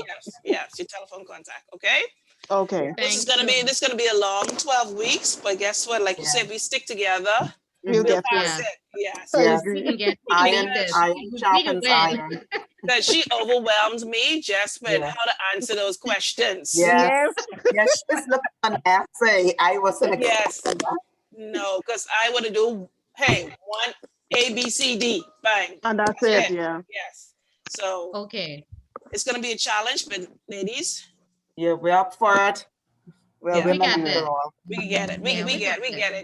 yes, your telephone contact, okay? Okay. This is Thank you. gonna be a long 12 weeks, but guess what? Like you Yeah. said, if we stick together, We'll we'll get through pass Yeah. it. Yes. I Yes, We agree. can beat this. iron We can sharpens win. iron. That she overwhelmed me just with Yeah. how to answer those questions. Yes, Yes. yes, she's looking an essay. I wasn't Yes. expecting that. No, because I want to do, hey, one A, B, C, D, bang. And that's That's it, yeah. Yes. So Okay. it's gonna be a challenge, but ladies, Yeah, we're up for it. We're Yeah. We women got after this. all. we can get it. Yeah, we got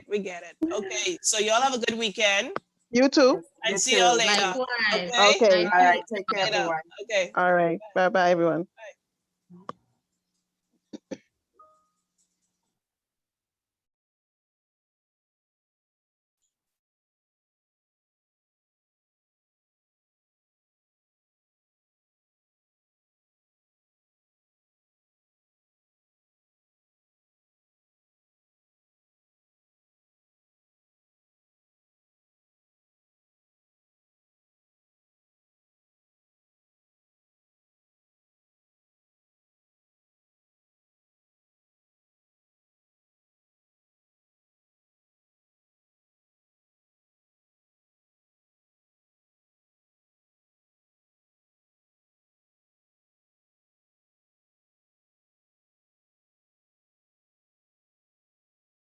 We get it. Okay, so y'all have a good weekend You too. and You see y'all too. later. Likewise. Okay. Okay. All right, take care, Later. everyone. Okay. All right. Bye-bye, everyone. Bye.